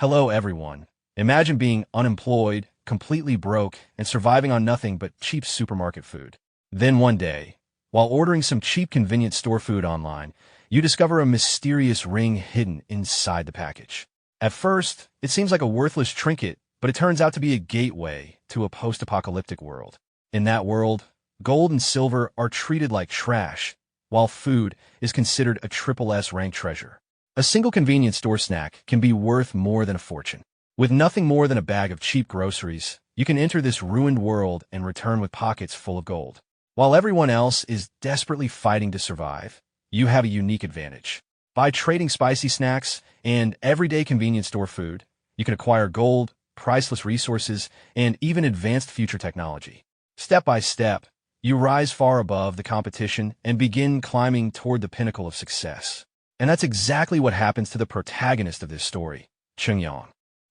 Hello, everyone. Imagine being unemployed, completely broke, and surviving on nothing but cheap supermarket food. Then one day, while ordering some cheap convenience store food online, you discover a mysterious ring hidden inside the package. At first, it seems like a worthless trinket, but it turns out to be a gateway to a post-apocalyptic world. In that world, gold and silver are treated like trash, while food is considered a triple S rank treasure. A single convenience store snack can be worth more than a fortune. With nothing more than a bag of cheap groceries, you can enter this ruined world and return with pockets full of gold. While everyone else is desperately fighting to survive, you have a unique advantage. By trading spicy snacks and everyday convenience store food, you can acquire gold, priceless resources, and even advanced future technology. Step by step, you rise far above the competition and begin climbing toward the pinnacle of success. And that's exactly what happens to the protagonist of this story, Chen Yang.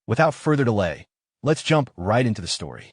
Without further delay, let's jump right into the story.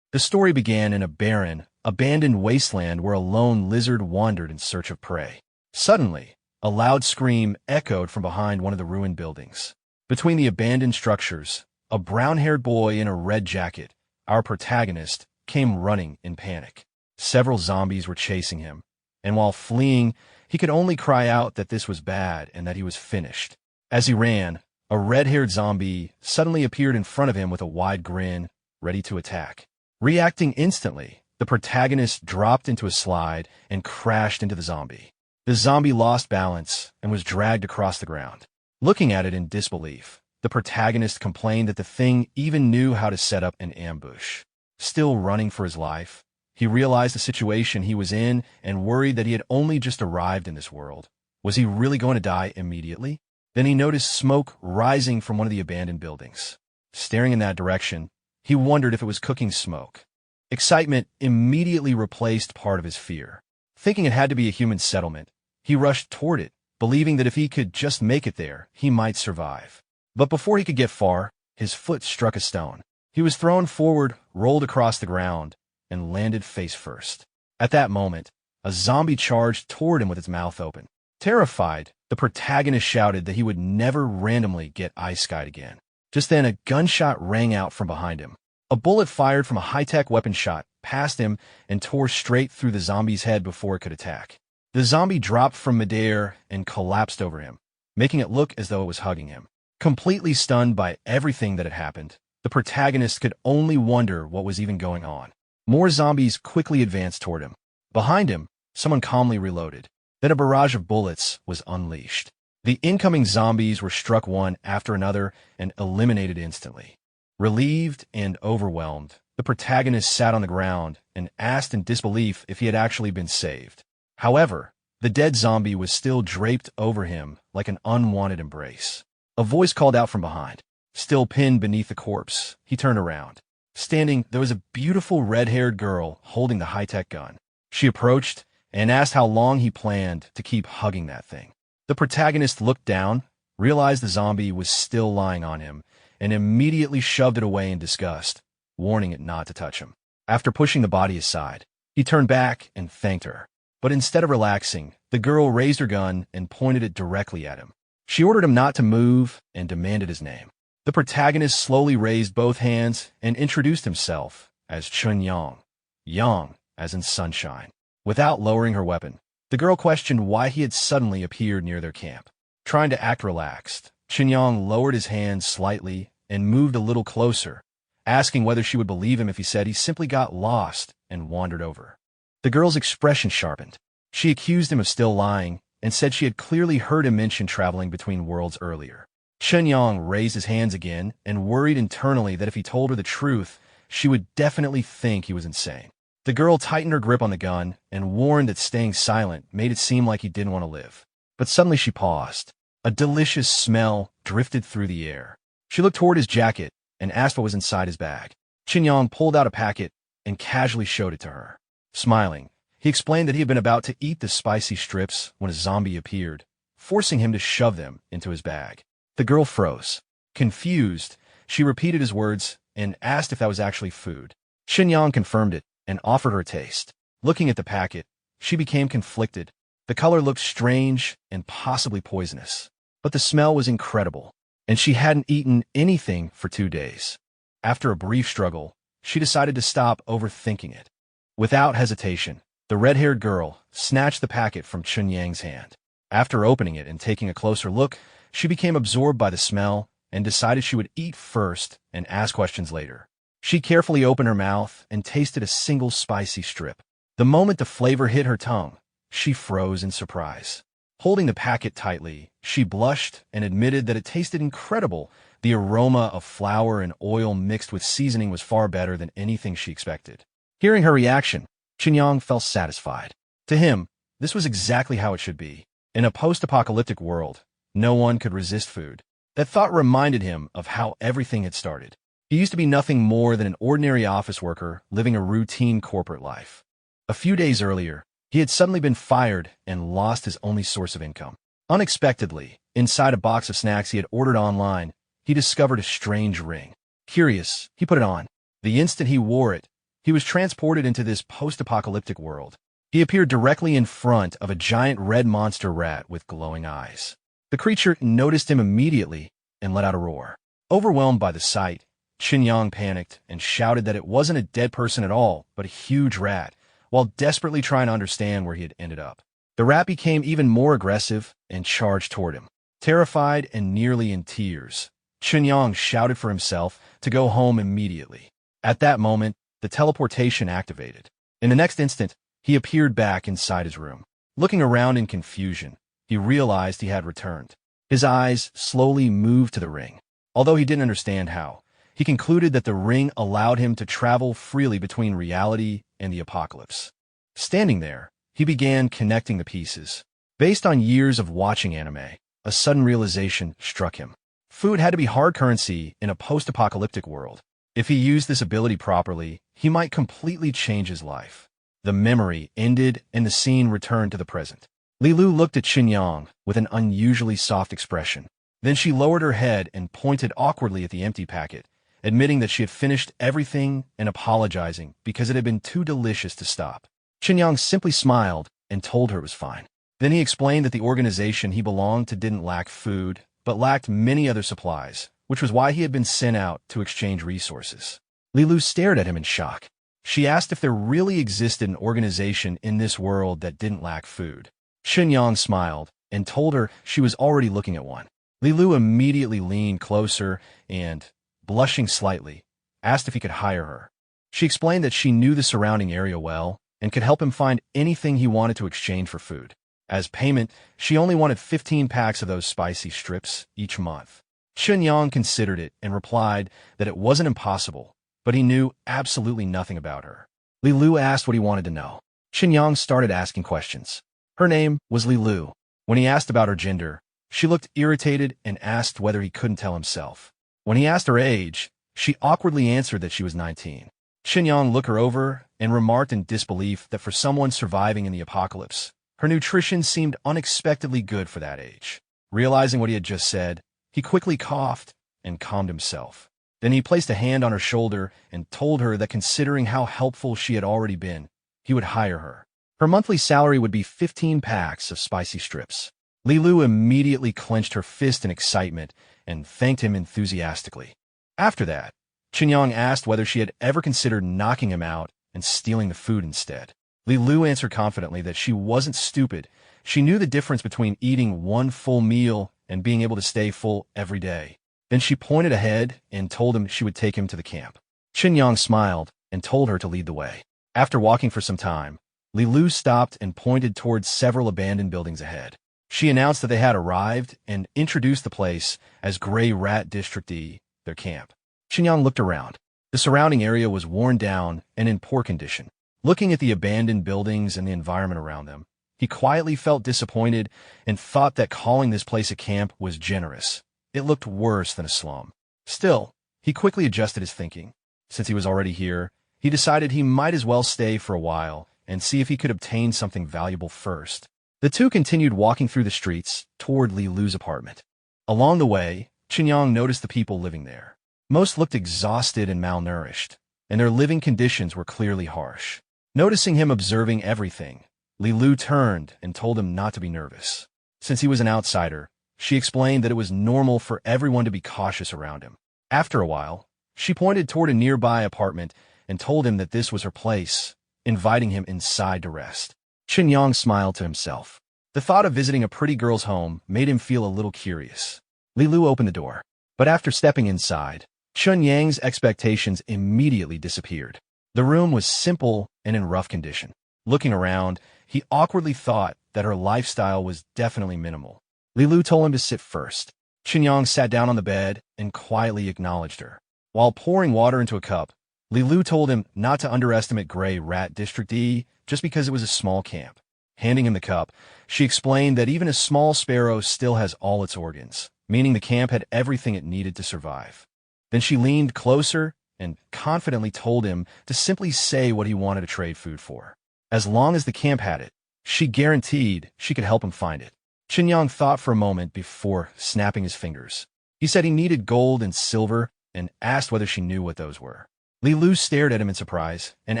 The story began in a barren, abandoned wasteland where a lone lizard wandered in search of prey. Suddenly, a loud scream echoed from behind one of the ruined buildings. Between the abandoned structures, a brown-haired boy in a red jacket, our protagonist, came running in panic. Several zombies were chasing him, and while fleeing, he could only cry out that this was bad and that he was finished. As he ran, a red-haired zombie suddenly appeared in front of him with a wide grin, ready to attack. Reacting instantly, the protagonist dropped into a slide and crashed into the zombie. The zombie lost balance and was dragged across the ground. Looking at it in disbelief, the protagonist complained that the thing even knew how to set up an ambush. Still running for his life, he realized the situation he was in and worried that he had only just arrived in this world. Was he really going to die immediately? Then he noticed smoke rising from one of the abandoned buildings. Staring in that direction, he wondered if it was cooking smoke. Excitement immediately replaced part of his fear. Thinking it had to be a human settlement, he rushed toward it, believing that if he could just make it there, he might survive. But before he could get far, his foot struck a stone. He was thrown forward, rolled across the ground, and landed face first. At that moment, a zombie charged toward him with its mouth open. Terrified, the protagonist shouted that he would never randomly get ice-skied again. Just then, a gunshot rang out from behind him. A bullet fired from a high-tech weapon shot past him and tore straight through the zombie's head before it could attack. The zombie dropped from midair and collapsed over him, making it look as though it was hugging him. Completely stunned by everything that had happened, the protagonist could only wonder what was even going on. More zombies quickly advanced toward him. Behind him, someone calmly reloaded. Then a barrage of bullets was unleashed. The incoming zombies were struck one after another and eliminated instantly. Relieved and overwhelmed, the protagonist sat on the ground and asked in disbelief if he had actually been saved. However, the dead zombie was still draped over him like an unwanted embrace. A voice called out from behind. Still pinned beneath the corpse, he turned around. Standing, there was a beautiful red-haired girl holding the high-tech gun. She approached and asked how long he planned to keep hugging that thing. The protagonist looked down, realized the zombie was still lying on him, and immediately shoved it away in disgust, warning it not to touch him. After pushing the body aside, he turned back and thanked her. But instead of relaxing, the girl raised her gun and pointed it directly at him. She ordered him not to move and demanded his name. The protagonist slowly raised both hands and introduced himself as Chen Yang, Yang as in sunshine. Without lowering her weapon, the girl questioned why he had suddenly appeared near their camp. Trying to act relaxed, Chen Yang lowered his hands slightly and moved a little closer, asking whether she would believe him if he said he simply got lost and wandered over. The girl's expression sharpened. She accused him of still lying and said she had clearly heard him mention traveling between worlds earlier. Chen Yang raised his hands again and worried internally that if he told her the truth, she would definitely think he was insane. The girl tightened her grip on the gun and warned that staying silent made it seem like he didn't want to live. But suddenly she paused. A delicious smell drifted through the air. She looked toward his jacket and asked what was inside his bag. Chen Yang pulled out a packet and casually showed it to her. Smiling, he explained that he had been about to eat the spicy strips when a zombie appeared, forcing him to shove them into his bag. The girl froze. Confused, she repeated his words and asked if that was actually food. Chen Yang confirmed it and offered her a taste. Looking at the packet, she became conflicted. The color looked strange and possibly poisonous, but the smell was incredible. and she hadn't eaten anything for 2 days. After a brief struggle, she decided to stop overthinking it. Without hesitation, the red-haired girl snatched the packet from Chen Yang's hand. After opening it and taking a closer look, she became absorbed by the smell and decided she would eat first and ask questions later. She carefully opened her mouth and tasted a single spicy strip. The moment the flavor hit her tongue, she froze in surprise. Holding the packet tightly, she blushed and admitted that it tasted incredible. The aroma of flour and oil mixed with seasoning was far better than anything she expected. Hearing her reaction, Chen Yang felt satisfied. To him, this was exactly how it should be. In a post-apocalyptic world, no one could resist food. That thought reminded him of how everything had started. He used to be nothing more than an ordinary office worker living a routine corporate life. A few days earlier, he had suddenly been fired and lost his only source of income. Unexpectedly, inside a box of snacks he had ordered online, he discovered a strange ring. Curious, he put it on. The instant he wore it, he was transported into this post-apocalyptic world. He appeared directly in front of a giant red monster rat with glowing eyes. The creature noticed him immediately and let out a roar. Overwhelmed by the sight, Chen Yang panicked and shouted that it wasn't a dead person at all, but a huge rat, while desperately trying to understand where he had ended up. The rat became even more aggressive and charged toward him. Terrified and nearly in tears, Chen Yang shouted for himself to go home immediately. At that moment, the teleportation activated. In the next instant, he appeared back inside his room. Looking around in confusion, he realized he had returned. His eyes slowly moved to the ring. Although he didn't understand how, he concluded that the ring allowed him to travel freely between reality and the apocalypse. Standing there, he began connecting the pieces. Based on years of watching anime, a sudden realization struck him. Food had to be hard currency in a post-apocalyptic world. If he used this ability properly, he might completely change his life. The memory ended and the scene returned to the present. Lilu looked at Chen Yang with an unusually soft expression. Then she lowered her head and pointed awkwardly at the empty packet, admitting that she had finished everything and apologizing because it had been too delicious to stop. Chen Yang simply smiled and told her it was fine. Then he explained that the organization he belonged to didn't lack food, but lacked many other supplies, which was why he had been sent out to exchange resources. Lilu stared at him in shock. She asked if there really existed an organization in this world that didn't lack food. Chen Yang smiled and told her she was already looking at one. Lilu immediately leaned closer and, blushing slightly, asked if he could hire her. She explained that she knew the surrounding area well and could help him find anything he wanted to exchange for food. As payment, she only wanted 15 packs of those spicy strips each month. Chen Yang considered it and replied that it wasn't impossible, but he knew absolutely nothing about her. Lilu asked what he wanted to know. Chen Yang started asking questions. Her name was Lilu. When he asked about her gender, she looked irritated and asked whether he couldn't tell himself. When he asked her age, she awkwardly answered that she was 19. Chen Yang looked her over and remarked in disbelief that for someone surviving in the apocalypse, her nutrition seemed unexpectedly good for that age. Realizing what he had just said, he quickly coughed and calmed himself. Then he placed a hand on her shoulder and told her that considering how helpful she had already been, he would hire her. Her monthly salary would be 15 packs of spicy strips. Lilu immediately clenched her fist in excitement and thanked him enthusiastically. After that, Chen Yang asked whether she had ever considered knocking him out and stealing the food instead. Lilu answered confidently that she wasn't stupid. She knew the difference between eating one full meal and being able to stay full every day. Then she pointed ahead and told him she would take him to the camp. Chen Yang smiled and told her to lead the way. After walking for some time, Lilu stopped and pointed towards several abandoned buildings ahead. She announced that they had arrived and introduced the place as Gray Rat District E, their camp. Chen Yang looked around. The surrounding area was worn down and in poor condition. Looking at the abandoned buildings and the environment around them, he quietly felt disappointed and thought that calling this place a camp was generous. It looked worse than a slum. Still, he quickly adjusted his thinking. Since he was already here, he decided he might as well stay for a while and see if he could obtain something valuable first. The two continued walking through the streets toward Li Lu's apartment. Along the way, Chen Yang noticed the people living there. Most looked exhausted and malnourished, and their living conditions were clearly harsh. Noticing him observing everything, Li Lu turned and told him not to be nervous. Since he was an outsider, She explained that it was normal for everyone to be cautious around him. After a while, she pointed toward a nearby apartment and told him that this was her place, inviting him inside to rest. Chen Yang smiled to himself. The thought of visiting a pretty girl's home made him feel a little curious. Li Lu opened the door, but after stepping inside, Chen Yang's expectations immediately disappeared. The room was simple and in rough condition. Looking around, he awkwardly thought that her lifestyle was definitely minimal. Li Lu told him to sit first. Chen Yang sat down on the bed and quietly acknowledged her. While pouring water into a cup, Li Lu told him not to underestimate Gray Rat District E just because it was a small camp. Handing him the cup, she explained that even a small sparrow still has all its organs, meaning the camp had everything it needed to survive. Then she leaned closer and confidently told him to simply say what he wanted to trade food for. As long as the camp had it, she guaranteed she could help him find it. Chen Yang thought for a moment before snapping his fingers. He said he needed gold and silver and asked whether she knew what those were. Li Lu stared at him in surprise and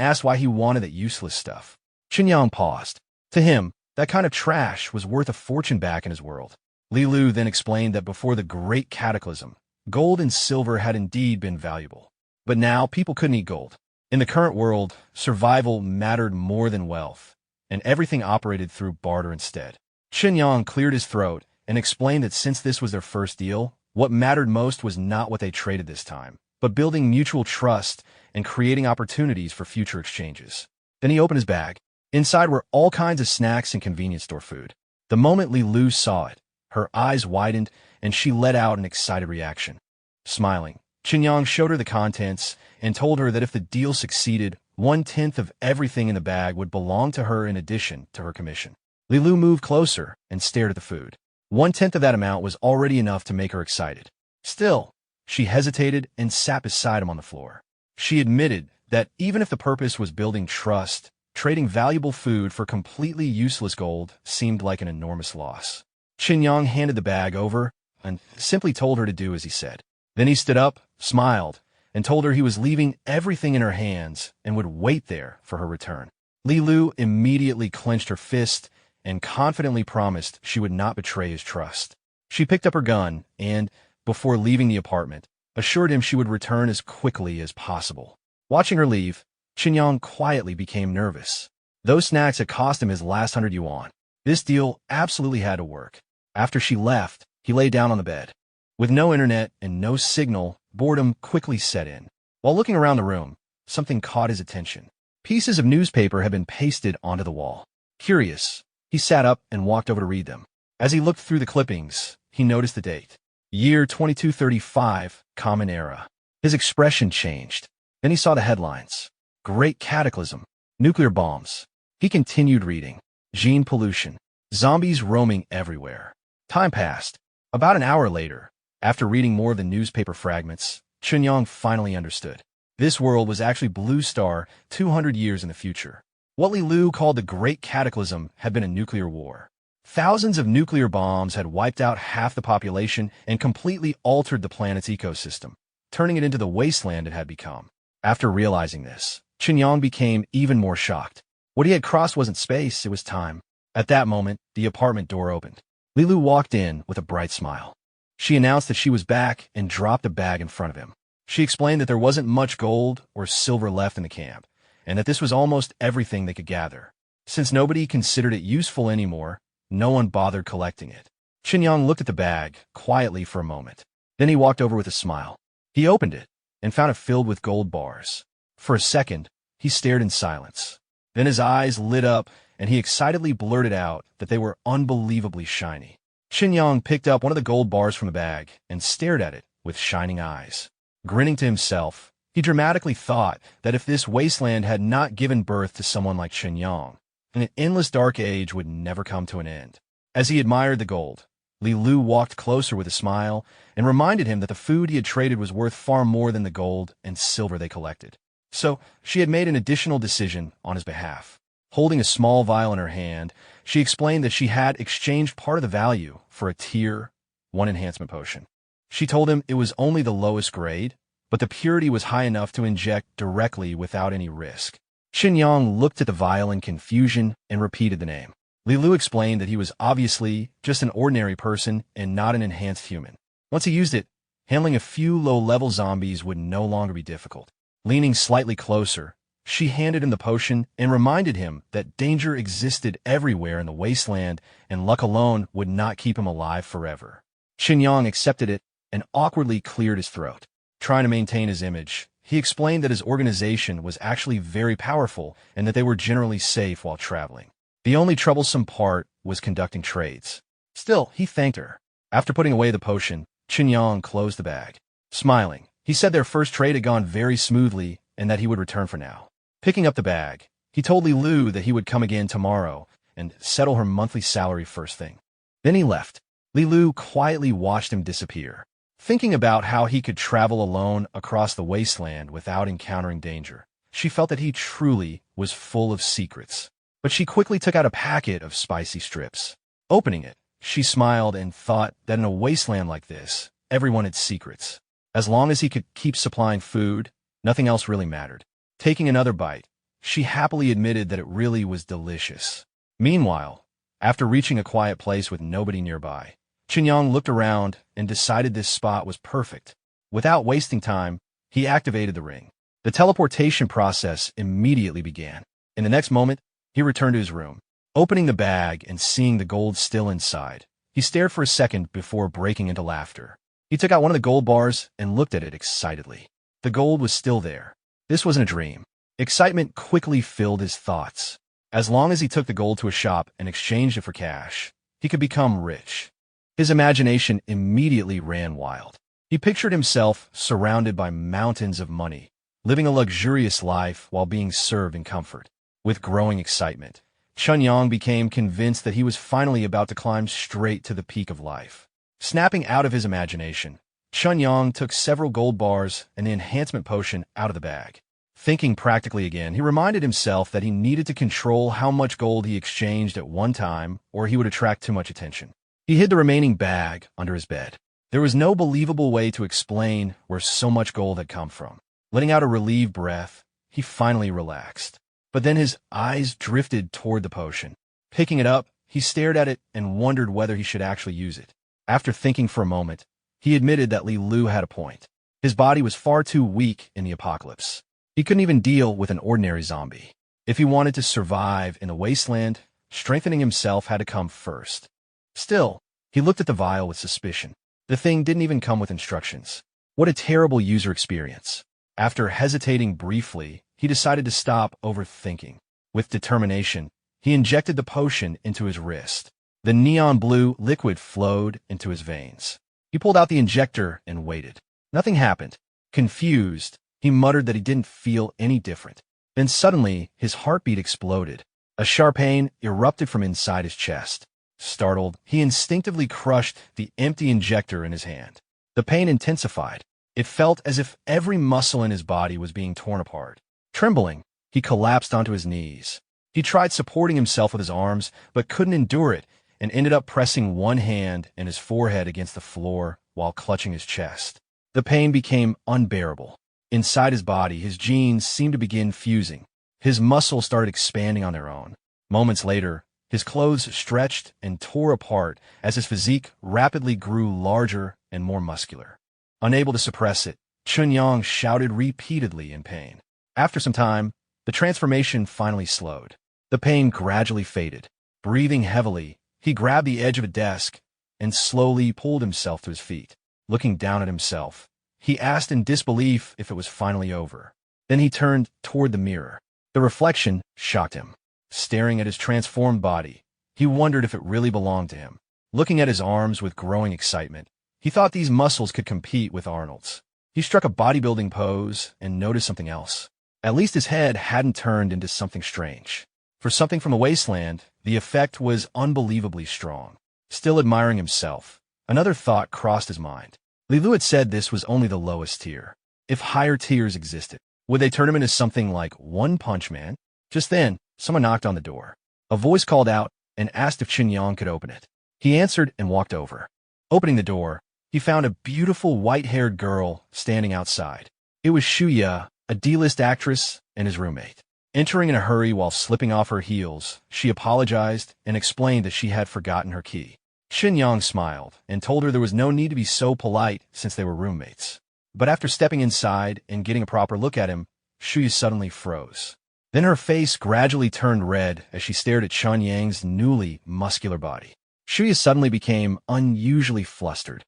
asked why he wanted that useless stuff. Chen Yang paused. To him, that kind of trash was worth a fortune back in his world. Li Lu then explained that before the Great Cataclysm, gold and silver had indeed been valuable. But now people couldn't eat gold. In the current world, survival mattered more than wealth, and everything operated through barter instead. Chen Yang cleared his throat and explained that since this was their first deal, what mattered most was not what they traded this time, but building mutual trust and creating opportunities for future exchanges. Then he opened his bag. Inside were all kinds of snacks and convenience store food. The moment Li Lu saw it, her eyes widened and she let out an excited reaction. Smiling, Chen Yang showed her the contents and told her that if the deal succeeded, 1/10 of everything in the bag would belong to her in addition to her commission. Li Lu moved closer and stared at the food. 1/10 of that amount was already enough to make her excited. Still, she hesitated and sat beside him on the floor. She admitted that even if the purpose was building trust, trading valuable food for completely useless gold seemed like an enormous loss. Chen Yang handed the bag over and simply told her to do as he said. Then he stood up, smiled, and told her he was leaving everything in her hands and would wait there for her return. Li Lu immediately clenched her fist and confidently promised she would not betray his trust. She picked up her gun and, before leaving the apartment, assured him she would return as quickly as possible. Watching her leave, Chen Yang quietly became nervous. Those snacks had cost him his last 100 yuan. This deal absolutely had to work. After she left, he lay down on the bed. With no internet and no signal, boredom quickly set in. While looking around the room, something caught his attention. Pieces of newspaper had been pasted onto the wall. Curious, he sat up and walked over to read them. As he looked through the clippings, he noticed the date. Year 2235, Common Era. His expression changed. Then he saw the headlines. Great Cataclysm. Nuclear bombs. He continued reading. Gene pollution. Zombies roaming everywhere. Time passed. About an hour later, after reading more of the newspaper fragments, Chen Yang finally understood. This world was actually Blue Star 200 years in the future. What Li Lu called the Great Cataclysm had been a nuclear war. Thousands of nuclear bombs had wiped out half the population and completely altered the planet's ecosystem, turning it into the wasteland it had become. After realizing this, Chen Yang became even more shocked. What he had crossed wasn't space, it was time. At that moment, the apartment door opened. Li Lu walked in with a bright smile. She announced that she was back and dropped a bag in front of him. She explained that there wasn't much gold or silver left in the camp, and that this was almost everything they could gather. Since nobody considered it useful anymore, no one bothered collecting it. Chen Yang looked at the bag quietly for a moment. Then he walked over with a smile. He opened it and found it filled with gold bars. For a second, he stared in silence. Then his eyes lit up and he excitedly blurted out that they were unbelievably shiny. Chen Yang picked up one of the gold bars from the bag and stared at it with shining eyes. Grinning to himself, he dramatically thought that if this wasteland had not given birth to someone like Chen Yang, an endless dark age would never come to an end. As he admired the gold, Li Lu walked closer with a smile and reminded him that the food he had traded was worth far more than the gold and silver they collected. So she had made an additional decision on his behalf. Holding a small vial in her hand, she explained that she had exchanged part of the value for a Tier 1 enhancement potion. She told him it was only the lowest grade, but the purity was high enough to inject directly without any risk. Chen Yang looked at the vial in confusion and repeated the name. Li Lu explained that he was obviously just an ordinary person and not an enhanced human. Once he used it, handling a few low-level zombies would no longer be difficult. Leaning slightly closer, she handed him the potion and reminded him that danger existed everywhere in the wasteland and luck alone would not keep him alive forever. Chen Yang accepted it and awkwardly cleared his throat. Trying to maintain his image, he explained that his organization was actually very powerful and that they were generally safe while traveling. The only troublesome part was conducting trades. Still, he thanked her. After putting away the potion, Chen Yang closed the bag. Smiling, he said their first trade had gone very smoothly and that he would return for now. Picking up the bag, he told Li Lu that he would come again tomorrow and settle her monthly salary first thing. Then he left. Li Lu quietly watched him disappear, thinking about how he could travel alone across the wasteland without encountering danger. She felt that he truly was full of secrets. But she quickly took out a packet of spicy strips. Opening it, she smiled and thought that in a wasteland like this, everyone had secrets. As long as he could keep supplying food, nothing else really mattered. Taking another bite, she happily admitted that it really was delicious. Meanwhile, after reaching a quiet place with nobody nearby, Chen Yang looked around and decided this spot was perfect. Without wasting time, he activated the ring. The teleportation process immediately began. In the next moment, he returned to his room. Opening the bag and seeing the gold still inside, he stared for a second before breaking into laughter. He took out one of the gold bars and looked at it excitedly. The gold was still there. This wasn't a dream. Excitement quickly filled his thoughts. As long as he took the gold to a shop and exchanged it for cash, he could become rich. His imagination immediately ran wild. He pictured himself surrounded by mountains of money, living a luxurious life while being served in comfort. With growing excitement, Chen Yang became convinced that he was finally about to climb straight to the peak of life. Snapping out of his imagination, Chen Yang took several gold bars and the enhancement potion out of the bag. Thinking practically again, he reminded himself that he needed to control how much gold he exchanged at one time or he would attract too much attention. He hid the remaining bag under his bed. There was no believable way to explain where so much gold had come from. Letting out a relieved breath, he finally relaxed. But then his eyes drifted toward the potion. Picking it up, he stared at it and wondered whether he should actually use it. After thinking for a moment, he admitted that Li Lu had a point. His body was far too weak in the apocalypse. He couldn't even deal with an ordinary zombie. If he wanted to survive in the wasteland, strengthening himself had to come first. Still, he looked at the vial with suspicion. The thing didn't even come with instructions. What a terrible user experience. After hesitating briefly, he decided to stop overthinking. With determination, he injected the potion into his wrist. The neon blue liquid flowed into his veins. He pulled out the injector and waited. Nothing happened. Confused, he muttered that he didn't feel any different. Then suddenly, his heartbeat exploded. A sharp pain erupted from inside his chest. Startled, he instinctively crushed the empty injector in his hand. The pain intensified. It felt as if every muscle in his body was being torn apart. Trembling, he collapsed onto his knees. He tried supporting himself with his arms, but couldn't endure it, and ended up pressing one hand and his forehead against the floor while clutching his chest. The pain became unbearable. Inside his body, his genes seemed to begin fusing. His muscles started expanding on their own. Moments later, his clothes stretched and tore apart as his physique rapidly grew larger and more muscular. Unable to suppress it, Chen Yang shouted repeatedly in pain. After some time, the transformation finally slowed. The pain gradually faded. Breathing heavily, he grabbed the edge of a desk and slowly pulled himself to his feet. Looking down at himself, he asked in disbelief if it was finally over. Then he turned toward the mirror. The reflection shocked him. Staring at his transformed body, he wondered if it really belonged to him. Looking at his arms with growing excitement, he thought these muscles could compete with Arnold's. He struck a bodybuilding pose and noticed something else. At least his head hadn't turned into something strange. For something from the wasteland, the effect was unbelievably strong. Still admiring himself, another thought crossed his mind. Li Lu had said this was only the lowest tier. If higher tiers existed, would they turn him into something like One Punch Man? Just then, someone knocked on the door. A voice called out and asked if Chen Yang could open it. He answered and walked over. Opening the door, he found a beautiful white-haired girl standing outside. It was Shuya, a D-list actress, and his roommate. Entering in a hurry while slipping off her heels, she apologized and explained that she had forgotten her key. Chen Yang smiled and told her there was no need to be so polite since they were roommates. But after stepping inside and getting a proper look at him, Shuya suddenly froze. Then her face gradually turned red as she stared at Chen Yang's newly muscular body. Shuya suddenly became unusually flustered.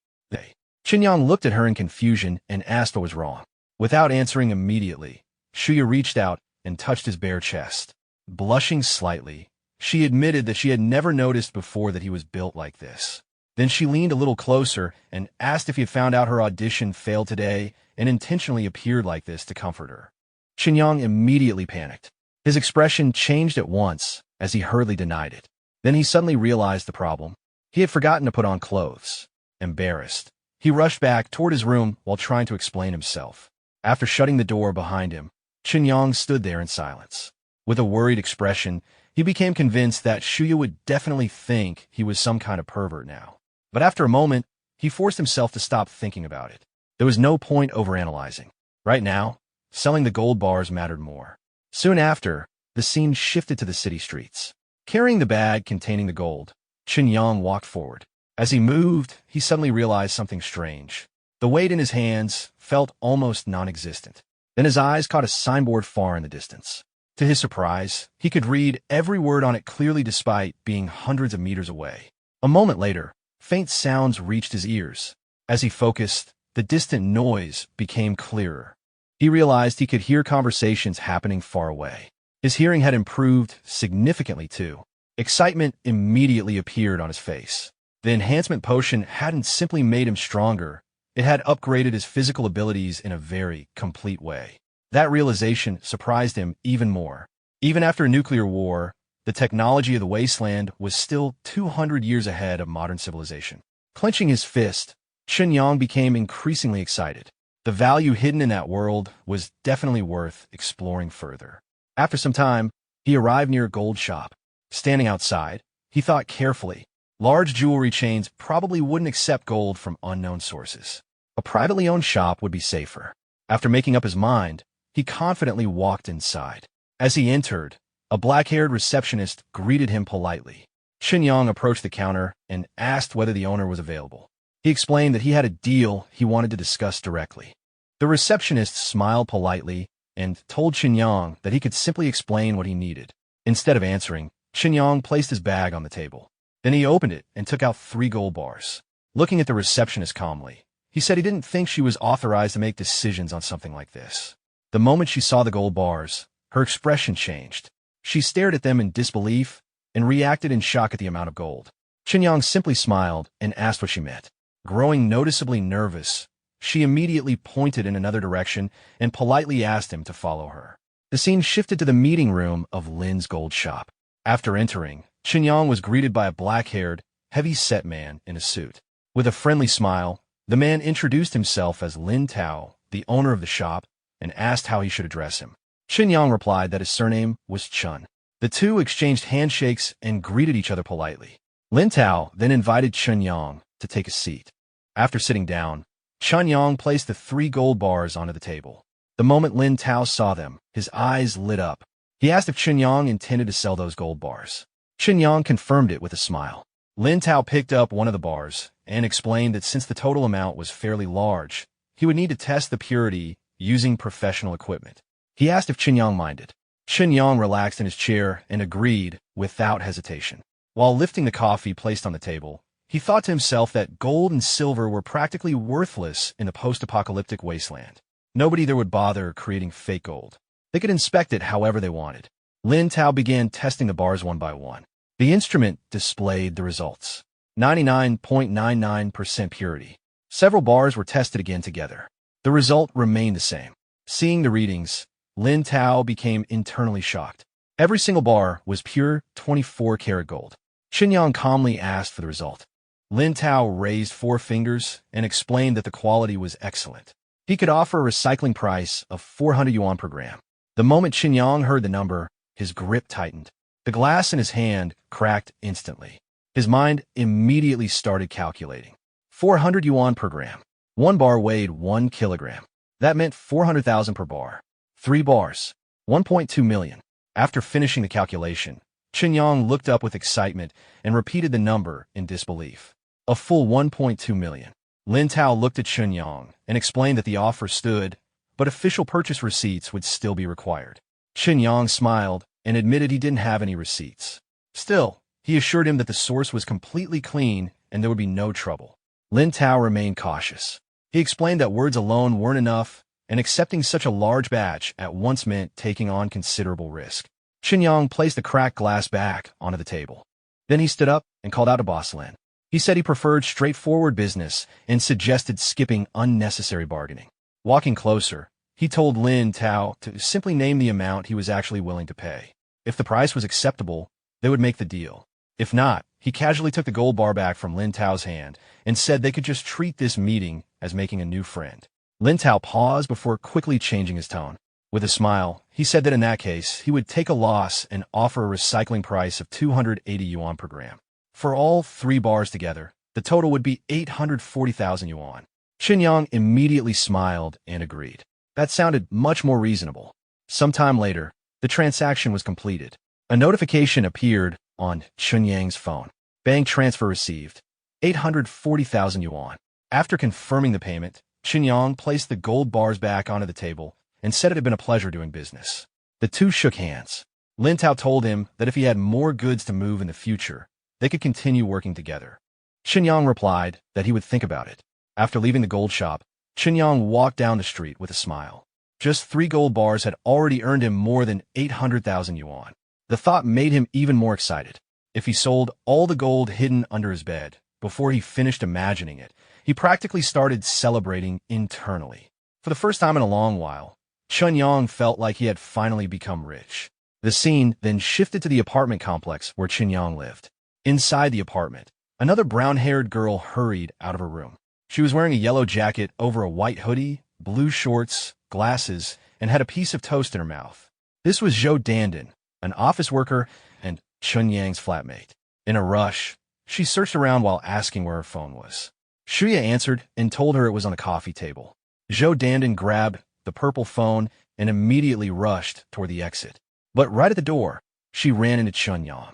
Chen Yang looked at her in confusion and asked what was wrong. Without answering immediately, Shuya reached out and touched his bare chest. Blushing slightly, she admitted that she had never noticed before that he was built like this. Then she leaned a little closer and asked if he had found out her audition failed today and intentionally appeared like this to comfort her. Chen Yang immediately panicked. His expression changed at once as he hurriedly denied it. Then he suddenly realized the problem. He had forgotten to put on clothes. Embarrassed, he rushed back toward his room while trying to explain himself. After shutting the door behind him, Chen Yang stood there in silence. With a worried expression, he became convinced that Shuya would definitely think he was some kind of pervert now. But after a moment, he forced himself to stop thinking about it. There was no point overanalyzing. Right now, selling the gold bars mattered more. Soon after, the scene shifted to the city streets. Carrying the bag containing the gold, Chen Yang walked forward. As he moved, he suddenly realized something strange. The weight in his hands felt almost non-existent. Then his eyes caught a signboard far in the distance. To his surprise, he could read every word on it clearly despite being hundreds of meters away. A moment later, faint sounds reached his ears. As he focused, the distant noise became clearer. He realized he could hear conversations happening far away. His hearing had improved significantly too. Excitement immediately appeared on his face. The enhancement potion hadn't simply made him stronger, it had upgraded his physical abilities in a very complete way. That realization surprised him even more. Even after a nuclear war, the technology of the wasteland was still 200 years ahead of modern civilization. Clenching his fist, Chen Yang became increasingly excited. The value hidden in that world was definitely worth exploring further. After some time, he arrived near a gold shop. Standing outside, he thought carefully. Large jewelry chains probably wouldn't accept gold from unknown sources. A privately owned shop would be safer. After making up his mind, he confidently walked inside. As he entered, a black-haired receptionist greeted him politely. Chen Yang approached the counter and asked whether the owner was available. He explained that he had a deal he wanted to discuss directly. The receptionist smiled politely and told Chen Yang that he could simply explain what he needed. Instead of answering, Chen Yang placed his bag on the table. Then he opened it and took out 3 gold bars. Looking at the receptionist calmly, he said he didn't think she was authorized to make decisions on something like this. The moment she saw the gold bars, her expression changed. She stared at them in disbelief and reacted in shock at the amount of gold. Chen Yang simply smiled and asked what she meant. Growing noticeably nervous, she immediately pointed in another direction and politely asked him to follow her. The scene shifted to the meeting room of Lin's gold shop. After entering, Chen Yang was greeted by a black-haired, heavy-set man in a suit. With a friendly smile, the man introduced himself as Lin Tao, the owner of the shop, and asked how he should address him. Chen Yang replied that his surname was Chun. The two exchanged handshakes and greeted each other politely. Lin Tao then invited Chen Yang to take a seat. After sitting down, Chen Yang placed the 3 gold bars onto the table. The moment Lin Tao saw them, his eyes lit up. He asked if Chen Yang intended to sell those gold bars. Chen Yang confirmed it with a smile. Lin Tao picked up one of the bars and explained that since the total amount was fairly large, he would need to test the purity using professional equipment. He asked if Chen Yang minded. Chen Yang relaxed in his chair and agreed without hesitation. While lifting the coffee placed on the table, he thought to himself that gold and silver were practically worthless in the post-apocalyptic wasteland. Nobody there would bother creating fake gold. They could inspect it however they wanted. Lin Tao began testing the bars one by one. The instrument displayed the results. 99.99% purity. Several bars were tested again together. The result remained the same. Seeing the readings, Lin Tao became internally shocked. Every single bar was pure 24-karat gold. Chen Yang calmly asked for the result. Lin Tao raised 4 fingers and explained that the quality was excellent. He could offer a recycling price of 400 yuan per gram. The moment Chen Yang heard the number, his grip tightened. The glass in his hand cracked instantly. His mind immediately started calculating. 400 yuan per gram. 1 bar weighed 1 kilogram. That meant 400,000 per bar. 3 bars. 1.2 million. After finishing the calculation, Chen Yang looked up with excitement and repeated the number in disbelief. A full 1.2 million. Lin Tao looked at Chen Yang and explained that the offer stood, but official purchase receipts would still be required. Chen Yang smiled and admitted he didn't have any receipts. Still, he assured him that the source was completely clean and there would be no trouble. Lin Tao remained cautious. He explained that words alone weren't enough, and accepting such a large batch at once meant taking on considerable risk. Chen Yang placed the cracked glass back onto the table. Then he stood up and called out to Boss Lin. He said he preferred straightforward business and suggested skipping unnecessary bargaining. Walking closer, he told Lin Tao to simply name the amount he was actually willing to pay. If the price was acceptable, they would make the deal. If not, he casually took the gold bar back from Lin Tao's hand and said they could just treat this meeting as making a new friend. Lin Tao paused before quickly changing his tone. With a smile, he said that in that case, he would take a loss and offer a recycling price of 280 yuan per gram. For all 3 bars together, the total would be 840,000 yuan. Chen Yang immediately smiled and agreed. That sounded much more reasonable. Sometime later, the transaction was completed. A notification appeared on Chen Yang's phone. Bank transfer received. 840,000 yuan. After confirming the payment, Chen Yang placed the gold bars back onto the table and said it had been a pleasure doing business. The two shook hands. Lin Tao told him that if he had more goods to move in the future, they could continue working together. Chen Yang replied that he would think about it. After leaving the gold shop, Chen Yang walked down the street with a smile. Just 3 gold bars had already earned him more than 800,000 yuan. The thought made him even more excited. If he sold all the gold hidden under his bed before he finished imagining it, he practically started celebrating internally. For the first time in a long while, Chen Yang felt like he had finally become rich. The scene then shifted to the apartment complex where Chen Yang lived. Inside the apartment, another brown-haired girl hurried out of her room. She was wearing a yellow jacket over a white hoodie, blue shorts, glasses, and had a piece of toast in her mouth. This was Zhou Dandan, an office worker and Chen Yang's flatmate. In a rush, she searched around while asking where her phone was. Shuya answered and told her it was on the coffee table. Zhou Dandan grabbed the purple phone and immediately rushed toward the exit. But right at the door, she ran into Chen Yang.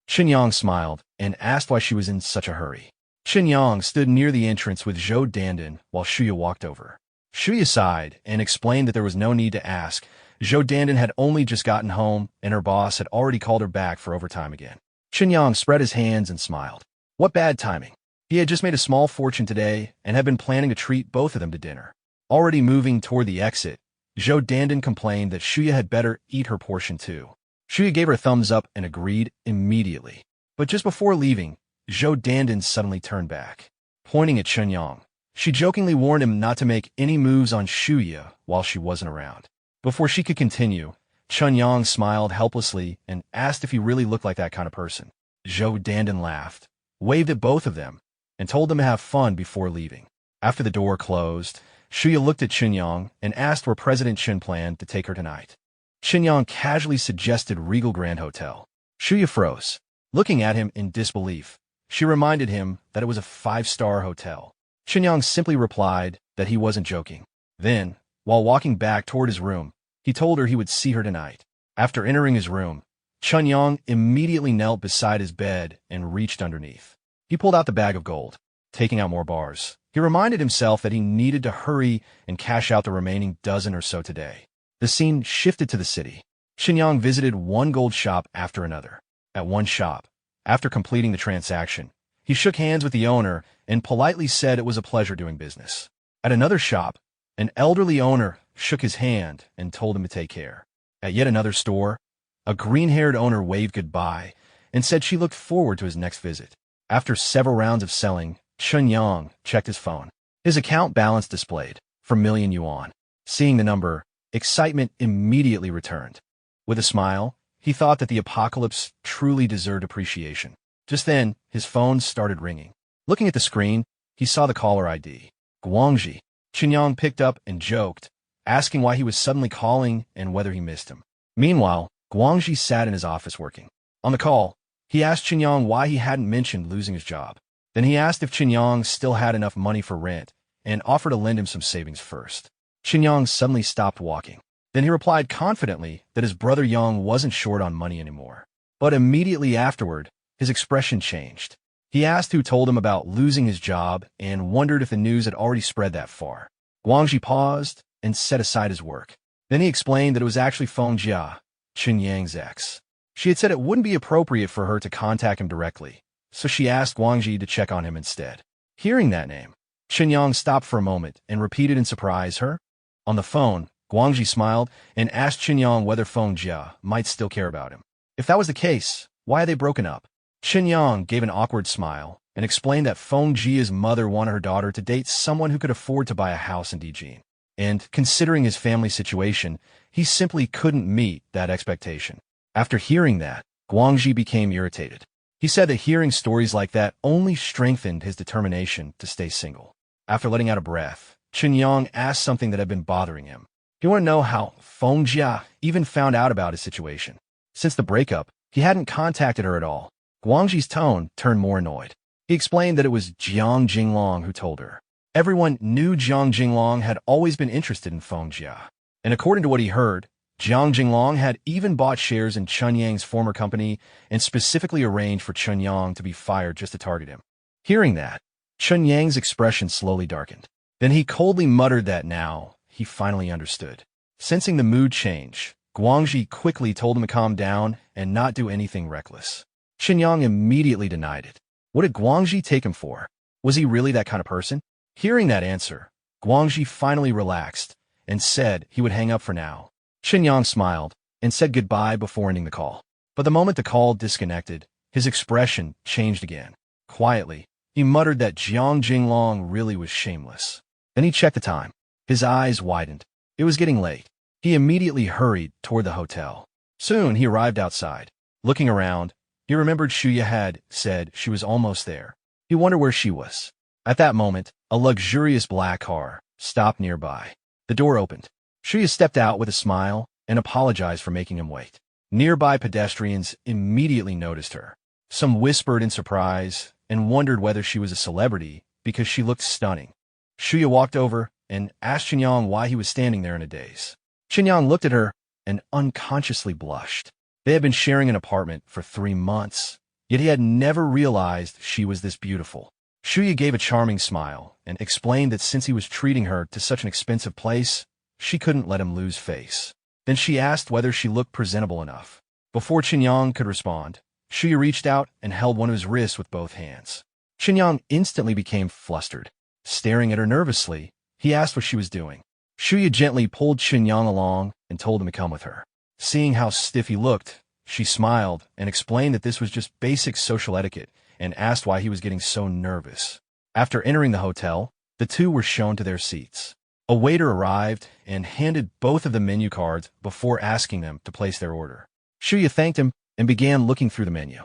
Chen Yang smiled and asked why she was in such a hurry. Chen Yang stood near the entrance with Zhou Dandan while Shuya walked over. Shuya sighed and explained that there was no need to ask. Zhou Dandan had only just gotten home, and her boss had already called her back for overtime again. Chen Yang spread his hands and smiled. What bad timing. He had just made a small fortune today and had been planning to treat both of them to dinner. Already moving toward the exit, Zhou Dandan complained that Shuya had better eat her portion too. Shuya gave her a thumbs up and agreed immediately. But just before leaving, Zhou Dandan suddenly turned back. Pointing at Chen Yang, she jokingly warned him not to make any moves on Shuya while she wasn't around. Before she could continue, Chen Yang smiled helplessly and asked if he really looked like that kind of person. Zhou Dandan laughed, waved at both of them, and told them to have fun before leaving. After the door closed, Shuya looked at Chen Yang and asked where President Chen planned to take her tonight. Chen Yang casually suggested Regal Grand Hotel. Shuya froze. Looking at him in disbelief, she reminded him that it was a 5-star hotel. Chen Yang simply replied that he wasn't joking. Then, while walking back toward his room, he told her he would see her tonight. After entering his room, Chen Yang immediately knelt beside his bed and reached underneath. He pulled out the bag of gold, taking out more bars. He reminded himself that he needed to hurry and cash out the remaining dozen or so today. The scene shifted to the city. Chen Yang visited one gold shop after another. At one shop, after completing the transaction, he shook hands with the owner and politely said it was a pleasure doing business. At another shop, an elderly owner shook his hand and told him to take care. At yet another store, a green-haired owner waved goodbye and said she looked forward to his next visit. After several rounds of selling, Chen Yang checked his phone. His account balance displayed for million yuan. Seeing the number, excitement immediately returned. With a smile, he thought that the apocalypse truly deserved appreciation. Just then, his phone started ringing. Looking at the screen, he saw the caller ID. Guangxi. Chen Yang picked up and joked, asking why he was suddenly calling and whether he missed him. Meanwhile, Guangxi sat in his office working. On the call, he asked Chen Yang why he hadn't mentioned losing his job. Then he asked if Chen Yang still had enough money for rent and offered to lend him some savings first. Chen Yang suddenly stopped walking. Then he replied confidently that his brother Yang wasn't short on money anymore. But immediately afterward, his expression changed. He asked who told him about losing his job and wondered if the news had already spread that far. Guangxi paused and set aside his work. Then he explained that it was actually Feng Jia, Chen Yang's ex. She had said it wouldn't be appropriate for her to contact him directly, so she asked Guangxi to check on him instead. Hearing that name, Chen Yang stopped for a moment and repeated in surprise, "Her?" On the phone, Guangxi smiled and asked Chen Yang whether Feng Jia might still care about him. If that was the case, why had they broken up? Chen Yang gave an awkward smile and explained that Feng Jia's mother wanted her daughter to date someone who could afford to buy a house in Dijin. And considering his family situation, he simply couldn't meet that expectation. After hearing that, Guangxi became irritated. He said that hearing stories like that only strengthened his determination to stay single. After letting out a breath, Chen Yang asked something that had been bothering him. He wanted to know how Feng Jia even found out about his situation. Since the breakup, he hadn't contacted her at all. Guangxi's tone turned more annoyed. He explained that it was Jiang Jinglong who told her. Everyone knew Jiang Jinglong had always been interested in Feng Jia. And according to what he heard, Jiang Jinglong had even bought shares in Chen Yang's former company and specifically arranged for Chen Yang to be fired just to target him. Hearing that, Chen Yang's expression slowly darkened. Then he coldly muttered that now he finally understood. Sensing the mood change, Guangxi quickly told him to calm down and not do anything reckless. Chen Yang immediately denied it. What did Guangxi take him for? Was he really that kind of person? Hearing that answer, Guangxi finally relaxed and said he would hang up for now. Chen Yang smiled and said goodbye before ending the call. But the moment the call disconnected, his expression changed again. Quietly, he muttered that Jiang Jinglong really was shameless. Then he checked the time. His eyes widened. It was getting late. He immediately hurried toward the hotel. Soon he arrived outside. Looking around, he remembered Shuya had said she was almost there. He wondered where she was. At that moment, a luxurious black car stopped nearby. The door opened. Shuya stepped out with a smile and apologized for making him wait. Nearby pedestrians immediately noticed her. Some whispered in surprise and wondered whether she was a celebrity because she looked stunning. Shuya walked over and asked Chen Yang why he was standing there in a daze. Chen Yang looked at her and unconsciously blushed. They had been sharing an apartment for 3 months, yet he had never realized she was this beautiful. Shuya gave a charming smile and explained that since he was treating her to such an expensive place, she couldn't let him lose face. Then she asked whether she looked presentable enough. Before Chen Yang could respond, Shuya reached out and held one of his wrists with both hands. Chen Yang instantly became flustered. Staring at her nervously, he asked what she was doing. Shuya gently pulled Chen Yang along and told him to come with her. Seeing how stiff he looked, she smiled and explained that this was just basic social etiquette and asked why he was getting so nervous. After entering the hotel, the two were shown to their seats. A waiter arrived and handed both of the menu cards before asking them to place their order. Shuya thanked him and began looking through the menu.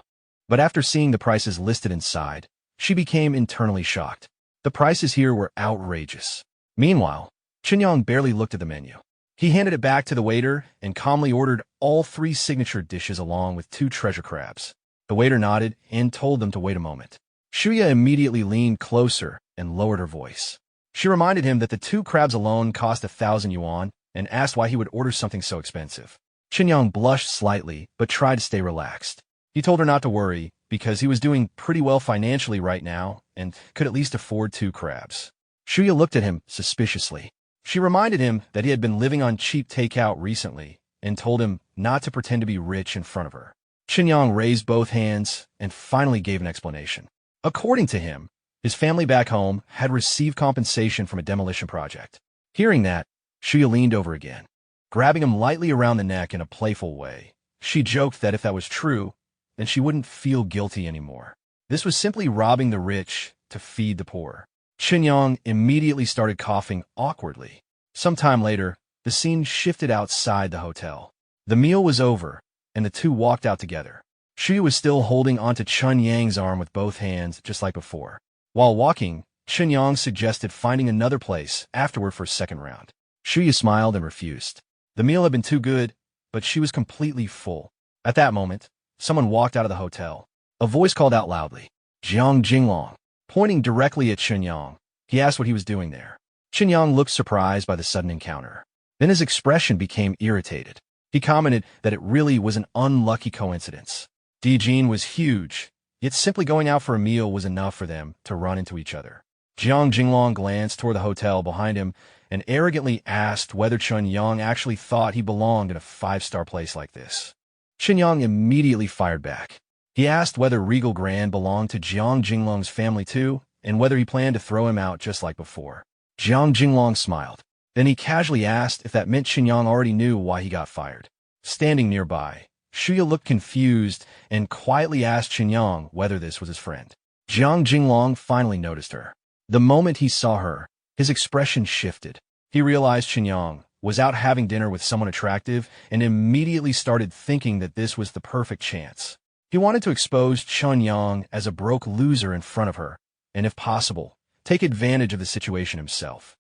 But after seeing the prices listed inside, she became internally shocked. The prices here were outrageous. Meanwhile, Chen Yang barely looked at the menu. He handed it back to the waiter and calmly ordered all 3 signature dishes along with 2 treasure crabs. The waiter nodded and told them to wait a moment. Shuya immediately leaned closer and lowered her voice. She reminded him that the 2 crabs alone cost 1,000 yuan and asked why he would order something so expensive. Chen Yang blushed slightly but tried to stay relaxed. He told her not to worry because he was doing pretty well financially right now and could at least afford 2 crabs. Shuya looked at him suspiciously. She reminded him that he had been living on cheap takeout recently and told him not to pretend to be rich in front of her. Chen Yang raised both hands and finally gave an explanation. According to him, his family back home had received compensation from a demolition project. Hearing that, Shuya leaned over again, grabbing him lightly around the neck in a playful way. She joked that if that was true, then she wouldn't feel guilty anymore. This was simply robbing the rich to feed the poor. Chen Yang immediately started coughing awkwardly. Sometime later, the scene shifted outside the hotel. The meal was over, and the two walked out together. Shuya was still holding onto Chen Yang's arm with both hands, just like before. While walking, Chen Yang suggested finding another place afterward for a second round. Shuya smiled and refused. The meal had been too good, but she was completely full. At that moment, someone walked out of the hotel. A voice called out loudly, "Jiang Jinglong." Pointing directly at Chen Yang, he asked what he was doing there. Chen Yang looked surprised by the sudden encounter. Then his expression became irritated. He commented that it really was an unlucky coincidence. Dijin was huge, yet simply going out for a meal was enough for them to run into each other. Jiang Jinglong glanced toward the hotel behind him and arrogantly asked whether Chen Yang actually thought he belonged in a five-star place like this. Chen Yang immediately fired back. He asked whether Regal Grand belonged to Jiang Jinglong's family too, and whether he planned to throw him out just like before. Jiang Jinglong smiled. Then he casually asked if that meant Chen Yang already knew why he got fired. Standing nearby, Shuya looked confused and quietly asked Chen Yang whether this was his friend. Jiang Jinglong finally noticed her. The moment he saw her, his expression shifted. He realized Chen Yang was out having dinner with someone attractive and immediately started thinking that this was the perfect chance. He wanted to expose Chen Yang as a broke loser in front of her, and if possible, take advantage of the situation himself.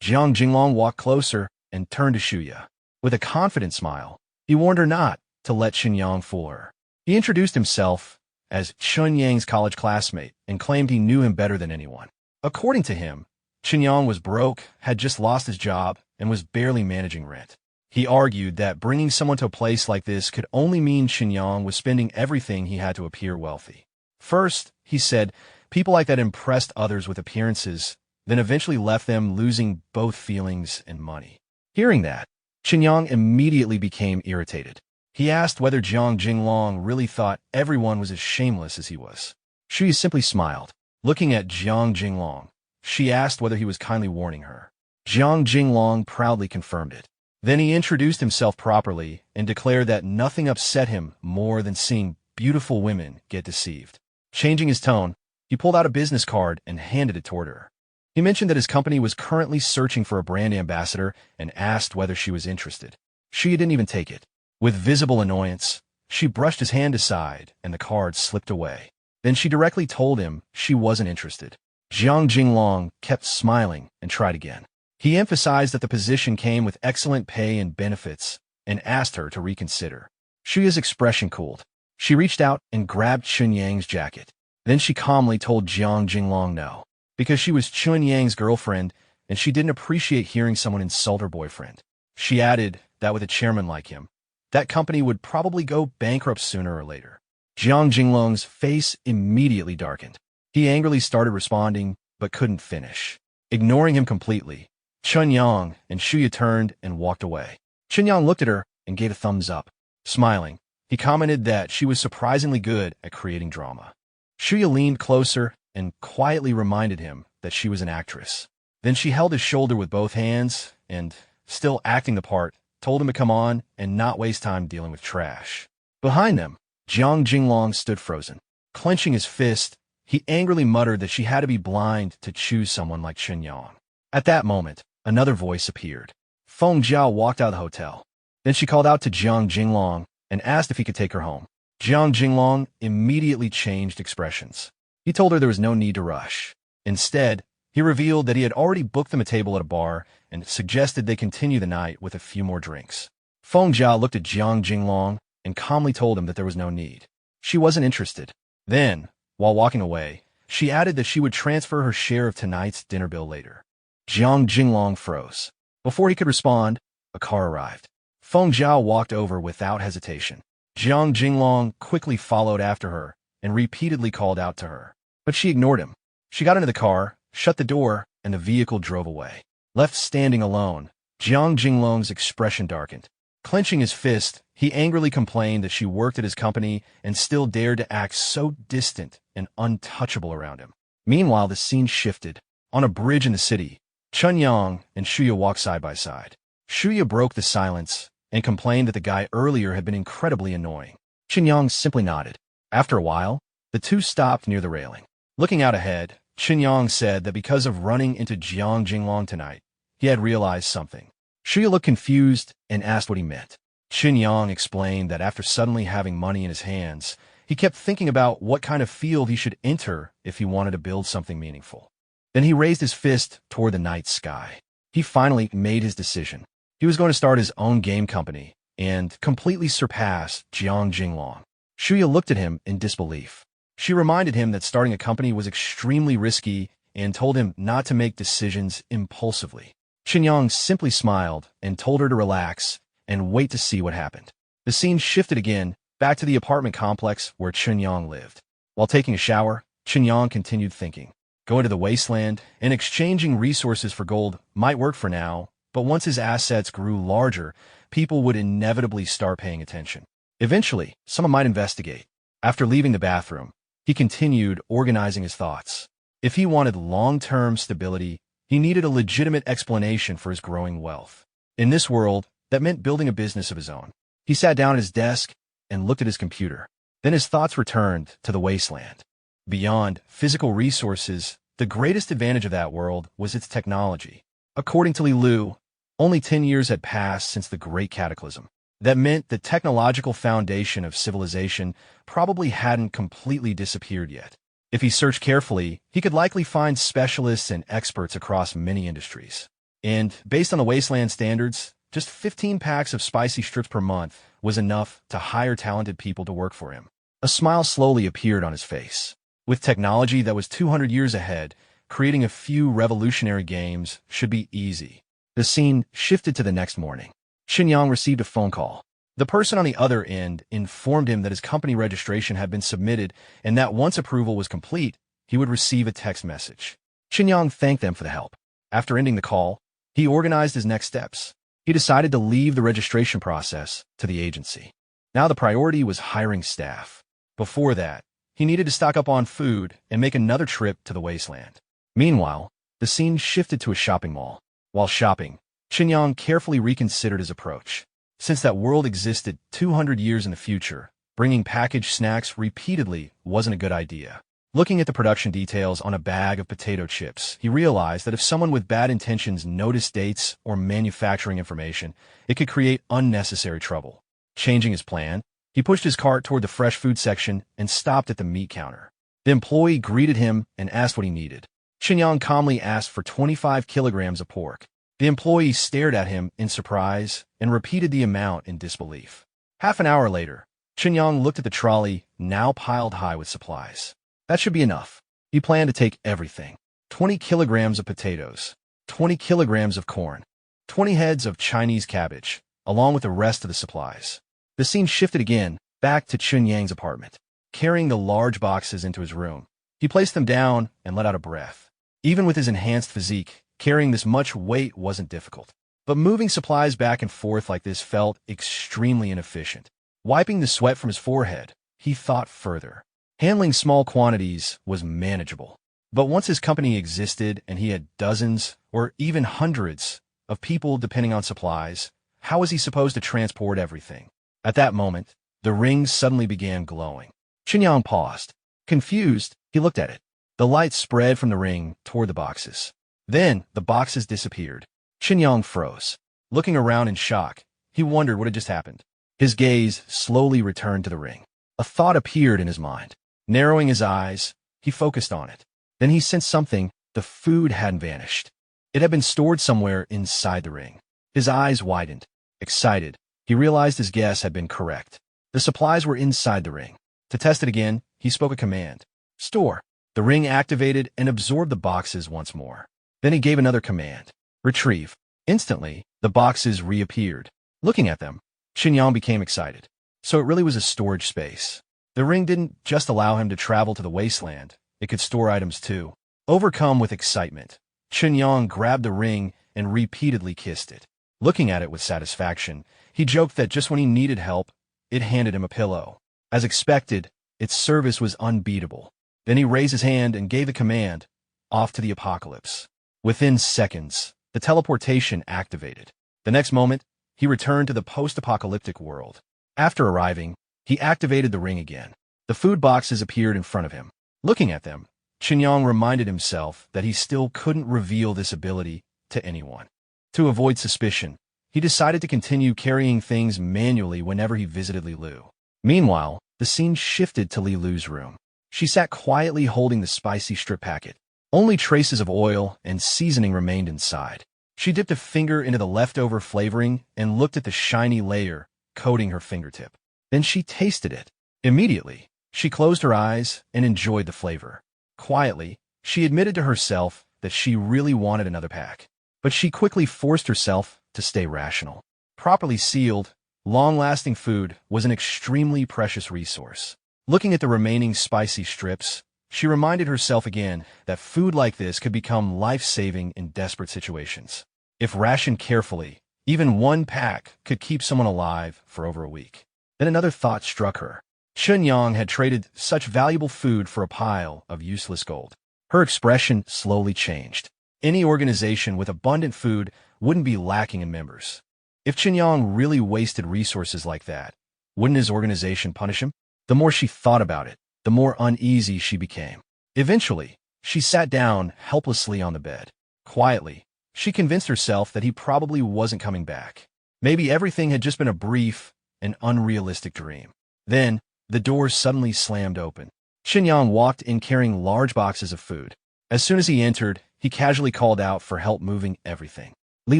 Jiang Jinglong walked closer and turned to Shuya. With a confident smile, he warned her not to let Chen Yang fool her. He introduced himself as Chen Yang's college classmate and claimed he knew him better than anyone. According to him, Chen Yang was broke, had just lost his job, and was barely managing rent. He argued that bringing someone to a place like this could only mean Chen Yang was spending everything he had to appear wealthy. First, he said, people like that impressed others with appearances, then eventually left them losing both feelings and money. Hearing that, Chen Yang immediately became irritated. He asked whether Jiang Jinglong really thought everyone was as shameless as he was. Shuya simply smiled. Looking at Jiang Jinglong, she asked whether he was kindly warning her. Jiang Jinglong proudly confirmed it. Then he introduced himself properly and declared that nothing upset him more than seeing beautiful women get deceived. Changing his tone, he pulled out a business card and handed it toward her. He mentioned that his company was currently searching for a brand ambassador and asked whether she was interested. She didn't even take it. With visible annoyance, she brushed his hand aside and the card slipped away. Then she directly told him she wasn't interested. Jiang Jinglong kept smiling and tried again. He emphasized that the position came with excellent pay and benefits and asked her to reconsider. Shuya's expression cooled. She reached out and grabbed Chen Yang's jacket. Then she calmly told Jiang Jinglong no, because she was Chen Yang's girlfriend and she didn't appreciate hearing someone insult her boyfriend. She added that with a chairman like him, that company would probably go bankrupt sooner or later. Jiang Jinglong's face immediately darkened. He angrily started responding, but couldn't finish. Ignoring him completely, Chen Yang and Shuya turned and walked away. Chen Yang looked at her and gave a thumbs up. Smiling, he commented that she was surprisingly good at creating drama. Shuya leaned closer and quietly reminded him that she was an actress. Then she held his shoulder with both hands and, still acting the part, told him to come on and not waste time dealing with trash. Behind them, Jiang Jinglong stood frozen. Clenching his fist, he angrily muttered that she had to be blind to choose someone like Chen Yang. At that moment, another voice appeared. Feng Jiao walked out of the hotel. Then she called out to Jiang Jinglong and asked if he could take her home. Jiang Jinglong immediately changed expressions. He told her there was no need to rush. Instead, he revealed that he had already booked them a table at a bar and suggested they continue the night with a few more drinks. Feng Jiao looked at Jiang Jinglong and calmly told him that there was no need. She wasn't interested. Then, while walking away, she added that she would transfer her share of tonight's dinner bill later. Jiang Jinglong froze. Before he could respond, a car arrived. Feng Jiao walked over without hesitation. Jiang Jinglong quickly followed after her and repeatedly called out to her. But she ignored him. She got into the car, shut the door, and the vehicle drove away. Left standing alone, Jiang Jinglong's expression darkened. Clenching his fist, he angrily complained that she worked at his company and still dared to act so distant and untouchable around him. Meanwhile, the scene shifted. On a bridge in the city, Chen Yang and Shuya walked side by side. Shuya broke the silence and complained that the guy earlier had been incredibly annoying. Chen Yang simply nodded. After a while, the two stopped near the railing. Looking out ahead, Chen Yang said that because of running into Jiang Jinglong tonight, he had realized something. Shuya looked confused and asked what he meant. Chen Yang explained that after suddenly having money in his hands, he kept thinking about what kind of field he should enter if he wanted to build something meaningful. Then he raised his fist toward the night sky. He finally made his decision. He was going to start his own game company and completely surpass Jiang Jinglong. Shuya looked at him in disbelief. She reminded him that starting a company was extremely risky and told him not to make decisions impulsively. Chen Yang simply smiled and told her to relax and wait to see what happened. The scene shifted again, back to the apartment complex where Chen Yang lived. While taking a shower, Chen Yang continued thinking. Going to the wasteland and exchanging resources for gold might work for now, but once his assets grew larger, people would inevitably start paying attention. Eventually, someone might investigate. After leaving the bathroom, he continued organizing his thoughts. If he wanted long-term stability, he needed a legitimate explanation for his growing wealth. In this world, that meant building a business of his own. He sat down at his desk and looked at his computer. Then his thoughts returned to the wasteland. Beyond physical resources, the greatest advantage of that world was its technology. According to Li Lu, only 10 years had passed since the Great Cataclysm. That meant the technological foundation of civilization probably hadn't completely disappeared yet. If he searched carefully, he could likely find specialists and experts across many industries. And based on the wasteland standards, just 15 packs of spicy strips per month was enough to hire talented people to work for him. A smile slowly appeared on his face. With technology that was 200 years ahead, creating a few revolutionary games should be easy. The scene shifted to the next morning. Chen Yang received a phone call. The person on the other end informed him that his company registration had been submitted and that once approval was complete, he would receive a text message. Chen Yang thanked them for the help. After ending the call, he organized his next steps. He decided to leave the registration process to the agency. Now the priority was hiring staff. Before that, he needed to stock up on food and make another trip to the wasteland. Meanwhile, the scene shifted to a shopping mall. While shopping, Chen Yang carefully reconsidered his approach. Since that world existed 200 years in the future, bringing packaged snacks repeatedly wasn't a good idea. Looking at the production details on a bag of potato chips, he realized that if someone with bad intentions noticed dates or manufacturing information, it could create unnecessary trouble. Changing his plan, he pushed his cart toward the fresh food section and stopped at the meat counter. The employee greeted him and asked what he needed. Chen Yang calmly asked for 25 kilograms of pork. The employee stared at him in surprise and repeated the amount in disbelief. Half an hour later, Chen Yang looked at the trolley, now piled high with supplies. That should be enough. He planned to take everything. 20 kilograms of potatoes, 20 kilograms of corn, 20 heads of Chinese cabbage, along with the rest of the supplies. The scene shifted again, back to Chen Yang's apartment. Carrying the large boxes into his room, he placed them down and let out a breath. Even with his enhanced physique, carrying this much weight wasn't difficult. But moving supplies back and forth like this felt extremely inefficient. Wiping the sweat from his forehead, he thought further. Handling small quantities was manageable. But once his company existed and he had dozens or even hundreds of people depending on supplies, how was he supposed to transport everything? At that moment, the ring suddenly began glowing. Chen Yang paused. Confused, he looked at it. The light spread from the ring toward the boxes. Then, the boxes disappeared. Chen Yang froze. Looking around in shock, he wondered what had just happened. His gaze slowly returned to the ring. A thought appeared in his mind. Narrowing his eyes, he focused on it. Then he sensed something. The food hadn't vanished. It had been stored somewhere inside the ring. His eyes widened. Excited, he realized his guess had been correct. The supplies were inside the ring. To test it again, he spoke a command. Store. The ring activated and absorbed the boxes once more. Then he gave another command. Retrieve. Instantly, the boxes reappeared. Looking at them, Chen Yang became excited. So it really was a storage space. The ring didn't just allow him to travel to the wasteland. It could store items too. Overcome with excitement, Chen Yang grabbed the ring and repeatedly kissed it. Looking at it with satisfaction, he joked that just when he needed help, it handed him a pillow. As expected, its service was unbeatable. Then he raised his hand and gave the command, off to the apocalypse. Within seconds, the teleportation activated. The next moment, he returned to the post-apocalyptic world. After arriving, he activated the ring again. The food boxes appeared in front of him. Looking at them, Chen Yang reminded himself that he still couldn't reveal this ability to anyone. To avoid suspicion, he decided to continue carrying things manually whenever he visited Li Lu. Meanwhile, the scene shifted to Li Lu's room. She sat quietly holding the spicy strip packet. Only traces of oil and seasoning remained inside. She dipped a finger into the leftover flavoring and looked at the shiny layer coating her fingertip. Then she tasted it. Immediately, she closed her eyes and enjoyed the flavor. Quietly, she admitted to herself that she really wanted another pack. but she quickly forced herself to stay rational. Properly sealed, long-lasting food was an extremely precious resource. Looking at the remaining spicy strips, she reminded herself again that food like this could become life-saving in desperate situations. If rationed carefully, even one pack could keep someone alive for over a week. Then another thought struck her. Chen Yang had traded such valuable food for a pile of useless gold. Her expression slowly changed. Any organization with abundant food wouldn't be lacking in members. If Chen Yang really wasted resources like that, wouldn't his organization punish him? The more she thought about it, the more uneasy she became. Eventually, she sat down helplessly on the bed. Quietly, she convinced herself that he probably wasn't coming back. Maybe everything had just been a brief and unrealistic dream. Then, the door suddenly slammed open. Chen Yang walked in carrying large boxes of food. As soon as he entered, he casually called out for help moving everything. Li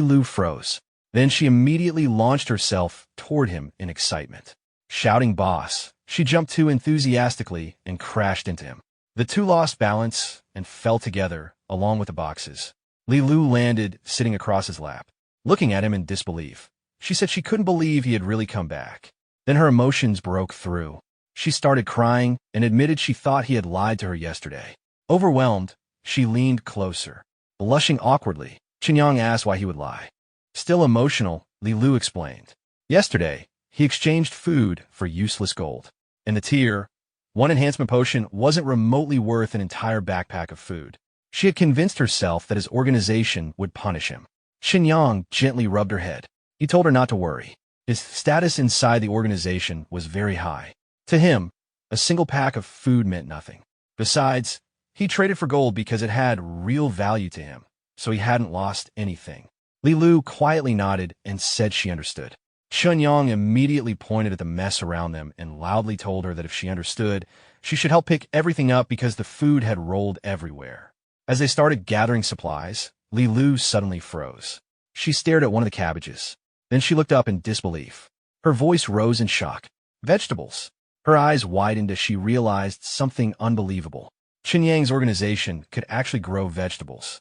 Lu froze. Then she immediately launched herself toward him in excitement. Shouting "Boss!" she jumped too enthusiastically and crashed into him. The two lost balance and fell together, along with the boxes. Li Lu landed sitting across his lap. Looking at him in disbelief, she said she couldn't believe he had really come back. Then her emotions broke through. She started crying and admitted she thought he had lied to her yesterday. Overwhelmed, she leaned closer. Blushing awkwardly, Chen Yang asked why he would lie. Still emotional, Li Lu explained. Yesterday, he exchanged food for useless gold. In the tier, one enhancement potion wasn't remotely worth an entire backpack of food. She had convinced herself that his organization would punish him. Chen Yang gently rubbed her head. He told her not to worry. His status inside the organization was very high. To him, a single pack of food meant nothing. Besides, he traded for gold because it had real value to him, so he hadn't lost anything. Li Lu quietly nodded and said she understood. Chen Yang immediately pointed at the mess around them and loudly told her that if she understood, she should help pick everything up because the food had rolled everywhere. As they started gathering supplies, Li Lu suddenly froze. She stared at one of the cabbages. Then she looked up in disbelief. Her voice rose in shock. Vegetables. Her eyes widened as she realized something unbelievable. Chen Yang's organization could actually grow vegetables.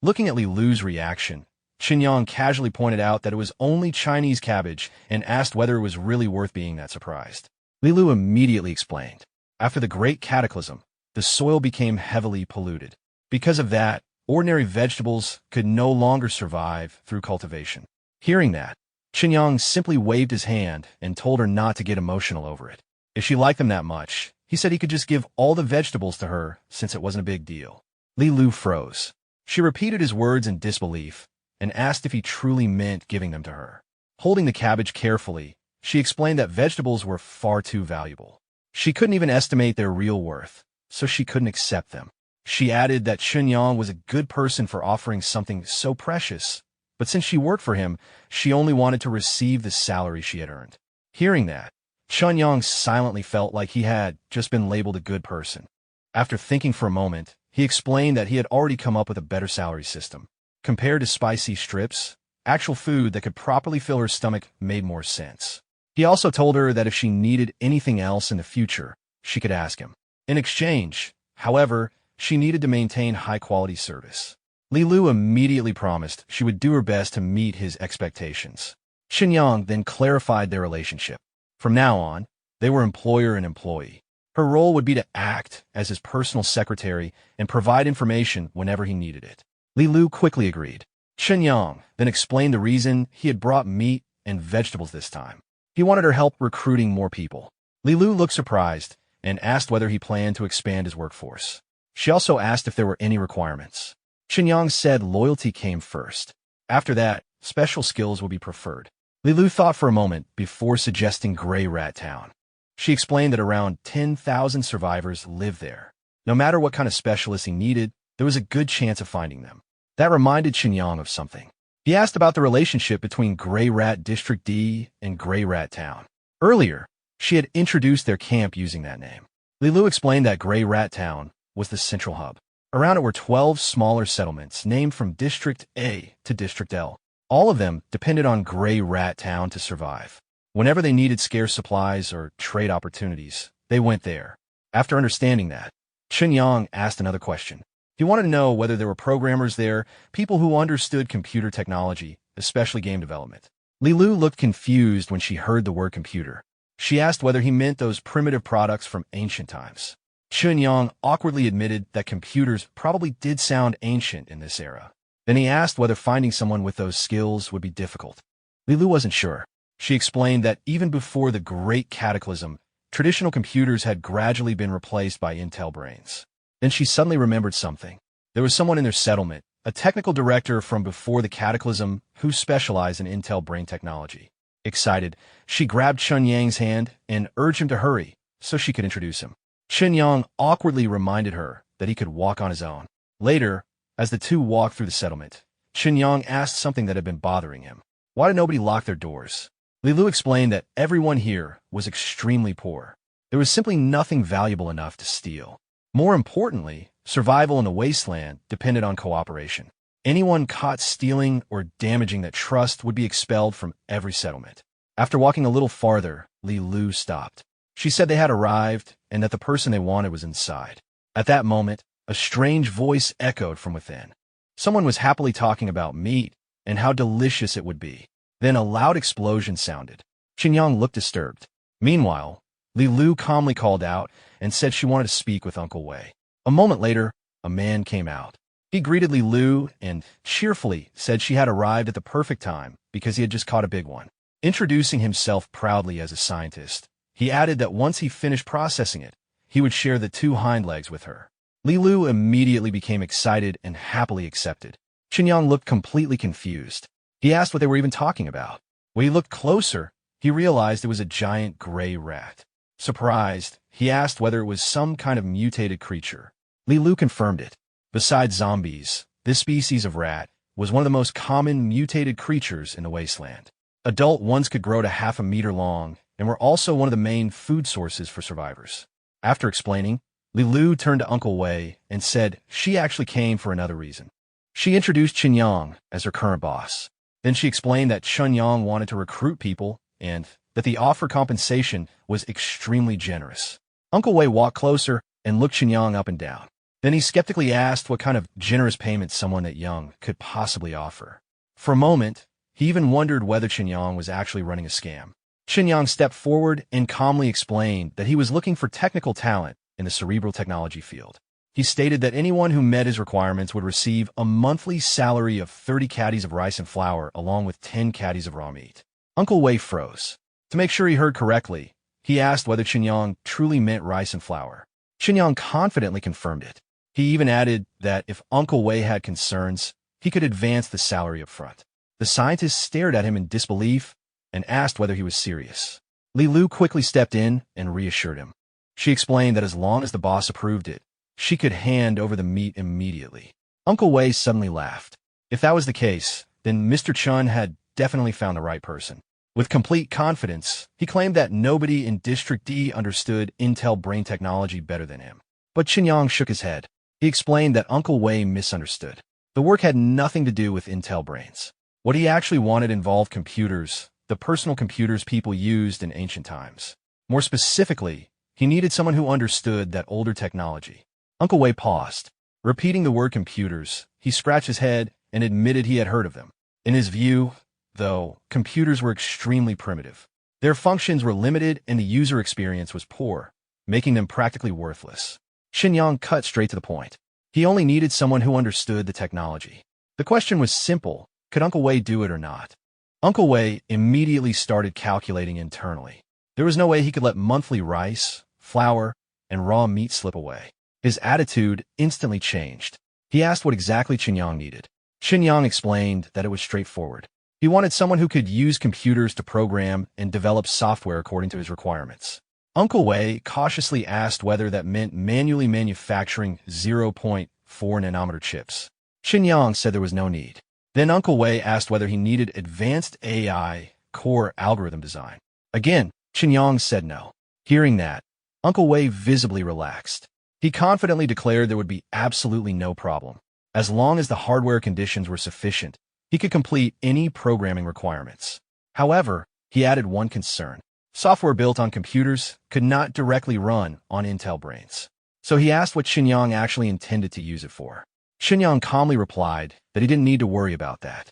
Looking at Li Lu's reaction, Chen Yang casually pointed out that it was only Chinese cabbage and asked whether it was really worth being that surprised. Li Lu immediately explained. After the Great Cataclysm, the soil became heavily polluted. Because of that, ordinary vegetables could no longer survive through cultivation. Hearing that, Chen Yang simply waved his hand and told her not to get emotional over it. If she liked them that much, he said he could just give all the vegetables to her since it wasn't a big deal. Li Lu froze. She repeated his words in disbelief and asked if he truly meant giving them to her. Holding the cabbage carefully, she explained that vegetables were far too valuable. She couldn't even estimate their real worth, so she couldn't accept them. She added that Chen Yang was a good person for offering something so precious, but since she worked for him, she only wanted to receive the salary she had earned. Hearing that, Chen Yang silently felt like he had just been labeled a good person. After thinking for a moment, he explained that he had already come up with a better salary system. Compared to spicy strips, actual food that could properly fill her stomach made more sense. He also told her that if she needed anything else in the future, she could ask him. In exchange, however, she needed to maintain high-quality service. Li Lu immediately promised she would do her best to meet his expectations. Chen Yang then clarified their relationship. From now on, they were employer and employee. Her role would be to act as his personal secretary and provide information whenever he needed it. Li Lu quickly agreed. Chen Yang then explained the reason he had brought meat and vegetables this time. He wanted her help recruiting more people. Li Lu looked surprised and asked whether he planned to expand his workforce. She also asked if there were any requirements. Chen Yang said loyalty came first. After that, special skills would be preferred. Li Lu thought for a moment before suggesting Gray Rat Town. She explained that around 10,000 survivors lived there. No matter what kind of specialists he needed, there was a good chance of finding them. That reminded Chen Yang of something. He asked about the relationship between Gray Rat District D and Gray Rat Town. Earlier, she had introduced their camp using that name. Li Lu explained that Gray Rat Town was the central hub. Around it were 12 smaller settlements named from District A to District L. All of them depended on Gray Rat Town to survive. Whenever they needed scarce supplies or trade opportunities, they went there. After understanding that, Chen Yang asked another question. He wanted to know whether there were programmers there, people who understood computer technology, especially game development. Li Lu looked confused when she heard the word computer. She asked whether he meant those primitive products from ancient times. Chen Yang awkwardly admitted that computers probably did sound ancient in this era. Then he asked whether finding someone with those skills would be difficult. Li Lu wasn't sure. She explained that even before the Great Cataclysm, traditional computers had gradually been replaced by Intel brains. Then she suddenly remembered something. There was someone in their settlement, a technical director from before the Cataclysm, who specialized in Intel brain technology. Excited, she grabbed Chen Yang's hand and urged him to hurry so she could introduce him. Chen Yang awkwardly reminded her that he could walk on his own. Later, as the two walked through the settlement, Chen Yang asked something that had been bothering him. Why did nobody lock their doors? Li Lu explained that everyone here was extremely poor. There was simply nothing valuable enough to steal. More importantly, survival in the wasteland depended on cooperation. Anyone caught stealing or damaging that trust would be expelled from every settlement. After walking a little farther, Li Lu stopped. She said they had arrived and that the person they wanted was inside. At that moment, a strange voice echoed from within. Someone was happily talking about meat and how delicious it would be. Then a loud explosion sounded. Chen Yang looked disturbed. Meanwhile, Li Lu calmly called out and said she wanted to speak with Uncle Wei. A moment later, a man came out. He greeted Li Lu and cheerfully said she had arrived at the perfect time because he had just caught a big one. Introducing himself proudly as a scientist, he added that once he finished processing it, he would share the 2 hind legs with her. Li Lu immediately became excited and happily accepted. Chen Yang looked completely confused. He asked what they were even talking about. When he looked closer, he realized it was a giant gray rat. Surprised, he asked whether it was some kind of mutated creature. Li Lu confirmed it. Besides zombies, this species of rat was one of the most common mutated creatures in the wasteland. Adult ones could grow to half a meter long and were also one of the main food sources for survivors. After explaining, Li Lu turned to Uncle Wei and said she actually came for another reason. She introduced Chen Yang as her current boss. Then she explained that Chen Yang wanted to recruit people and that the offer compensation was extremely generous. Uncle Wei walked closer and looked Chen Yang up and down. Then he skeptically asked what kind of generous payment someone that young could possibly offer. For a moment, he even wondered whether Chen Yang was actually running a scam. Chen Yang stepped forward and calmly explained that he was looking for technical talent in the cerebral technology field. He stated that anyone who met his requirements would receive a monthly salary of 30 caddies of rice and flour along with 10 caddies of raw meat. Uncle Wei froze. To make sure he heard correctly, he asked whether Chen Yang truly meant rice and flour. Chen Yang confidently confirmed it. He even added that if Uncle Wei had concerns, he could advance the salary up front. The scientist stared at him in disbelief and asked whether he was serious. Li Lu quickly stepped in and reassured him. She explained that as long as the boss approved it, she could hand over the meat immediately. Uncle Wei suddenly laughed. If that was the case, then Mr. Chun had definitely found the right person. With complete confidence, he claimed that nobody in District D understood Intel brain technology better than him. But Chen Yang shook his head. He explained that Uncle Wei misunderstood. The work had nothing to do with Intel brains. What he actually wanted involved computers, the personal computers people used in ancient times. More specifically, he needed someone who understood that older technology. Uncle Wei paused. Repeating the word computers, he scratched his head and admitted he had heard of them. In his view, though, computers were extremely primitive. Their functions were limited and the user experience was poor, making them practically worthless. Chen Yang cut straight to the point. He only needed someone who understood the technology. The question was simple. Could Uncle Wei do it or not? Uncle Wei immediately started calculating internally. There was no way he could let monthly rice, flour, and raw meat slip away. His attitude instantly changed. He asked what exactly Chen Yang needed. Chen Yang explained that it was straightforward. He wanted someone who could use computers to program and develop software according to his requirements. Uncle Wei cautiously asked whether that meant manually manufacturing 0.4 nanometer chips. Chen Yang said there was no need. Then Uncle Wei asked whether he needed advanced AI core algorithm design. Again, Chen Yang said no. Hearing that, Uncle Wei visibly relaxed. He confidently declared there would be absolutely no problem. As long as the hardware conditions were sufficient, he could complete any programming requirements. However, he added one concern. Software built on computers could not directly run on Intel brains. So he asked what Chen Yang actually intended to use it for. Chen Yang calmly replied that he didn't need to worry about that.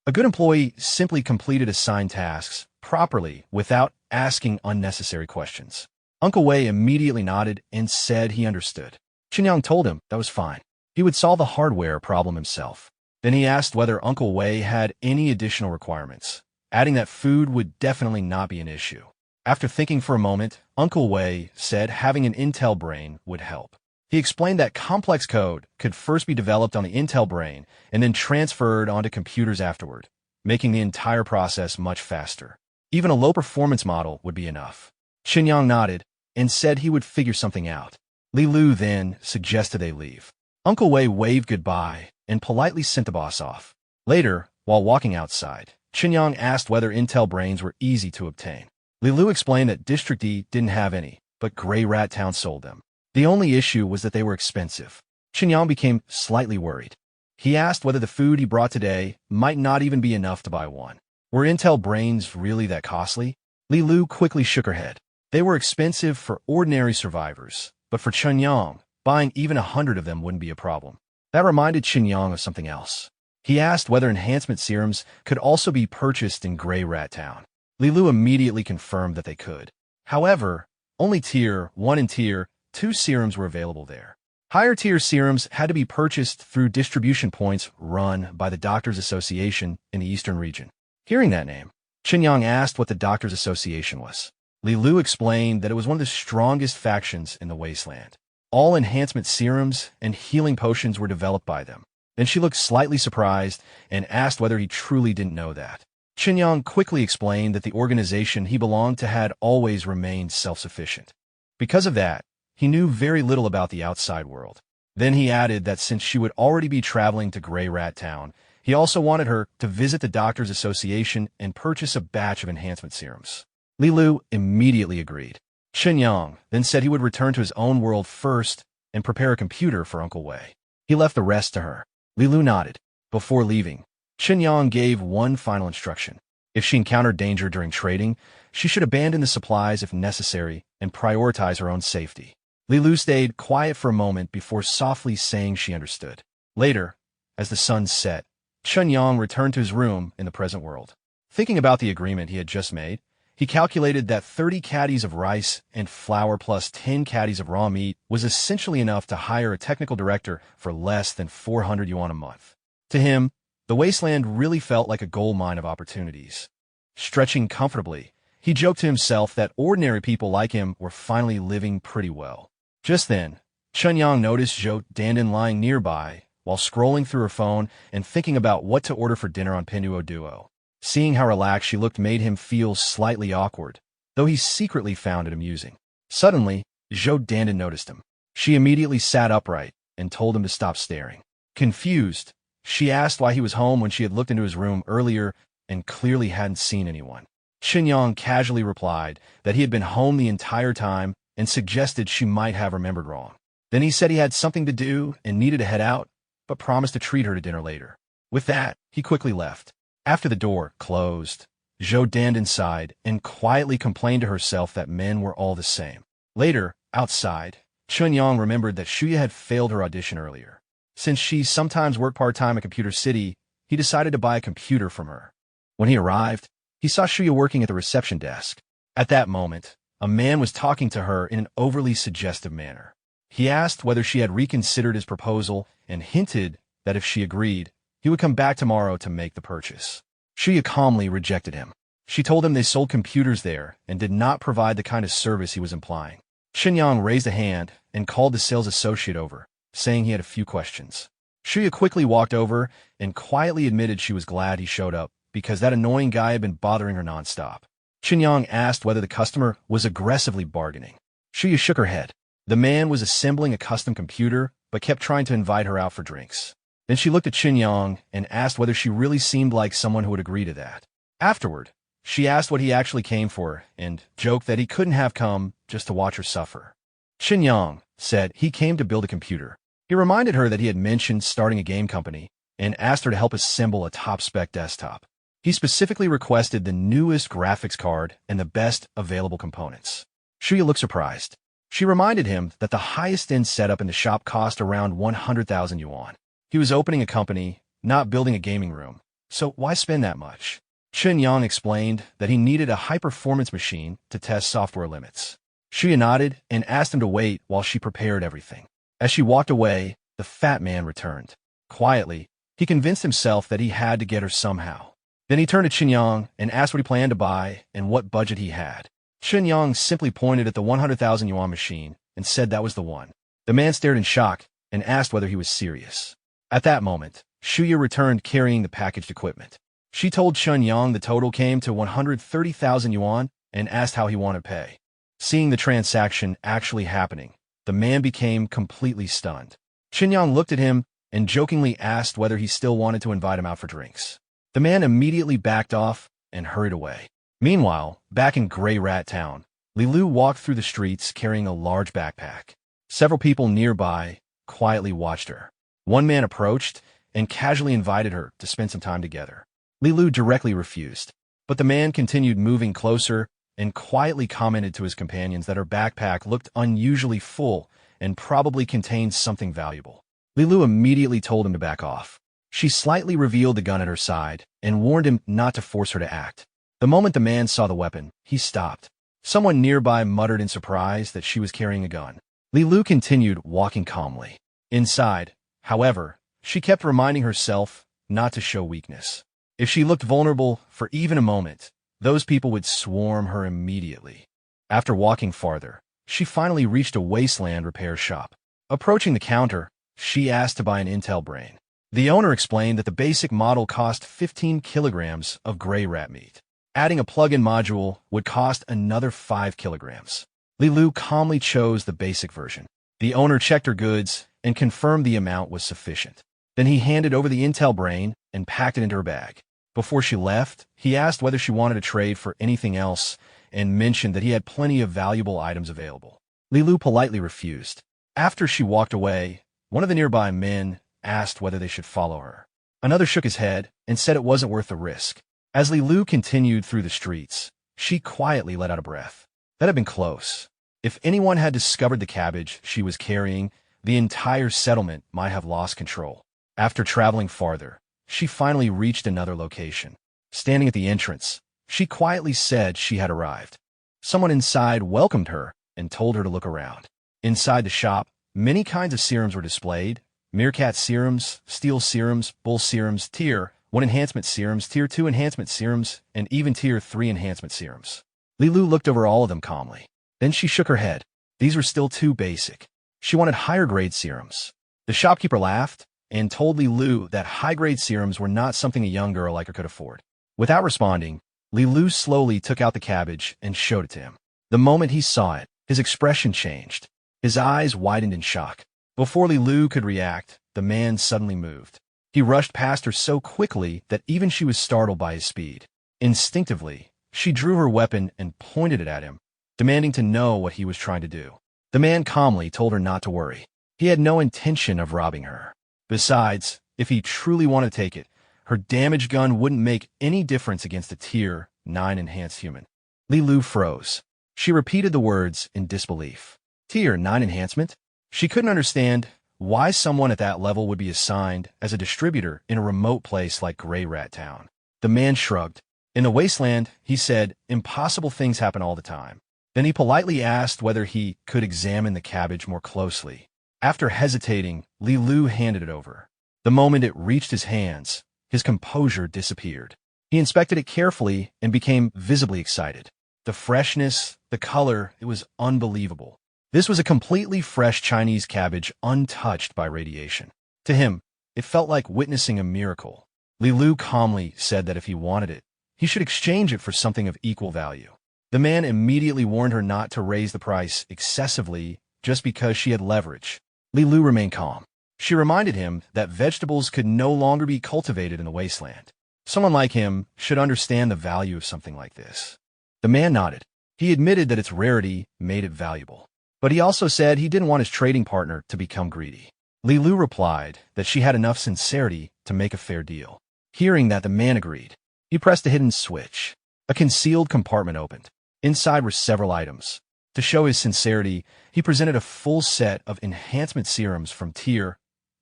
A good employee simply completed assigned tasks properly without asking unnecessary questions. Uncle Wei immediately nodded and said he understood. Chen Yang told him that was fine. He would solve the hardware problem himself. Then he asked whether Uncle Wei had any additional requirements, adding that food would definitely not be an issue. After thinking for a moment, Uncle Wei said having an Intel brain would help. He explained that complex code could first be developed on the Intel brain and then transferred onto computers afterward, making the entire process much faster. Even a low-performance model would be enough. Chen Yang nodded and said he would figure something out. Li Lu then suggested they leave. Uncle Wei waved goodbye and politely sent the boss off. Later, while walking outside, Chen Yang asked whether Intel brains were easy to obtain. Li Lu explained that District D didn't have any, but Gray Rat Town sold them. The only issue was that they were expensive. Chen Yang became slightly worried. He asked whether the food he brought today might not even be enough to buy one. Were Intel brains really that costly? Li Lu quickly shook her head. They were expensive for ordinary survivors, but for Chen Yang, buying even 100 of them wouldn't be a problem. That reminded Chen Yang of something else. He asked whether enhancement serums could also be purchased in Gray Rat Town. Li Lu immediately confirmed that they could. However, only Tier 1 and Tier 2 serums were available there. Higher tier serums had to be purchased through distribution points run by the Doctors Association in the Eastern region. Hearing that name, Chen Yang asked what the Doctors Association was. Li Lu explained that it was one of the strongest factions in the wasteland. All enhancement serums and healing potions were developed by them. Then she looked slightly surprised and asked whether he truly didn't know that. Chen Yang quickly explained that the organization he belonged to had always remained self-sufficient. Because of that, he knew very little about the outside world. Then he added that since she would already be traveling to Gray Rat Town, he also wanted her to visit the Doctors Association and purchase a batch of enhancement serums. Li Lu immediately agreed. Chen Yang then said he would return to his own world first and prepare a computer for Uncle Wei. He left the rest to her. Li Lu nodded. Before leaving, Chen Yang gave one final instruction. If she encountered danger during trading, she should abandon the supplies if necessary and prioritize her own safety. Li Lu stayed quiet for a moment before softly saying she understood. Later, as the sun set, Chen Yang returned to his room in the present world. Thinking about the agreement he had just made, he calculated that 30 caddies of rice and flour plus 10 caddies of raw meat was essentially enough to hire a technical director for less than 400 yuan a month. To him, the wasteland really felt like a gold mine of opportunities. Stretching comfortably, he joked to himself that ordinary people like him were finally living pretty well. Just then, Chen Yang noticed Zhou Dandan lying nearby while scrolling through her phone and thinking about what to order for dinner on Pinduoduo. Seeing how relaxed she looked made him feel slightly awkward, though he secretly found it amusing. Suddenly, Zhou Dandan noticed him. She immediately sat upright and told him to stop staring. Confused, she asked why he was home when she had looked into his room earlier and clearly hadn't seen anyone. Chen Yang casually replied that he had been home the entire time and suggested she might have remembered wrong. Then he said he had something to do and needed to head out, but promised to treat her to dinner later. With that, he quickly left. After the door closed, Zhou Dandan sighed and quietly complained to herself that men were all the same. Later, outside, Chen Yang remembered that Shuya had failed her audition earlier. Since she sometimes worked part-time at Computer City, he decided to buy a computer from her. When he arrived, he saw Shuya working at the reception desk. At that moment, a man was talking to her in an overly suggestive manner. He asked whether she had reconsidered his proposal and hinted that if she agreed, he would come back tomorrow to make the purchase. Shuya calmly rejected him. She told him they sold computers there and did not provide the kind of service he was implying. Chen Yang raised a hand and called the sales associate over, saying he had a few questions. Shuya quickly walked over and quietly admitted she was glad he showed up because that annoying guy had been bothering her nonstop. Chen Yang asked whether the customer was aggressively bargaining. Shuya shook her head. The man was assembling a custom computer, but kept trying to invite her out for drinks. Then she looked at Chen Yang and asked whether she really seemed like someone who would agree to that. Afterward, she asked what he actually came for and joked that he couldn't have come just to watch her suffer. Chen Yang said he came to build a computer. He reminded her that he had mentioned starting a game company and asked her to help assemble a top-spec desktop. He specifically requested the newest graphics card and the best available components. Shuya looked surprised. She reminded him that the highest-end setup in the shop cost around 100,000 yuan. He was opening a company, not building a gaming room. So why spend that much? Chen Yang explained that he needed a high-performance machine to test software limits. Shuya nodded and asked him to wait while she prepared everything. As she walked away, the fat man returned. Quietly, he convinced himself that he had to get her somehow. Then he turned to Chen Yang and asked what he planned to buy and what budget he had. Chen Yang simply pointed at the 100,000 yuan machine and said that was the one. The man stared in shock and asked whether he was serious. At that moment, Shuya returned carrying the packaged equipment. She told Chen Yang the total came to 130,000 yuan and asked how he wanted to pay. Seeing the transaction actually happening, the man became completely stunned. Chen Yang looked at him and jokingly asked whether he still wanted to invite him out for drinks. The man immediately backed off and hurried away. Meanwhile, back in Grey Rat Town, Li Lu walked through the streets carrying a large backpack. Several people nearby quietly watched her. One man approached and casually invited her to spend some time together. Li Lu directly refused, but the man continued moving closer and quietly commented to his companions that her backpack looked unusually full and probably contained something valuable. Li Lu immediately told him to back off. She slightly revealed the gun at her side and warned him not to force her to act. The moment the man saw the weapon, he stopped. Someone nearby muttered in surprise that she was carrying a gun. Li Lu continued walking calmly. Inside, however, she kept reminding herself not to show weakness. If she looked vulnerable for even a moment, those people would swarm her immediately. After walking farther, she finally reached a wasteland repair shop. Approaching the counter, she asked to buy an Intel brain. The owner explained that the basic model cost 15 kilograms of gray rat meat. Adding a plug-in module would cost another 5 kilograms. Li Lu calmly chose the basic version. The owner checked her goods and confirmed the amount was sufficient. Then he handed over the Intel brain and packed it into her bag. Before she left, he asked whether she wanted to trade for anything else and mentioned that he had plenty of valuable items available. Li Lu politely refused. After she walked away, one of the nearby men asked whether they should follow her. Another shook his head and said it wasn't worth the risk. As Li Lu continued through the streets, she quietly let out a breath. That had been close. If anyone had discovered the cabbage she was carrying, the entire settlement might have lost control. After traveling farther, she finally reached another location. Standing at the entrance, she quietly said she had arrived. Someone inside welcomed her and told her to look around. Inside the shop, many kinds of serums were displayed: meerkat serums, steel serums, bull serums, tier 1 enhancement serums, tier 2 enhancement serums, and even tier 3 enhancement serums. Li Lu looked over all of them calmly. Then she shook her head. These were still too basic. She wanted higher grade serums. The shopkeeper laughed and told Li Lu that high-grade serums were not something a young girl like her could afford. Without responding, Li Lu slowly took out the cabbage and showed it to him. The moment he saw it, his expression changed. His eyes widened in shock. Before Li Lu could react, the man suddenly moved. He rushed past her so quickly that even she was startled by his speed. Instinctively, she drew her weapon and pointed it at him, demanding to know what he was trying to do. The man calmly told her not to worry. He had no intention of robbing her. Besides, if he truly wanted to take it, her damaged gun wouldn't make any difference against a tier 9 enhanced human. Li Lu froze. She repeated the words in disbelief. Tier 9 enhancement? She couldn't understand why someone at that level would be assigned as a distributor in a remote place like Grey Rat Town. The man shrugged. In the wasteland, he said, impossible things happen all the time. Then he politely asked whether he could examine the cabbage more closely. After hesitating, Li Lu handed it over. The moment it reached his hands, his composure disappeared. He inspected it carefully and became visibly excited. The freshness, the color, it was unbelievable. This was a completely fresh Chinese cabbage untouched by radiation. To him, it felt like witnessing a miracle. Li Lu calmly said that if he wanted it, he should exchange it for something of equal value. The man immediately warned her not to raise the price excessively just because she had leverage. Li Lu remained calm. She reminded him that vegetables could no longer be cultivated in the wasteland. Someone like him should understand the value of something like this. The man nodded. He admitted that its rarity made it valuable. But he also said he didn't want his trading partner to become greedy. Li Lu replied that she had enough sincerity to make a fair deal. Hearing that, the man agreed. He pressed a hidden switch. A concealed compartment opened. Inside were several items. To show his sincerity, he presented a full set of enhancement serums from tier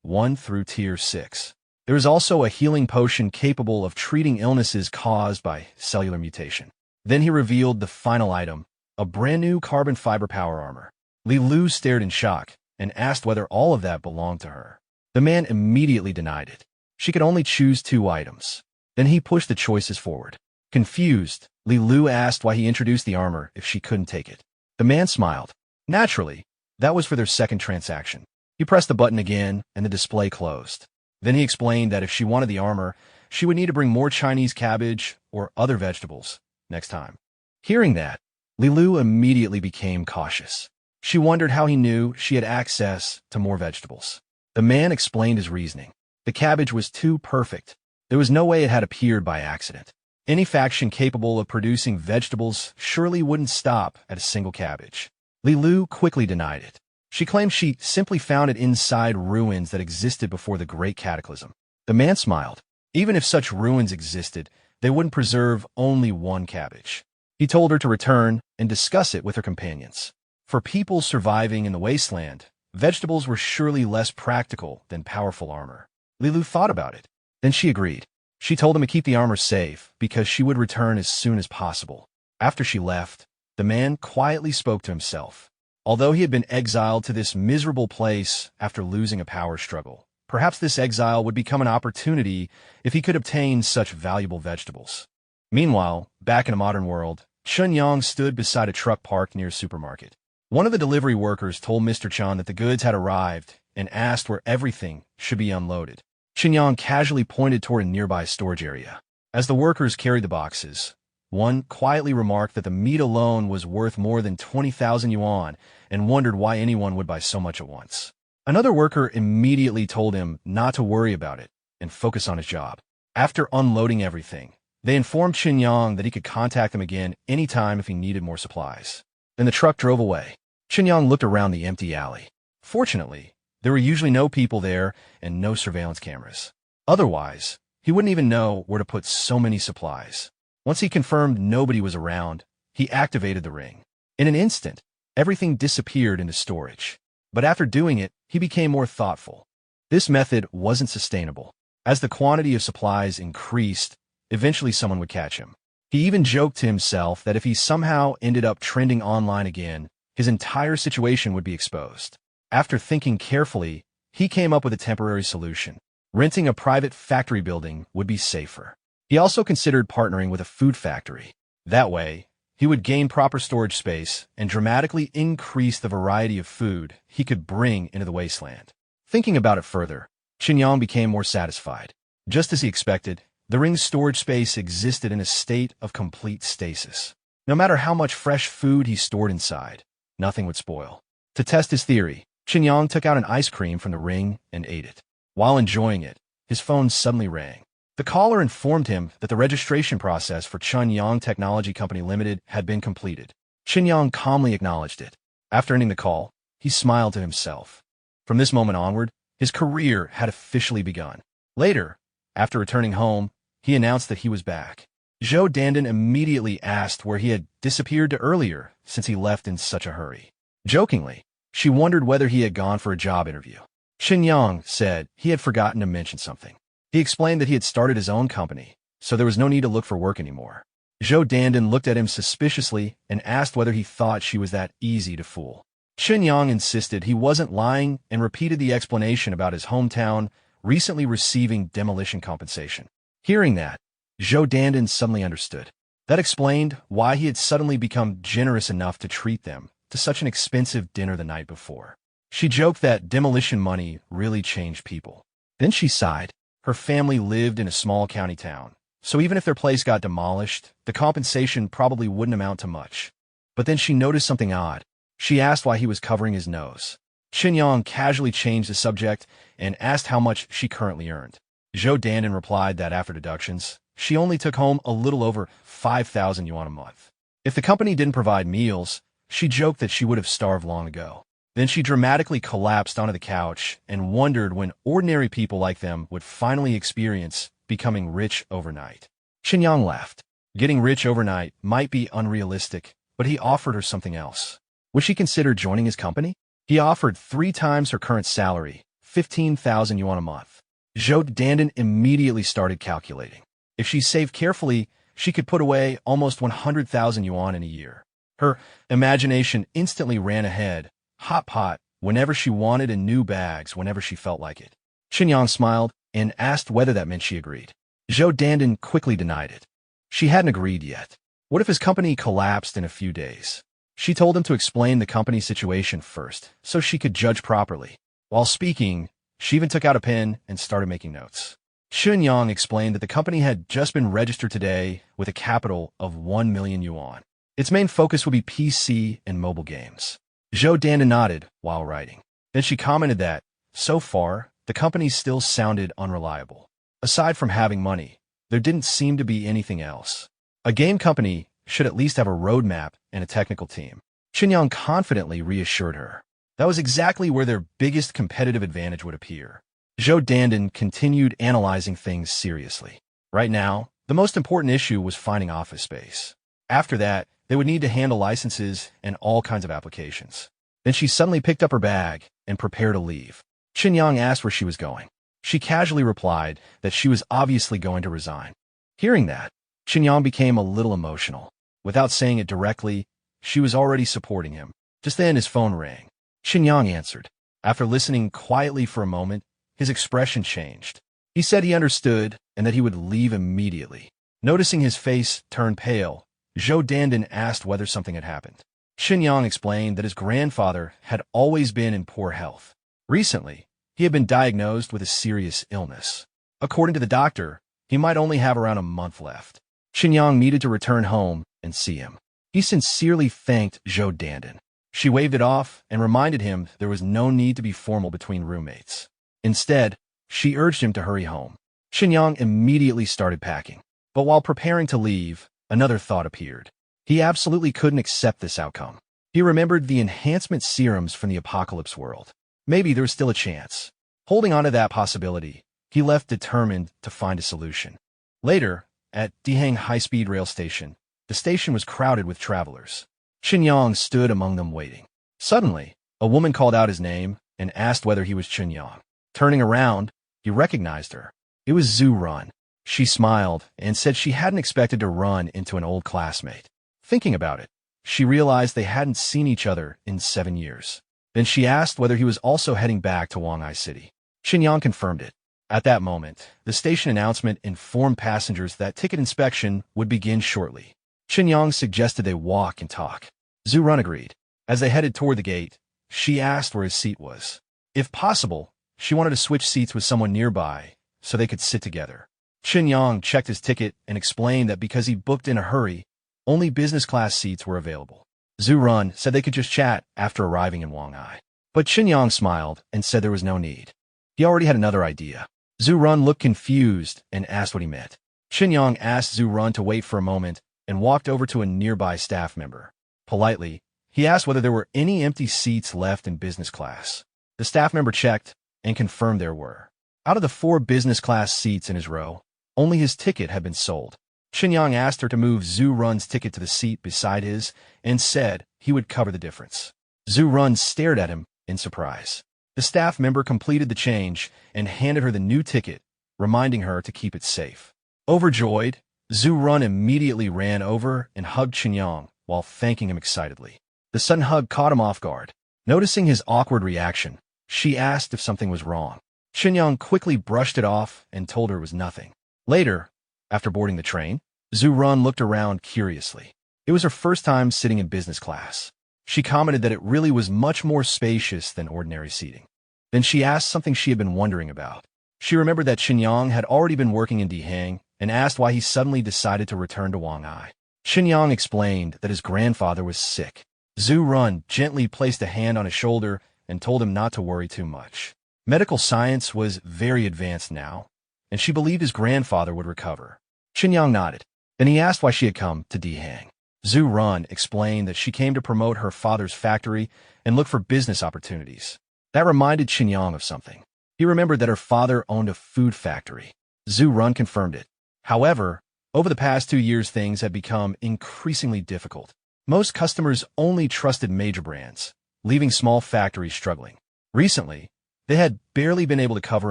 1 through Tier 6. There is also a healing potion capable of treating illnesses caused by cellular mutation. Then he revealed the final item, a brand new carbon fiber power armor. Li Lu stared in shock and asked whether all of that belonged to her. The man immediately denied it. She could only choose 2 items. Then he pushed the choices forward. Confused, Li Lu asked why he introduced the armor if she couldn't take it. The man smiled. Naturally, that was for their second transaction. He pressed the button again, and the display closed. Then he explained that if she wanted the armor, she would need to bring more Chinese cabbage or other vegetables next time. Hearing that, Li Lu immediately became cautious. She wondered how he knew she had access to more vegetables. The man explained his reasoning. The cabbage was too perfect. There was no way it had appeared by accident. Any faction capable of producing vegetables surely wouldn't stop at a single cabbage. Li Lu quickly denied it. She claimed she simply found it inside ruins that existed before the Great Cataclysm. The man smiled. Even if such ruins existed, they wouldn't preserve only one cabbage. He told her to return and discuss it with her companions. For people surviving in the wasteland, vegetables were surely less practical than powerful armor. Li Lu thought about it. Then she agreed. She told him to keep the armor safe because she would return as soon as possible. After she left, the man quietly spoke to himself. Although he had been exiled to this miserable place after losing a power struggle, perhaps this exile would become an opportunity if he could obtain such valuable vegetables. Meanwhile, back in a modern world, Chen Yang stood beside a truck parked near a supermarket. One of the delivery workers told Mr. Chen that the goods had arrived and asked where everything should be unloaded. Chen Yang casually pointed toward a nearby storage area. As the workers carried the boxes, one quietly remarked that the meat alone was worth more than 20,000 yuan and wondered why anyone would buy so much at once. Another worker immediately told him not to worry about it and focus on his job. After unloading everything, they informed Chen Yang that he could contact them again anytime if he needed more supplies. Then the truck drove away. Chen Yang looked around the empty alley. Fortunately, there were usually no people there and no surveillance cameras. Otherwise, he wouldn't even know where to put so many supplies. Once he confirmed nobody was around, he activated the ring. In an instant, everything disappeared into storage. But after doing it, he became more thoughtful. This method wasn't sustainable. As the quantity of supplies increased, eventually someone would catch him. He even joked to himself that if he somehow ended up trending online again, his entire situation would be exposed. After thinking carefully, he came up with a temporary solution. Renting a private factory building would be safer. He also considered partnering with a food factory. That way, he would gain proper storage space and dramatically increase the variety of food he could bring into the wasteland. Thinking about it further, Chen Yang became more satisfied. Just as he expected, the ring's storage space existed in a state of complete stasis. No matter how much fresh food he stored inside, nothing would spoil. To test his theory, Chen Yang took out an ice cream from the ring and ate it. While enjoying it, his phone suddenly rang. The caller informed him that the registration process for Chen Yang Technology Company Limited had been completed. Chen Yang calmly acknowledged it. After ending the call, he smiled to himself. From this moment onward, his career had officially begun. Later, after returning home, he announced that he was back. Zhou Dandan immediately asked where he had disappeared to earlier since he left in such a hurry. Jokingly, she wondered whether he had gone for a job interview. Chen Yang said he had forgotten to mention something. He explained that he had started his own company, so there was no need to look for work anymore. Zhou Dandan looked at him suspiciously and asked whether he thought she was that easy to fool. Chen Yang insisted he wasn't lying and repeated the explanation about his hometown recently receiving demolition compensation. Hearing that, Zhou Dandan suddenly understood. That explained why he had suddenly become generous enough to treat them to such an expensive dinner the night before. She joked that demolition money really changed people. Then she sighed. Her family lived in a small county town, so even if their place got demolished, the compensation probably wouldn't amount to much. But then she noticed something odd. She asked why he was covering his nose. Chen Yang casually changed the subject and asked how much she currently earned. Zhou Dandan replied that after deductions, she only took home a little over 5,000 yuan a month. If the company didn't provide meals, she joked that she would have starved long ago. Then she dramatically collapsed onto the couch and wondered when ordinary people like them would finally experience becoming rich overnight. Chen Yang laughed. Getting rich overnight might be unrealistic, but he offered her something else. Would she consider joining his company? He offered 3 times her current salary, 15,000 yuan a month. Zhou Dandan immediately started calculating. If she saved carefully, she could put away almost 100,000 yuan in a year. Her imagination instantly ran ahead, hot pot, whenever she wanted, and new bags whenever she felt like it. Chen Yang smiled and asked whether that meant she agreed. Zhou Dandan quickly denied it. She hadn't agreed yet. What if his company collapsed in a few days? She told him to explain the company's situation first, so she could judge properly. While speaking, she even took out a pen and started making notes. Chen Yang explained that the company had just been registered today with a capital of 1 million yuan. Its main focus would be PC and mobile games. Zhou Dandan nodded while writing. Then she commented that, so far, the company still sounded unreliable. Aside from having money, there didn't seem to be anything else. A game company should at least have a roadmap and a technical team. Chen Yang confidently reassured her. That was exactly where their biggest competitive advantage would appear. Zhou Dandan continued analyzing things seriously. Right now, the most important issue was finding office space. After that, they would need to handle licenses and all kinds of applications. Then she suddenly picked up her bag and prepared to leave. Chen Yang asked where she was going. She casually replied that she was obviously going to resign. Hearing that, Chen Yang became a little emotional. Without saying it directly, she was already supporting him. Just then his phone rang. Chen Yang answered. After listening quietly for a moment, his expression changed. He said he understood and that he would leave immediately. Noticing his face turn pale, Zhou Dandan asked whether something had happened. Chen Yang explained that his grandfather had always been in poor health. Recently, he had been diagnosed with a serious illness. According to the doctor, he might only have around a month left. Chen Yang needed to return home and see him. He sincerely thanked Zhou Dandan. She waved it off and reminded him there was no need to be formal between roommates. Instead, she urged him to hurry home. Chen Yang immediately started packing. But while preparing to leave, another thought appeared. He absolutely couldn't accept this outcome. He remembered the enhancement serums from the Apocalyptic World. Maybe there was still a chance. Holding on to that possibility, he left determined to find a solution. Later, at Dihang High-Speed Rail Station, the station was crowded with travelers. Chen Yang stood among them waiting. Suddenly, a woman called out his name and asked whether he was Chen Yang. Turning around, he recognized her. It was Zhu Run. She smiled and said she hadn't expected to run into an old classmate. Thinking about it, she realized they hadn't seen each other in 7 years. Then she asked whether he was also heading back to Wanghai City. Chen Yang confirmed it. At that moment, the station announcement informed passengers that ticket inspection would begin shortly. Chen Yang suggested they walk and talk. Zhu Run agreed. As they headed toward the gate, she asked where his seat was. If possible, she wanted to switch seats with someone nearby so they could sit together. Chen Yang checked his ticket and explained that because he booked in a hurry, only business class seats were available. Zhu Run said they could just chat after arriving in Wanghai. But Chen Yang smiled and said there was no need. He already had another idea. Zhu Run looked confused and asked what he meant. Chen Yang asked Zhu Run to wait for a moment and walked over to a nearby staff member. Politely, he asked whether there were any empty seats left in business class. The staff member checked and confirmed there were. Out of the 4 business class seats in his row, only his ticket had been sold. Chen Yang asked her to move Zhu Run's ticket to the seat beside his and said he would cover the difference. Zhu Run stared at him in surprise. The staff member completed the change and handed her the new ticket, reminding her to keep it safe. Overjoyed, Zhu Run immediately ran over and hugged Chen Yang while thanking him excitedly. The sudden hug caught him off guard. Noticing his awkward reaction, she asked if something was wrong. Chen Yang quickly brushed it off and told her it was nothing. Later, after boarding the train, Zhu Run looked around curiously. It was her first time sitting in business class. She commented that it really was much more spacious than ordinary seating. Then she asked something she had been wondering about. She remembered that Chen Yang had already been working in Dihang and asked why he suddenly decided to return to Wanghai. Chen Yang explained that his grandfather was sick. Zhu Run gently placed a hand on his shoulder and told him not to worry too much. Medical science was very advanced now, and she believed his grandfather would recover. Chen Yang nodded. Then he asked why she had come to Dihang. Zhu Run explained that she came to promote her father's factory and look for business opportunities. That reminded Chen Yang of something. He remembered that her father owned a food factory. Zhu Run confirmed it. However, over the past 2 years, things had become increasingly difficult. Most customers only trusted major brands, leaving small factories struggling. Recently, They had barely been able to cover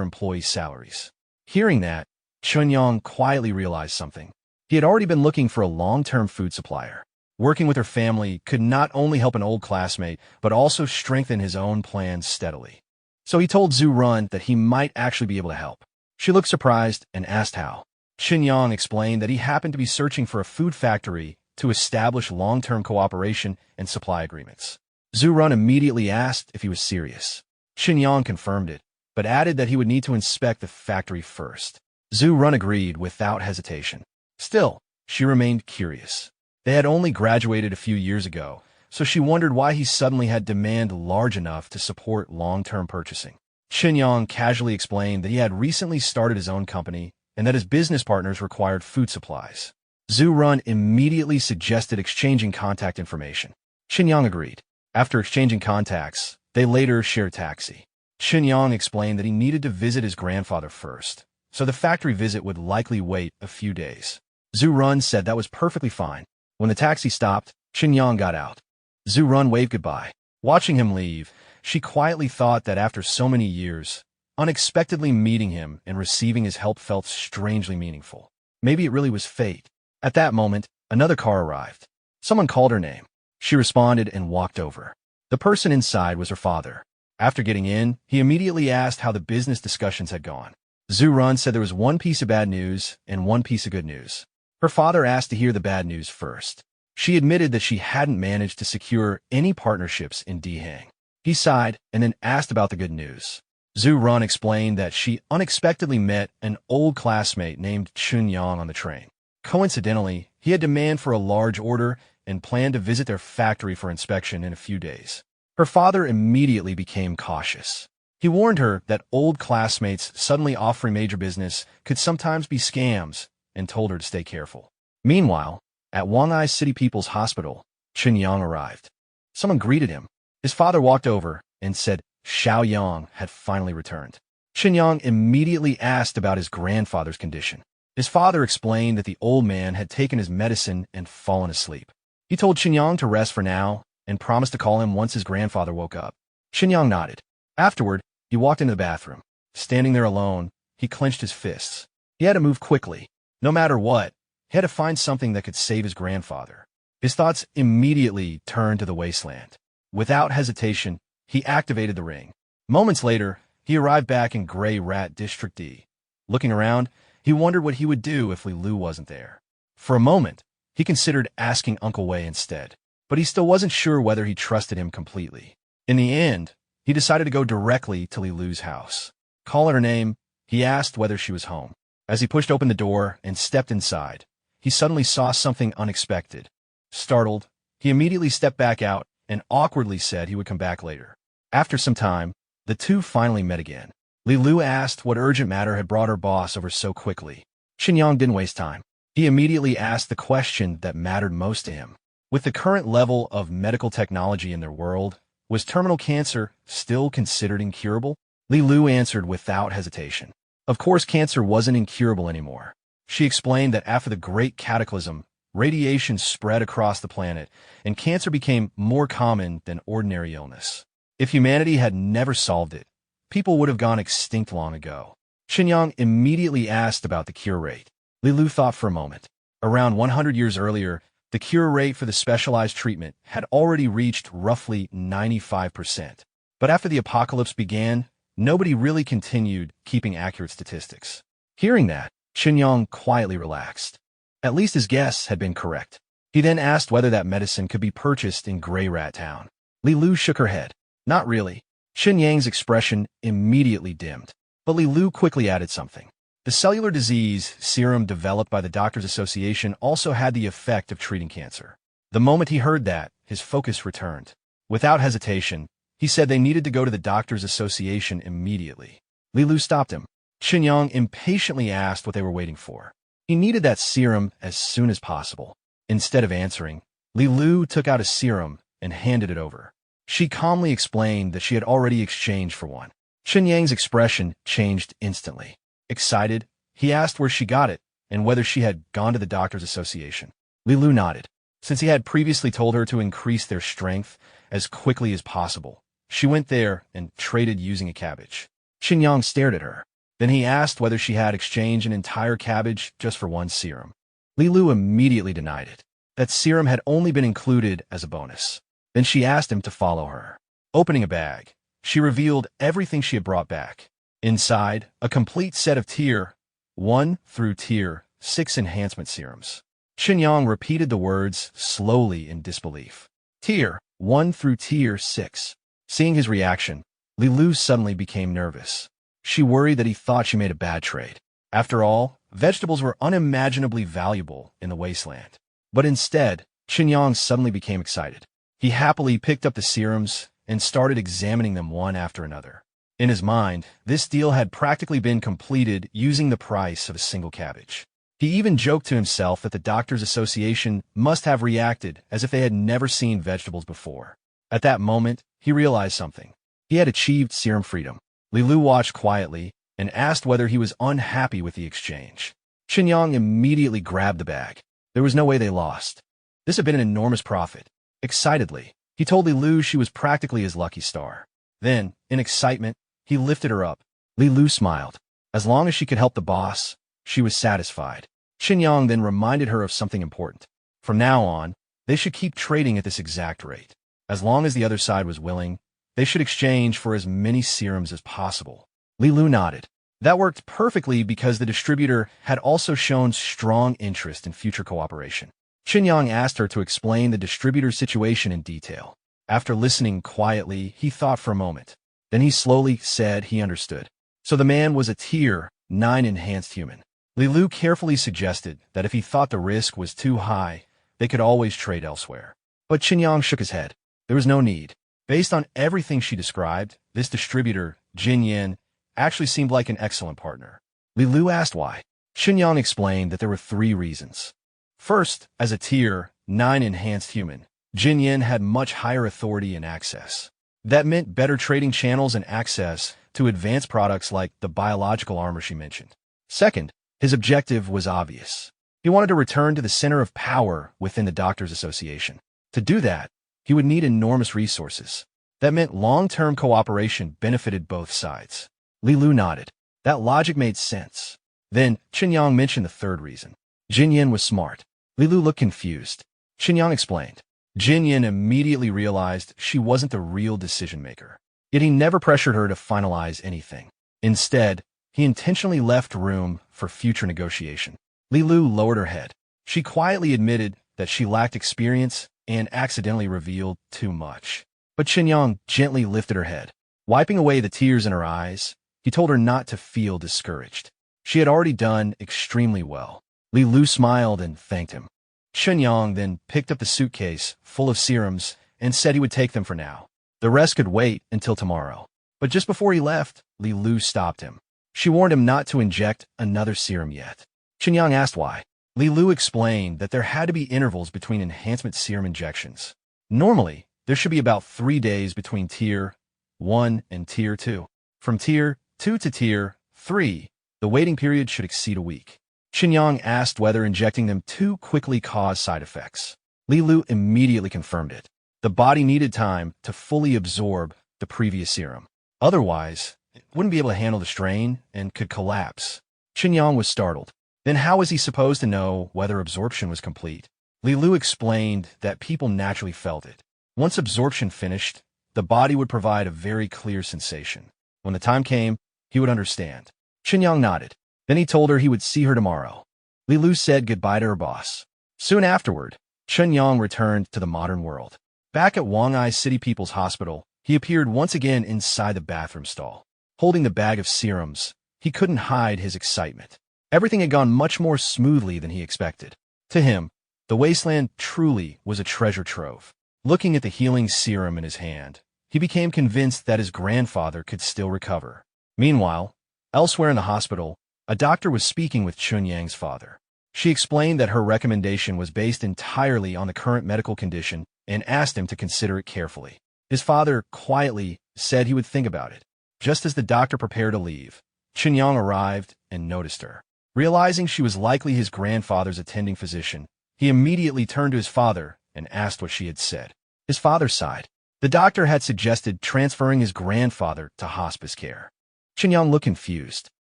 employee salaries. Hearing that, Chen Yang quietly realized something. He had already been looking for a long-term food supplier. Working with her family could not only help an old classmate, but also strengthen his own plans steadily. So he told Zhu Run that he might actually be able to help. She looked surprised and asked how. Chen Yang explained that he happened to be searching for a food factory to establish long-term cooperation and supply agreements. Zhu Run immediately asked if he was serious. Chen Yang confirmed it, but added that he would need to inspect the factory first. Zhu Run agreed without hesitation. Still, she remained curious. They had only graduated a few years ago, so she wondered why he suddenly had demand large enough to support long-term purchasing. Chen Yang casually explained that he had recently started his own company and that his business partners required food supplies. Zhu Run immediately suggested exchanging contact information. Chen Yang agreed. After exchanging contacts, they later shared a taxi. Chen Yang explained that he needed to visit his grandfather first, so the factory visit would likely wait a few days. Zhu Run said that was perfectly fine. When the taxi stopped, Chen Yang got out. Zhu Run waved goodbye. Watching him leave, she quietly thought that after so many years, unexpectedly meeting him and receiving his help felt strangely meaningful. Maybe it really was fate. At that moment, another car arrived. Someone called her name. She responded and walked over. The person inside was her father. After getting in, he immediately asked how the business discussions had gone. Zhu Run said there was one piece of bad news and one piece of good news. Her father asked to hear the bad news first. She admitted that she hadn't managed to secure any partnerships in Dihang. He sighed and then asked about the good news. Zhu Run explained that she unexpectedly met an old classmate named Chen Yang on the train. Coincidentally, he had demand for a large order and planned to visit their factory for inspection in a few days. Her father immediately became cautious. He warned her that old classmates suddenly offering major business could sometimes be scams and told her to stay careful. Meanwhile, at Wangai's City People's Hospital, Chen Yang arrived. Someone greeted him. His father walked over and said Xiao Yang had finally returned. Chen Yang immediately asked about his grandfather's condition. His father explained that the old man had taken his medicine and fallen asleep. He told Chen Yang to rest for now and promised to call him once his grandfather woke up. Chen Yang nodded. Afterward, he walked into the bathroom. Standing there alone, he clenched his fists. He had to move quickly. No matter what, he had to find something that could save his grandfather. His thoughts immediately turned to the wasteland. Without hesitation, he activated the ring. Moments later, he arrived back in Grey Rat District D. Looking around, he wondered what he would do if Li Lu wasn't there. For a moment, he considered asking Uncle Wei instead, but he still wasn't sure whether he trusted him completely. In the end, he decided to go directly to Li Lu's house. Calling her name, he asked whether she was home. As he pushed open the door and stepped inside, he suddenly saw something unexpected. Startled, he immediately stepped back out and awkwardly said he would come back later. After some time, the two finally met again. Li Lu asked what urgent matter had brought her boss over so quickly. Chen Yang didn't waste time. He immediately asked the question that mattered most to him. With the current level of medical technology in their world, was terminal cancer still considered incurable? Li Lu answered without hesitation. Of course, cancer wasn't incurable anymore. She explained that after the Great Cataclysm, radiation spread across the planet, and cancer became more common than ordinary illness. If humanity had never solved it, people would have gone extinct long ago. Chen Yang immediately asked about the cure rate. Li Lu thought for a moment. Around 100 years earlier, the cure rate for the specialized treatment had already reached roughly 95%. But after the apocalypse began, nobody really continued keeping accurate statistics. Hearing that, Chen Yang quietly relaxed. At least his guess had been correct. He then asked whether that medicine could be purchased in Grey Rat Town. Li Lu shook her head. Not really. Chen Yang's expression immediately dimmed. But Li Lu quickly added something. The cellular disease serum developed by the Doctors Association also had the effect of treating cancer. The moment he heard that, his focus returned. Without hesitation, he said they needed to go to the Doctors Association immediately. Li Lu stopped him. Chen Yang impatiently asked what they were waiting for. He needed that serum as soon as possible. Instead of answering, Li Lu took out a serum and handed it over. She calmly explained that she had already exchanged for one. Chen Yang's expression changed instantly. Excited, he asked where she got it and whether she had gone to the Doctors Association. Li Lu nodded. Since he had previously told her to increase their strength as quickly as possible, She went there and traded using a cabbage. Chen Yang stared at her. Then he asked whether she had exchanged an entire cabbage just for one serum. Li Lu immediately denied it. That serum had only been included as a bonus. Then she asked him to follow her. Opening a bag, she revealed everything she had brought back. Inside, a complete set of Tier 1 through Tier 6 enhancement serums. Chen Yang repeated the words slowly in disbelief. Tier 1 through Tier 6. Seeing his reaction, Li Lu suddenly became nervous. She worried that he thought she made a bad trade. After all, vegetables were unimaginably valuable in the wasteland. But instead, Chen Yang suddenly became excited. He happily picked up the serums and started examining them one after another. In his mind, this deal had practically been completed using the price of a single cabbage. He even joked to himself that the Doctors Association must have reacted as if they had never seen vegetables before. At that moment, he realized something. He had achieved serum freedom. Li Lu watched quietly and asked whether he was unhappy with the exchange. Chen Yang immediately grabbed the bag. There was no way they lost. This had been an enormous profit. Excitedly, he told Li Lu she was practically his lucky star. Then, in excitement, he lifted her up. Li Lu smiled. As long as she could help the boss, she was satisfied. Chen Yang then reminded her of something important. From now on, they should keep trading at this exact rate. As long as the other side was willing, they should exchange for as many serums as possible. Li Lu nodded. That worked perfectly because the distributor had also shown strong interest in future cooperation. Chen Yang asked her to explain the distributor's situation in detail. After listening quietly, he thought for a moment. Then he slowly said he understood. So the man was a Tier 9 enhanced human. Li Lu carefully suggested that if he thought the risk was too high, they could always trade elsewhere. But Chen Yang shook his head. There was no need. Based on everything she described, this distributor, Jin Yin, actually seemed like an excellent partner. Li Lu asked why. Chen Yang explained that there were 3 reasons. First, as a Tier 9 enhanced human, Jin Yin had much higher authority and access. That meant better trading channels and access to advanced products like the biological armor she mentioned. Second, his objective was obvious. He wanted to return to the center of power within the Doctors Association. To do that, he would need enormous resources. That meant long-term cooperation benefited both sides. Li Lu nodded. That logic made sense. Then, Chen Yang mentioned the 3rd reason. Jin Yin was smart. Li Lu looked confused. Chen Yang explained. Jin Yin immediately realized she wasn't the real decision-maker. Yet he never pressured her to finalize anything. Instead, he intentionally left room for future negotiation. Li Lu lowered her head. She quietly admitted that she lacked experience and accidentally revealed too much. But Chen Yang gently lifted her head. Wiping away the tears in her eyes, he told her not to feel discouraged. She had already done extremely well. Li Lu smiled and thanked him. Chen Yang then picked up the suitcase full of serums and said he would take them for now. The rest could wait until tomorrow. But just before he left, Li Lu stopped him. She warned him not to inject another serum yet. Chen Yang asked why. Li Lu explained that there had to be intervals between enhancement serum injections. Normally, there should be about 3 days between Tier 1 and Tier 2. From Tier 2 to Tier 3, the waiting period should exceed a week. Chen Yang asked whether injecting them too quickly caused side effects. Li Lu immediately confirmed it. The body needed time to fully absorb the previous serum. Otherwise, it wouldn't be able to handle the strain and could collapse. Chen Yang was startled. Then how was he supposed to know whether absorption was complete? Li Lu explained that people naturally felt it. Once absorption finished, the body would provide a very clear sensation. When the time came, he would understand. Chen Yang nodded. Then he told her he would see her tomorrow. Li Lu said goodbye to her boss. Soon afterward, Chen Yang returned to the modern world. Back at Wang'ai City People's Hospital, he appeared once again inside the bathroom stall. Holding the bag of serums, he couldn't hide his excitement. Everything had gone much more smoothly than he expected. To him, the wasteland truly was a treasure trove. Looking at the healing serum in his hand, he became convinced that his grandfather could still recover. Meanwhile, elsewhere in the hospital, a doctor was speaking with Chen Yang's father. She explained that her recommendation was based entirely on the current medical condition and asked him to consider it carefully. His father quietly said he would think about it. Just as the doctor prepared to leave, Chen Yang arrived and noticed her. Realizing she was likely his grandfather's attending physician, he immediately turned to his father and asked what she had said. His father sighed. The doctor had suggested transferring his grandfather to hospice care. Chen Yang looked confused.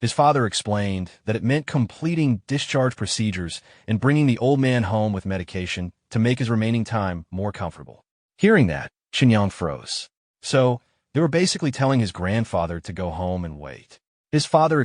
His father explained that it meant completing discharge procedures and bringing the old man home with medication to make his remaining time more comfortable. Hearing that, Chen Yang froze. So, they were basically telling his grandfather to go home and wait. His father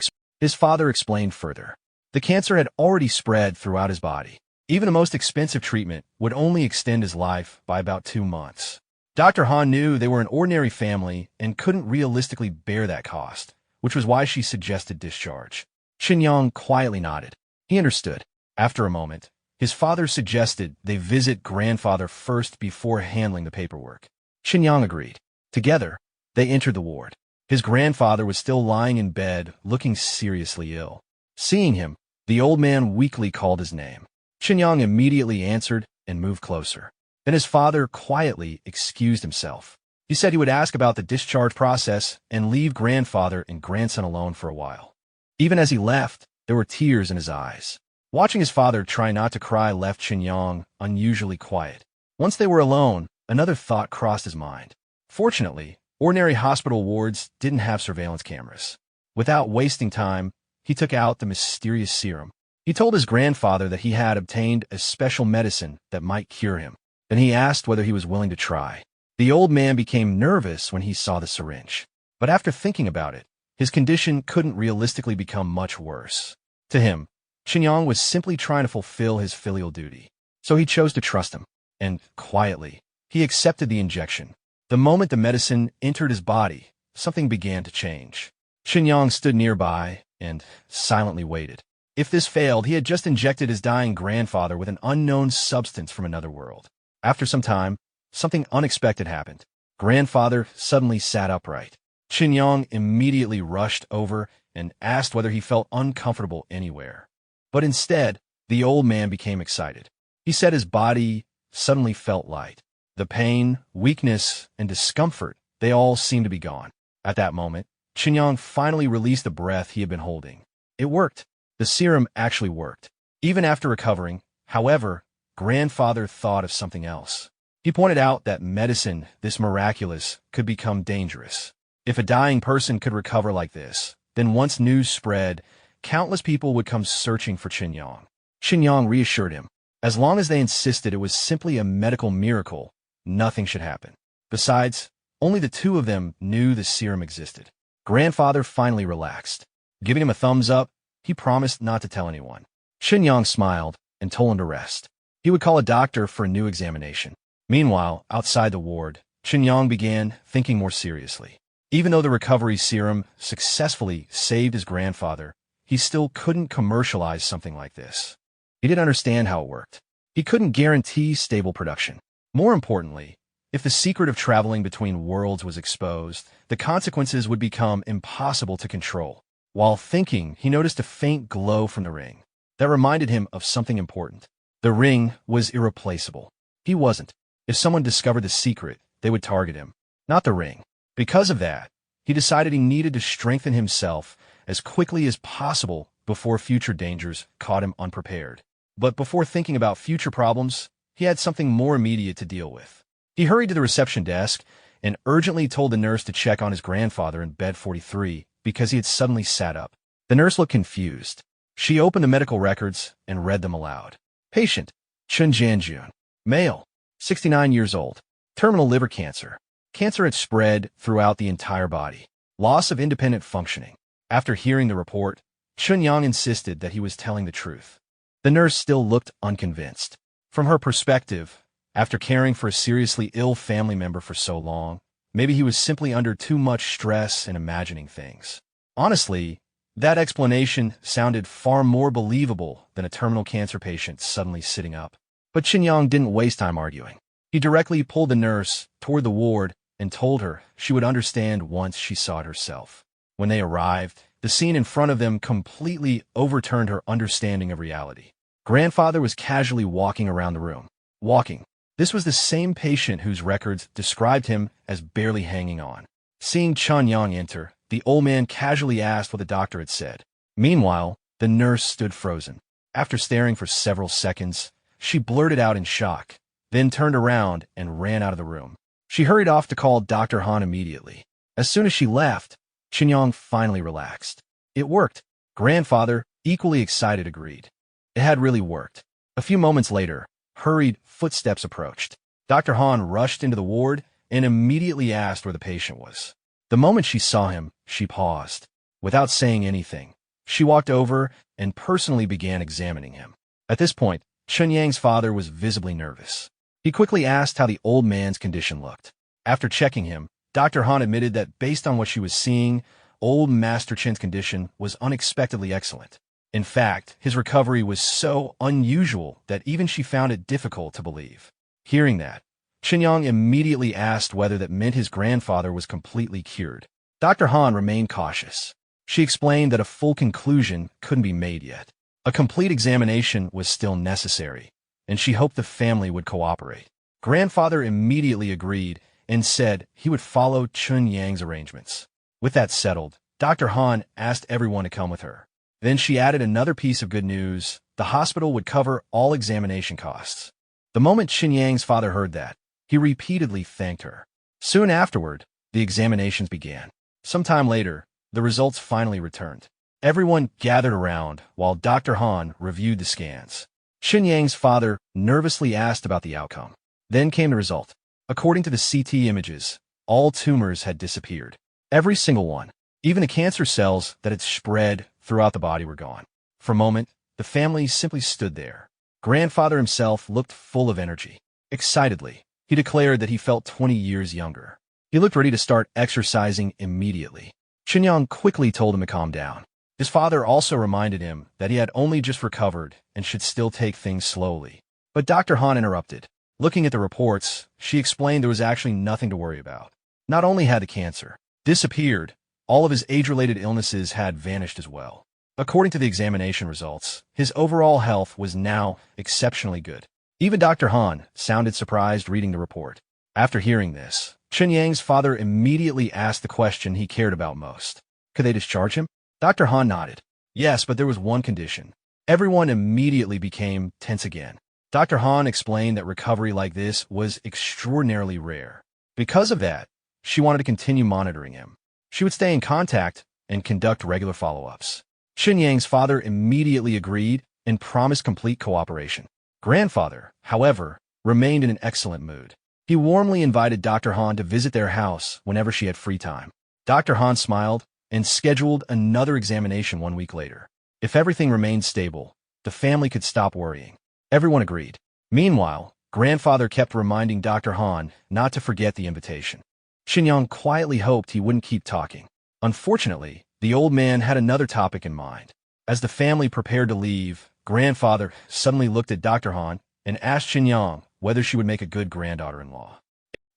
explained further. The cancer had already spread throughout his body. Even the most expensive treatment would only extend his life by about 2 months. Dr. Han knew they were an ordinary family and couldn't realistically bear that cost, which was why she suggested discharge. Chen Yang quietly nodded. He understood. After a moment, his father suggested they visit grandfather first before handling the paperwork. Chen Yang agreed. Together, they entered the ward. His grandfather was still lying in bed, looking seriously ill. Seeing him, the old man weakly called his name. Chen Yang immediately answered and moved closer. Then his father quietly excused himself. He said he would ask about the discharge process and leave grandfather and grandson alone for a while. Even as he left, there were tears in his eyes. Watching his father try not to cry left Chen Yang unusually quiet. Once they were alone, another thought crossed his mind. Fortunately, ordinary hospital wards didn't have surveillance cameras. Without wasting time, he took out the mysterious serum. He told his grandfather that he had obtained a special medicine that might cure him. Then he asked whether he was willing to try. The old man became nervous when he saw the syringe. But after thinking about it, his condition couldn't realistically become much worse. To him, Chen Yang was simply trying to fulfill his filial duty. So he chose to trust him. And, quietly, he accepted the injection. The moment the medicine entered his body, something began to change. Chen Yang stood nearby and silently waited. If this failed, he had just injected his dying grandfather with an unknown substance from another world. After some time, something unexpected happened. Grandfather suddenly sat upright. Chen Yang immediately rushed over and asked whether he felt uncomfortable anywhere. But instead, the old man became excited. He said his body suddenly felt light. The pain, weakness, and discomfort, they all seemed to be gone. At that moment, Chen Yang finally released the breath he had been holding. It worked. The serum actually worked. Even after recovering, however, grandfather thought of something else. He pointed out that medicine, this miraculous, could become dangerous. If a dying person could recover like this, then once news spread, countless people would come searching for Chen Yang. Chen Yang reassured him. As long as they insisted it was simply a medical miracle, nothing should happen. Besides, only the two of them knew the serum existed. Grandfather finally relaxed. Giving him a thumbs up, he promised not to tell anyone. Chen Yang smiled and told him to rest. He would call a doctor for a new examination. Meanwhile, outside the ward, Chen Yang began thinking more seriously. Even though the recovery serum successfully saved his grandfather, he still couldn't commercialize something like this. He didn't understand how it worked. He couldn't guarantee stable production. More importantly, if the secret of traveling between worlds was exposed, the consequences would become impossible to control. While thinking, he noticed a faint glow from the ring. That reminded him of something important. The ring was irreplaceable. He wasn't. If someone discovered the secret, they would target him, not the ring. Because of that, he decided he needed to strengthen himself as quickly as possible before future dangers caught him unprepared. But before thinking about future problems, he had something more immediate to deal with. He hurried to the reception desk and urgently told the nurse to check on his grandfather in bed 43 because he had suddenly sat up. The nurse looked confused. She opened the medical records and read them aloud. Patient, Chen Jianjun, male, 69 years old, terminal liver cancer. Cancer had spread throughout the entire body. Loss of independent functioning. After hearing the report, Chen Yang insisted that he was telling the truth. The nurse still looked unconvinced. From her perspective, after caring for a seriously ill family member for so long, maybe he was simply under too much stress and imagining things. Honestly, that explanation sounded far more believable than a terminal cancer patient suddenly sitting up. But Chen Yang didn't waste time arguing. He directly pulled the nurse toward the ward and told her she would understand once she saw it herself. When they arrived, the scene in front of them completely overturned her understanding of reality. Grandfather was casually walking around the room. Walking. This was the same patient whose records described him as barely hanging on. Seeing Chen Yang enter, the old man casually asked what the doctor had said. Meanwhile, the nurse stood frozen. After staring for several seconds, she blurted out in shock, then turned around and ran out of the room. She hurried off to call Dr. Han immediately. As soon as she left, Chen Yang finally relaxed. It worked. Grandfather, equally excited, agreed. It had really worked. A few moments later, hurried footsteps approached. Dr. Han rushed into the ward and immediately asked where the patient was. The moment she saw him, she paused. Without saying anything, she walked over and personally began examining him. At this point, Chen Yang's father was visibly nervous. He quickly asked how the old man's condition looked. After checking him, Dr. Han admitted that based on what she was seeing, old Master Chen's condition was unexpectedly excellent. In fact, his recovery was so unusual that even she found it difficult to believe. Hearing that, Chen Yang immediately asked whether that meant his grandfather was completely cured. Dr. Han remained cautious. She explained that a full conclusion couldn't be made yet. A complete examination was still necessary, and she hoped the family would cooperate. Grandfather immediately agreed and said he would follow Chen Yang's arrangements. With that settled, Dr. Han asked everyone to come with her. Then she added another piece of good news: the hospital would cover all examination costs. The moment Chen Yang's father heard that, he repeatedly thanked her. Soon afterward, the examinations began. Sometime later, the results finally returned. Everyone gathered around while Dr. Han reviewed the scans. Chen Yang's father nervously asked about the outcome. Then came the result. According to the CT images, all tumors had disappeared. Every single one. Even the cancer cells that had spread throughout the body were gone. For a moment, the family simply stood there. Grandfather himself looked full of energy. Excitedly, he declared that he felt 20 years younger. He looked ready to start exercising immediately. Chen Yang quickly told him to calm down. His father also reminded him that he had only just recovered and should still take things slowly. But Dr. Han interrupted. Looking at the reports, she explained there was actually nothing to worry about. Not only had the cancer disappeared, all of his age-related illnesses had vanished as well. According to the examination results, his overall health was now exceptionally good. Even Dr. Han sounded surprised reading the report. After hearing this, Chen Yang's father immediately asked the question he cared about most. Could they discharge him? Dr. Han nodded. Yes, but there was one condition. Everyone immediately became tense again. Dr. Han explained that recovery like this was extraordinarily rare. Because of that, she wanted to continue monitoring him. She would stay in contact and conduct regular follow-ups. Chen Yang's father immediately agreed and promised complete cooperation. Grandfather, however, remained in an excellent mood. He warmly invited Dr. Han to visit their house whenever she had free time. Dr. Han smiled and scheduled another examination 1 week later. If everything remained stable, the family could stop worrying. Everyone agreed. Meanwhile, Grandfather kept reminding Dr. Han not to forget the invitation. Chen Yang quietly hoped he wouldn't keep talking. Unfortunately, the old man had another topic in mind. As the family prepared to leave, Grandfather suddenly looked at Dr. Han and asked Chen Yang whether she would make a good granddaughter-in-law.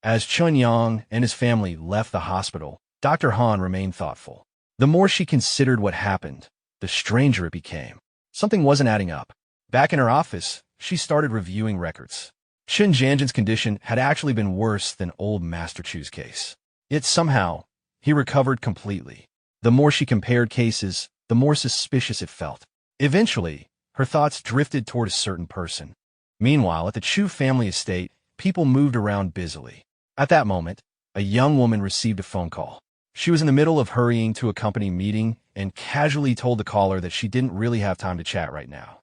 As Chen Yang and his family left the hospital, Dr. Han remained thoughtful. The more she considered what happened, the stranger it became. Something wasn't adding up. Back in her office, she started reviewing records. Chen Jianjin's condition had actually been worse than old Master Chu's case. Yet somehow, he recovered completely. The more she compared cases, the more suspicious it felt. Eventually, her thoughts drifted toward a certain person. Meanwhile, at the Chu family estate, people moved around busily. At that moment, a young woman received a phone call. She was in the middle of hurrying to a company meeting and casually told the caller that she didn't really have time to chat right now.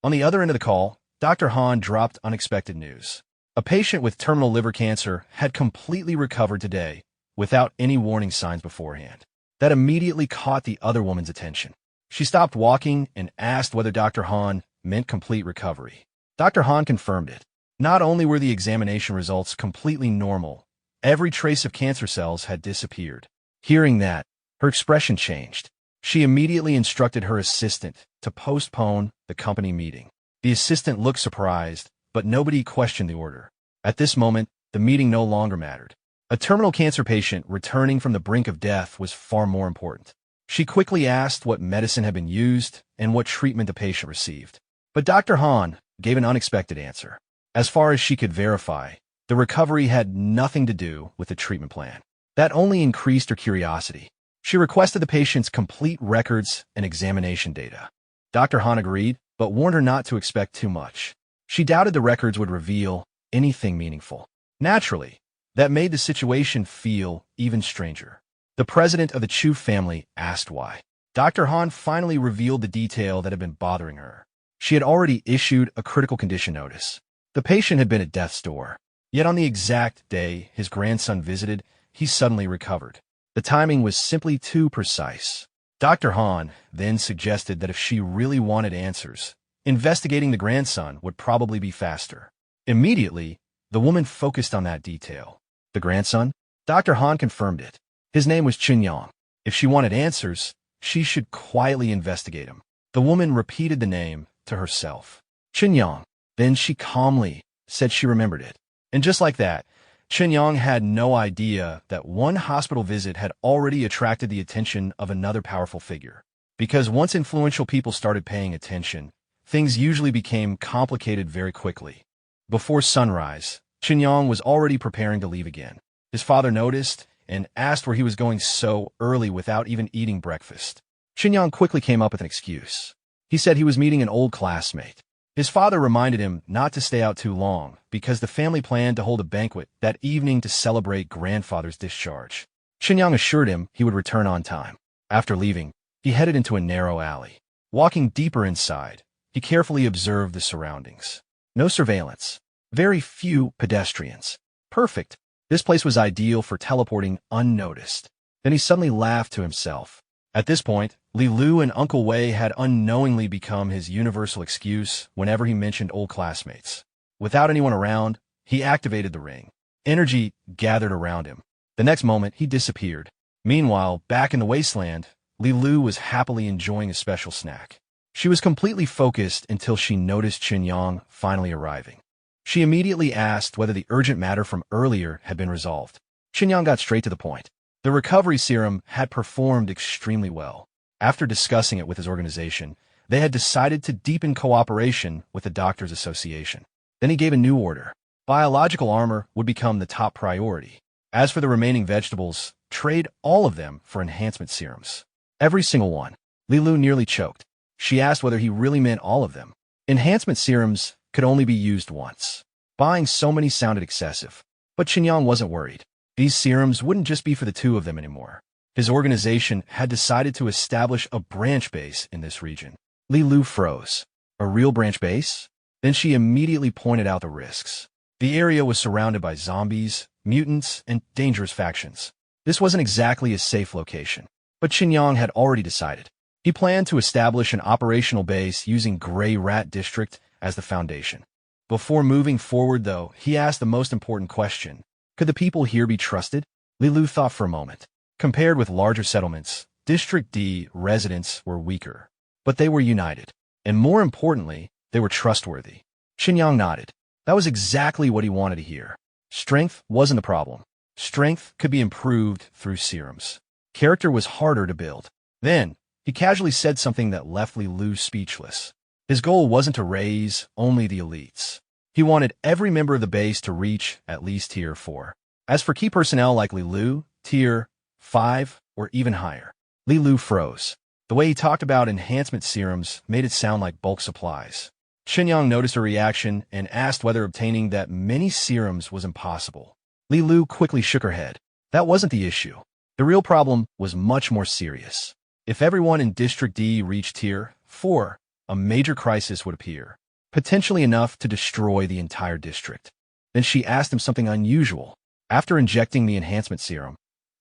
On the other end of the call, Dr. Han dropped unexpected news. A patient with terminal liver cancer had completely recovered today without any warning signs beforehand. That immediately caught the other woman's attention. She stopped walking and asked whether Dr. Han meant complete recovery. Dr. Han confirmed it. Not only were the examination results completely normal, every trace of cancer cells had disappeared. Hearing that, her expression changed. She immediately instructed her assistant to postpone the company meeting. The assistant looked surprised, but nobody questioned the order. At this moment, the meeting no longer mattered. A terminal cancer patient returning from the brink of death was far more important. She quickly asked what medicine had been used and what treatment the patient received. But Dr. Han gave an unexpected answer. As far as she could verify, the recovery had nothing to do with the treatment plan. That only increased her curiosity. She requested the patient's complete records and examination data. Dr. Han agreed, but warned her not to expect too much. She doubted the records would reveal anything meaningful. Naturally, That made the situation feel even stranger. The president of the Chu family asked why. Dr. Han finally revealed the detail that had been bothering her. She had already issued a critical condition notice. The patient had been at death's door. Yet on the exact day his grandson visited, he suddenly recovered. The timing was simply too precise. Dr. Han then suggested that if she really wanted answers, investigating the grandson would probably be faster. Immediately, the woman focused on that detail. The grandson? Dr. Han confirmed it. His name was Chen Yang. If she wanted answers, she should quietly investigate him. The woman repeated the name to herself. Chen Yang. Then she calmly said she remembered it. And just like that, Chen Yang had no idea that one hospital visit had already attracted the attention of another powerful figure. Because once influential people started paying attention, things usually became complicated very quickly. Before sunrise, Chen Yang was already preparing to leave again. His father noticed and asked where he was going so early without even eating breakfast. Chen Yang quickly came up with an excuse. He said he was meeting an old classmate. His father reminded him not to stay out too long because the family planned to hold a banquet that evening to celebrate grandfather's discharge. Chen Yang assured him he would return on time. After leaving, he headed into a narrow alley. Walking deeper inside, he carefully observed the surroundings. No surveillance. Very few pedestrians. Perfect. This place was ideal for teleporting unnoticed. Then he suddenly laughed to himself. At this point, Li Lu and Uncle Wei had unknowingly become his universal excuse whenever he mentioned old classmates. Without anyone around, he activated the ring. Energy gathered around him. The next moment, he disappeared. Meanwhile, back in the wasteland, Li Lu was happily enjoying a special snack. She was completely focused until she noticed Chen Yang finally arriving. She immediately asked whether the urgent matter from earlier had been resolved. Chen Yang got straight to the point. The recovery serum had performed extremely well. After discussing it with his organization, they had decided to deepen cooperation with the Doctors Association. Then he gave a new order. Biological armor would become the top priority. As for the remaining vegetables, trade all of them for enhancement serums. Every single one. Li Lu nearly choked. She asked whether he really meant all of them. Enhancement serums could only be used once. Buying so many sounded excessive. But Chen Yang wasn't worried. These serums wouldn't just be for the two of them anymore. His organization had decided to establish a branch base in this region. Li Lu froze. A real branch base? Then she immediately pointed out the risks. The area was surrounded by zombies, mutants, and dangerous factions. This wasn't exactly a safe location. But Chen Yang had already decided. He planned to establish an operational base using Gray Rat District as the foundation. Before moving forward, though, he asked the most important question. Could the people here be trusted? Li Lu thought for a moment. Compared with larger settlements, District D residents were weaker. But they were united. And more importantly, they were trustworthy. Chen Yang nodded. That was exactly what he wanted to hear. Strength wasn't the problem. Strength could be improved through serums. Character was harder to build. Then, he casually said something that left Li Lu speechless. His goal wasn't to raise only the elites. He wanted every member of the base to reach at least Tier 4. As for key personnel like Li Lu, Tier 5 or even higher. Li Lu froze. The way he talked about enhancement serums made it sound like bulk supplies. Chen Yang noticed her reaction and asked whether obtaining that many serums was impossible. Li Lu quickly shook her head. That wasn't the issue. The real problem was much more serious. If everyone in District D reached Tier 4, a major crisis would appear. Potentially enough to destroy the entire district. Then she asked him something unusual. After injecting the enhancement serum,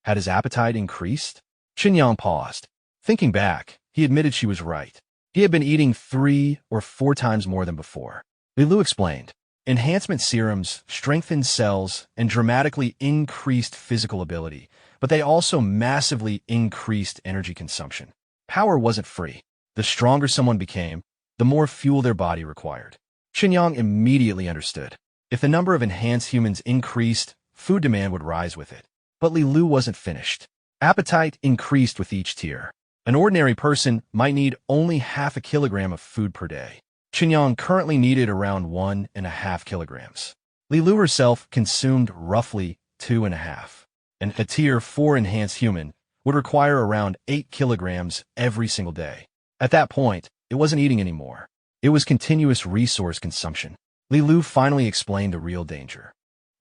had his appetite increased? Chen Yang paused. Thinking back, he admitted she was right. He had been eating 3 or 4 times more than before. Li Lu explained. Enhancement serums strengthened cells and dramatically increased physical ability, but they also massively increased energy consumption. Power wasn't free. The stronger someone became, the more fuel their body required. Chen Yang immediately understood. If the number of enhanced humans increased, food demand would rise with it. But Li Lu wasn't finished. Appetite increased with each tier. An ordinary person might need only half a kilogram of food per day. Chen Yang currently needed around 1.5 kilograms. Li Lu herself consumed roughly 2.5. And a Tier 4 enhanced human would require around 8 kilograms every single day. At that point, it wasn't eating anymore. It was continuous resource consumption. Li Lu finally explained the real danger.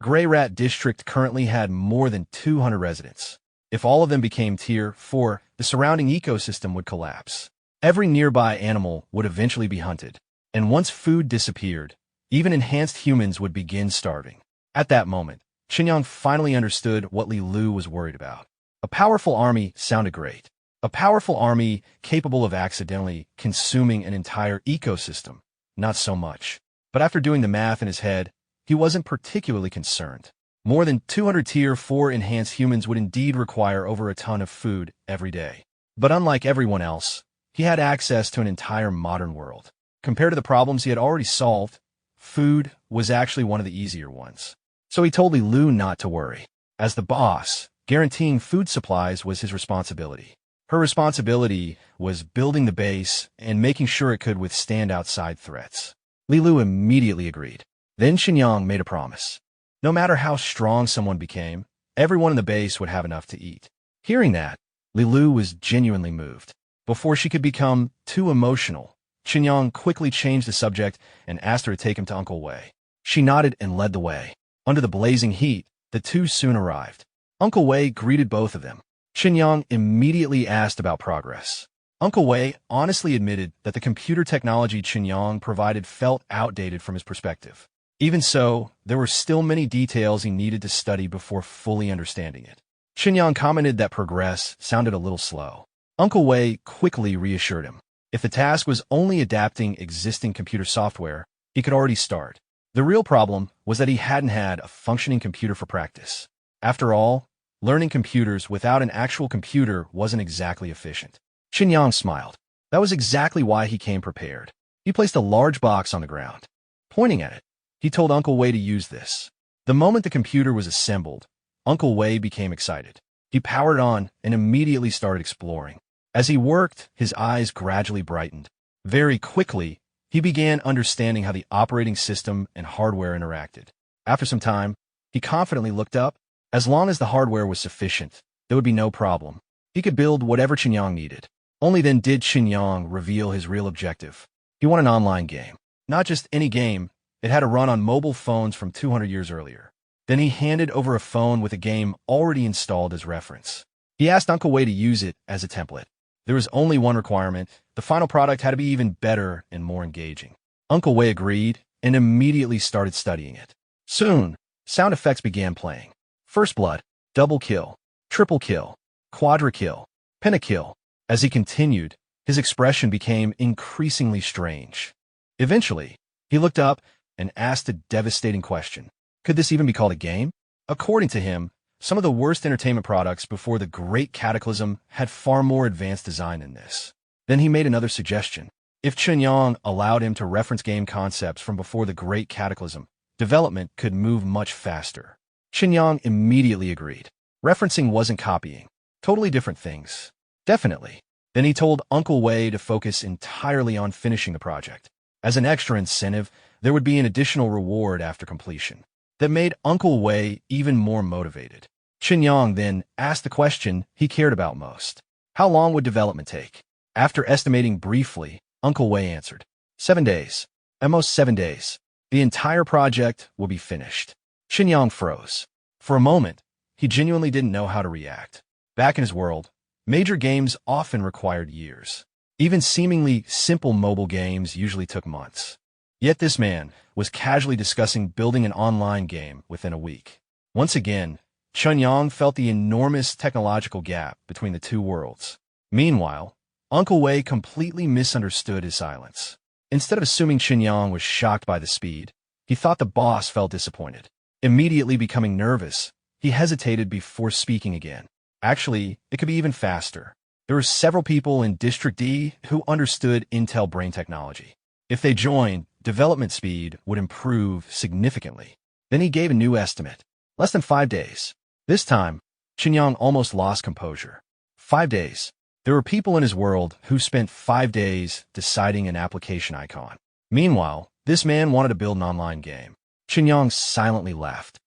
Gray Rat District currently had more than 200 residents. If all of them became Tier 4, the surrounding ecosystem would collapse. Every nearby animal would eventually be hunted. And once food disappeared, even enhanced humans would begin starving. At that moment, Chen Yang finally understood what Li Lu was worried about. A powerful army sounded great. A powerful army capable of accidentally consuming an entire ecosystem, not so much. But after doing the math in his head, he wasn't particularly concerned. More than 200 Tier 4 enhanced humans would indeed require over a ton of food every day. But unlike everyone else, he had access to an entire modern world. Compared to the problems he had already solved, food was actually one of the easier ones. So he told Li Lu not to worry. As the boss, guaranteeing food supplies was his responsibility. Her responsibility was building the base and making sure it could withstand outside threats. Li Lu immediately agreed. Then Chen Yang made a promise. No matter how strong someone became, everyone in the base would have enough to eat. Hearing that, Li Lu was genuinely moved. Before she could become too emotional, Chen Yang quickly changed the subject and asked her to take him to Uncle Wei. She nodded and led the way. Under the blazing heat, the two soon arrived. Uncle Wei greeted both of them. Chen Yang immediately asked about progress. Uncle Wei honestly admitted that the computer technology Chen Yang provided felt outdated from his perspective. Even so, there were still many details he needed to study before fully understanding it. Chen Yang commented that progress sounded a little slow. Uncle Wei quickly reassured him. If the task was only adapting existing computer software, he could already start. The real problem was that he hadn't had a functioning computer for practice. After all, learning computers without an actual computer wasn't exactly efficient. Chen Yang smiled. That was exactly why he came prepared. He placed a large box on the ground. Pointing at it, he told Uncle Wei to use this. The moment the computer was assembled, Uncle Wei became excited. He powered on and immediately started exploring. As he worked, his eyes gradually brightened. Very quickly, he began understanding how the operating system and hardware interacted. After some time, he confidently looked up. As long as the hardware was sufficient, there would be no problem. He could build whatever Chen Yang needed. Only then did Chen Yang reveal his real objective. He wanted an online game. Not just any game, it had to run on mobile phones from 200 years earlier. Then he handed over a phone with a game already installed as reference. He asked Uncle Wei to use it as a template. There was only one requirement. The final product had to be even better and more engaging. Uncle Wei agreed and immediately started studying it. Soon, sound effects began playing. First blood, double kill, triple kill, quadra kill, pentakill. As he continued, his expression became increasingly strange. Eventually, he looked up and asked a devastating question. Could this even be called a game? According to him, some of the worst entertainment products before the Great Cataclysm had far more advanced design than this. Then he made another suggestion. If Chen Yang allowed him to reference game concepts from before the Great Cataclysm, development could move much faster. Chen Yang immediately agreed. Referencing wasn't copying. Totally different things. Definitely. Then he told Uncle Wei to focus entirely on finishing the project. As an extra incentive, there would be an additional reward after completion. That made Uncle Wei even more motivated. Chen Yang then asked the question he cared about most. How long would development take? After estimating briefly, Uncle Wei answered. 7 days. At most 7 days. The entire project will be finished. Chen Yang froze. For a moment, he genuinely didn't know how to react. Back in his world, major games often required years. Even seemingly simple mobile games usually took months. Yet this man was casually discussing building an online game within a week. Once again, Chen Yang felt the enormous technological gap between the two worlds. Meanwhile, Uncle Wei completely misunderstood his silence. Instead of assuming Chen Yang was shocked by the speed, he thought the boss felt disappointed. Immediately becoming nervous, he hesitated before speaking again. Actually, it could be even faster. There were several people in District D who understood Intel brain technology. If they joined, development speed would improve significantly. Then he gave a new estimate. Less than 5 days. This time, Chen Yang almost lost composure. 5 days. There were people in his world who spent 5 days deciding an application icon. Meanwhile, this man wanted to build an online game. Chen Yang silently laughed.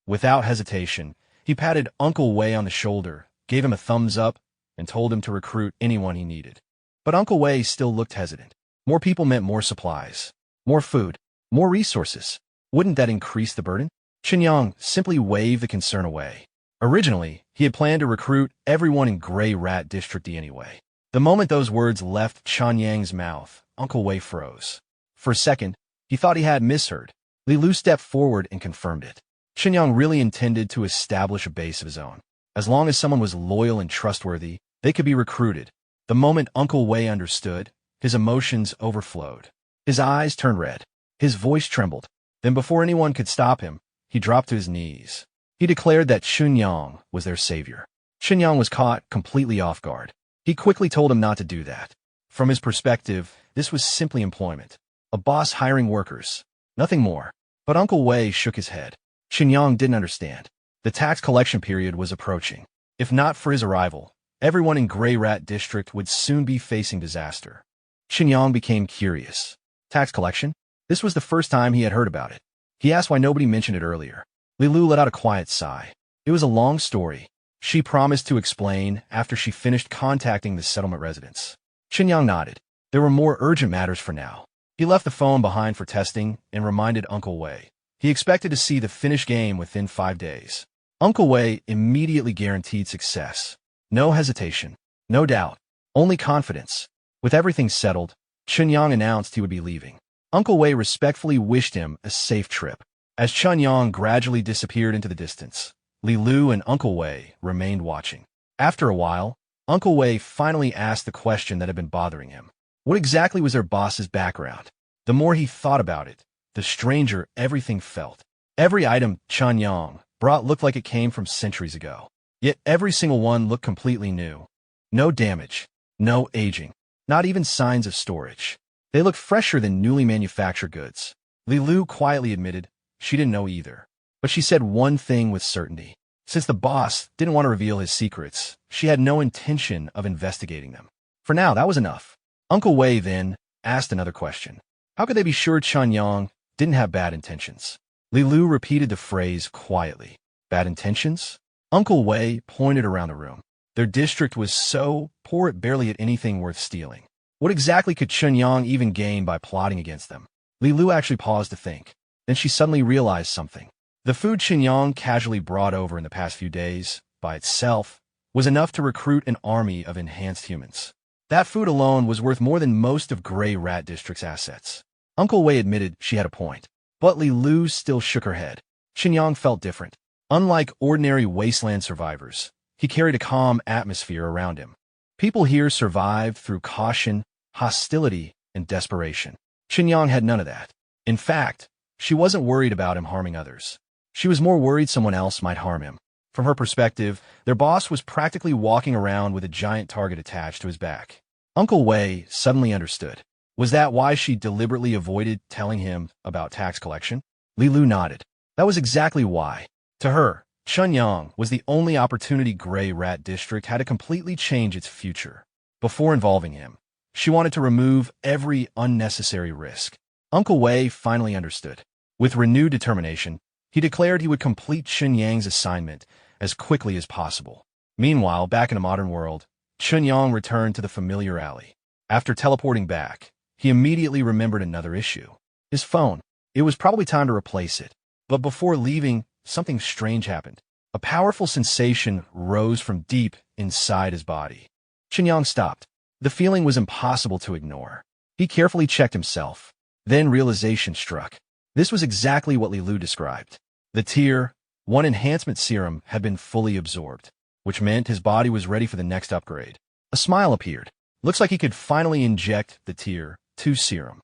Without hesitation, he patted Uncle Wei on the shoulder, gave him a thumbs up, and told him to recruit anyone he needed. But Uncle Wei still looked hesitant. More people meant more supplies, more food, more resources. Wouldn't that increase the burden? Chen Yang simply waved the concern away. Originally, he had planned to recruit everyone in Gray Rat District anyway. The moment those words left Chen Yang's mouth, Uncle Wei froze. For a second, he thought he had misheard. Li Lu stepped forward and confirmed it. Chen Yang really intended to establish a base of his own. As long as someone was loyal and trustworthy, they could be recruited. The moment Uncle Wei understood, his emotions overflowed. His eyes turned red. His voice trembled. Then before anyone could stop him, he dropped to his knees. He declared that Chen Yang was their savior. Chen Yang was caught completely off guard. He quickly told him not to do that. From his perspective, this was simply employment. A boss hiring workers. Nothing more. But Uncle Wei shook his head. Chen Yang didn't understand. The tax collection period was approaching. If not for his arrival, everyone in Gray Rat District would soon be facing disaster. Chen Yang became curious. Tax collection? This was the first time he had heard about it. He asked why nobody mentioned it earlier. Li Lu let out a quiet sigh. It was a long story. She promised to explain after she finished contacting the settlement residents. Chen Yang nodded. There were more urgent matters for now. He left the phone behind for testing and reminded Uncle Wei. He expected to see the finished game within 5 days. Uncle Wei immediately guaranteed success. No hesitation. No doubt. Only confidence. With everything settled, Chen Yang announced he would be leaving. Uncle Wei respectfully wished him a safe trip. As Chen Yang gradually disappeared into the distance, Li Lu and Uncle Wei remained watching. After a while, Uncle Wei finally asked the question that had been bothering him. What exactly was their boss's background? The more he thought about it, the stranger everything felt. Every item Chen Yang brought looked like it came from centuries ago. Yet every single one looked completely new. No damage, no aging, not even signs of storage. They looked fresher than newly manufactured goods. Li Lu quietly admitted she didn't know either. But she said one thing with certainty. Since the boss didn't want to reveal his secrets, she had no intention of investigating them. For now, that was enough. Uncle Wei then asked another question. How could they be sure Chen Yang didn't have bad intentions? Li Lu repeated the phrase quietly. Bad intentions? Uncle Wei pointed around the room. Their district was so poor it barely had anything worth stealing. What exactly could Chen Yang even gain by plotting against them? Li Lu actually paused to think. Then she suddenly realized something. The food Chen Yang casually brought over in the past few days, by itself, was enough to recruit an army of enhanced humans. That food alone was worth more than most of Gray Rat District's assets. Uncle Wei admitted she had a point. But Li Lu still shook her head. Chen Yang felt different. Unlike ordinary wasteland survivors, he carried a calm atmosphere around him. People here survived through caution, hostility, and desperation. Chen Yang had none of that. In fact, she wasn't worried about him harming others. She was more worried someone else might harm him. From her perspective, their boss was practically walking around with a giant target attached to his back. Uncle Wei suddenly understood. Was that why she deliberately avoided telling him about tax collection? Li Lu nodded. That was exactly why. To her, Chen Yang was the only opportunity Gray Rat District had to completely change its future. Before involving him, she wanted to remove every unnecessary risk. Uncle Wei finally understood. With renewed determination, he declared he would complete Chen Yang's assignment as quickly as possible. Meanwhile, back in the modern world, Chen Yang returned to the familiar alley. After teleporting back, he immediately remembered another issue. His phone. It was probably time to replace it. But before leaving, something strange happened. A powerful sensation rose from deep inside his body. Chen Yang stopped. The feeling was impossible to ignore. He carefully checked himself. Then realization struck. This was exactly what Li Lu described. The Tier 1 enhancement serum had been fully absorbed, which meant his body was ready for the next upgrade. A smile appeared. Looks like he could finally inject the Tier 2 serum.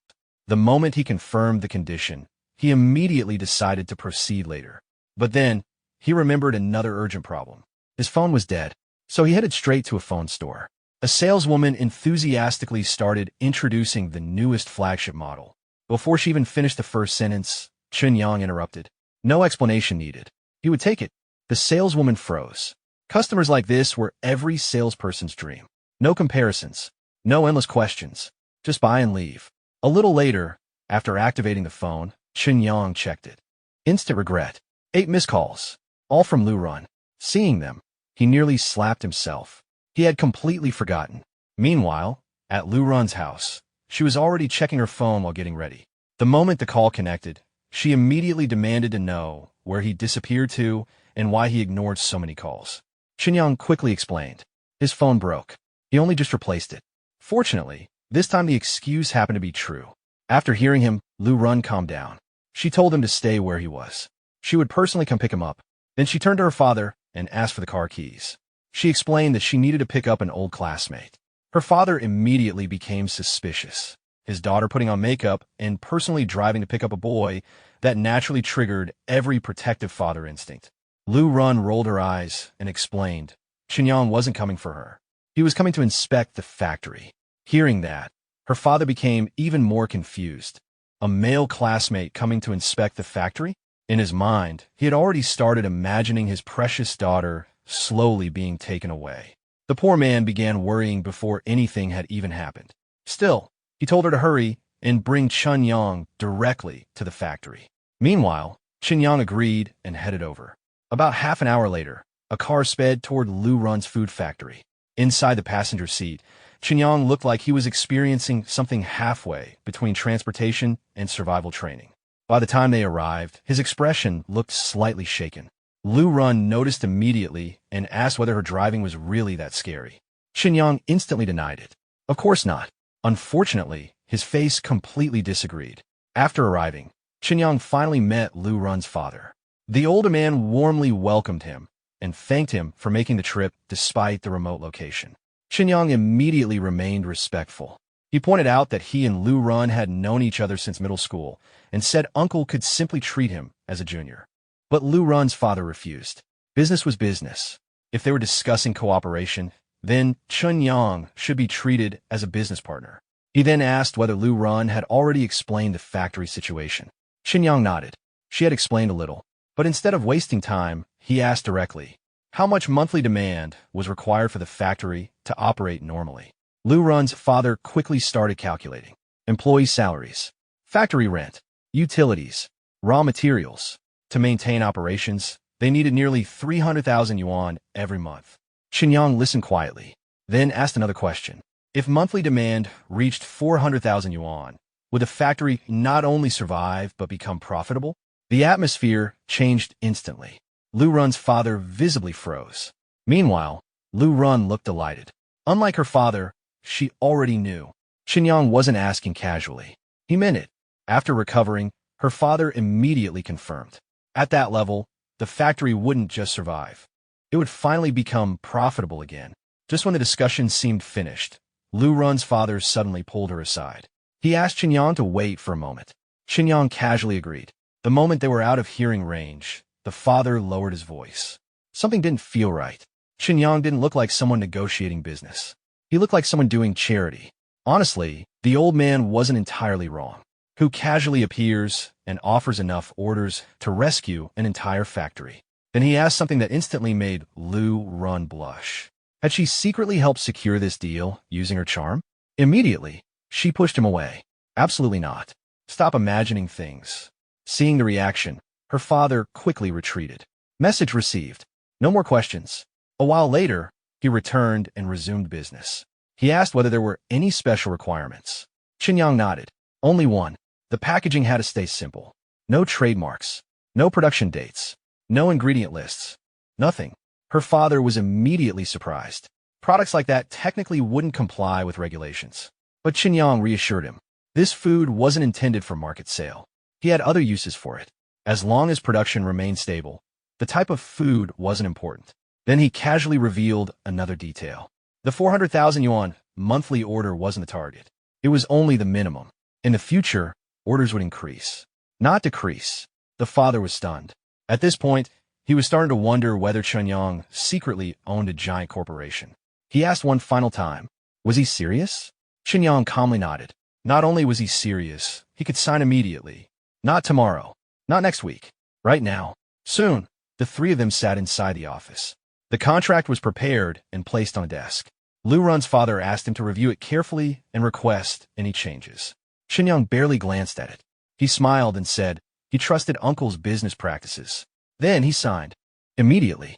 The moment he confirmed the condition, he immediately decided to proceed later. But then, he remembered another urgent problem. His phone was dead, so he headed straight to a phone store. A saleswoman enthusiastically started introducing the newest flagship model. Before she even finished the first sentence, Chen Yang interrupted. No explanation needed. He would take it. The saleswoman froze. Customers like this were every salesperson's dream. No comparisons. No endless questions. Just buy and leave. A little later, after activating the phone, Chen Yang checked it. Instant regret. 8 missed calls. All from Lu Run. Seeing them, he nearly slapped himself. He had completely forgotten. Meanwhile, at Lu Run's house, she was already checking her phone while getting ready. The moment the call connected, She immediately demanded to know where he disappeared to and why he ignored so many calls. Chen Yang quickly explained. His phone broke. He only just replaced it. Fortunately, this time the excuse happened to be true. After hearing him, Lu Run calmed down. She told him to stay where he was. She would personally come pick him up. Then she turned to her father and asked for the car keys. She explained that she needed to pick up an old classmate. Her father immediately became suspicious. His daughter putting on makeup and personally driving to pick up a boy, that naturally triggered every protective father instinct. Lu Run rolled her eyes and explained Chen Yang wasn't coming for her. He was coming to inspect the factory. Hearing that, her father became even more confused. A male classmate coming to inspect the factory? In his mind, he had already started imagining his precious daughter slowly being taken away. The poor man began worrying before anything had even happened. Still, he told her to hurry and bring Chen Yang directly to the factory. Meanwhile, Chen Yang agreed and headed over. About half an hour later, a car sped toward Lu Run's food factory. Inside the passenger seat, Chen Yang looked like he was experiencing something halfway between transportation and survival training. By the time they arrived, his expression looked slightly shaken. Lu Run noticed immediately and asked whether her driving was really that scary. Chen Yang instantly denied it. Of course not. Unfortunately, his face completely disagreed. After arriving, Chen Yang finally met Lu Run's father. The older man warmly welcomed him and thanked him for making the trip despite the remote location. Chen Yang immediately remained respectful. He pointed out that he and Lu Run had known each other since middle school and said uncle could simply treat him as a junior. But Lu Run's father refused. Business was business. If they were discussing cooperation, then Chen Yang should be treated as a business partner. He then asked whether Lu Run had already explained the factory situation. Chen Yang nodded. She had explained a little. But instead of wasting time, he asked directly how much monthly demand was required for the factory to operate normally. Lu Run's father quickly started calculating. Employee salaries, factory rent, utilities, raw materials. To maintain operations, they needed nearly 300,000 yuan every month. Chen Yang listened quietly, then asked another question. If monthly demand reached 400,000 yuan, would the factory not only survive but become profitable? The atmosphere changed instantly. Lu Run's father visibly froze. Meanwhile, Lu Run looked delighted. Unlike her father, she already knew. Chen Yang wasn't asking casually. He meant it. After recovering, her father immediately confirmed. At that level, the factory wouldn't just survive. It would finally become profitable again. Just when the discussion seemed finished, Lu Run's father suddenly pulled her aside. He asked Chen Yang to wait for a moment. Chen Yang casually agreed. The moment they were out of hearing range, the father lowered his voice. Something didn't feel right. Chen Yang didn't look like someone negotiating business. He looked like someone doing charity. Honestly, the old man wasn't entirely wrong. Who casually appears and offers enough orders to rescue an entire factory? Then he asked something that instantly made Lu Run blush. Had she secretly helped secure this deal using her charm? Immediately, she pushed him away. Absolutely not. Stop imagining things. Seeing the reaction, her father quickly retreated. Message received. No more questions. A while later, he returned and resumed business. He asked whether there were any special requirements. Chen Yang nodded. Only one. The packaging had to stay simple. No trademarks. No production dates. No ingredient lists. Nothing. Her father was immediately surprised. Products like that technically wouldn't comply with regulations. But Chen Yang reassured him. This food wasn't intended for market sale. He had other uses for it. As long as production remained stable, the type of food wasn't important. Then he casually revealed another detail. The 400,000 yuan monthly order wasn't the target. It was only the minimum. In the future, orders would increase, not decrease. The father was stunned. At this point, he was starting to wonder whether Chen Yang secretly owned a giant corporation. He asked one final time, was he serious? Chen Yang calmly nodded. Not only was he serious, he could sign immediately. Not tomorrow. Not next week. Right now. Soon. The three of them sat inside the office. The contract was prepared and placed on a desk. Lu Run's father asked him to review it carefully and request any changes. Chen Yang barely glanced at it. He smiled and said he trusted uncle's business practices. Then he signed. Immediately.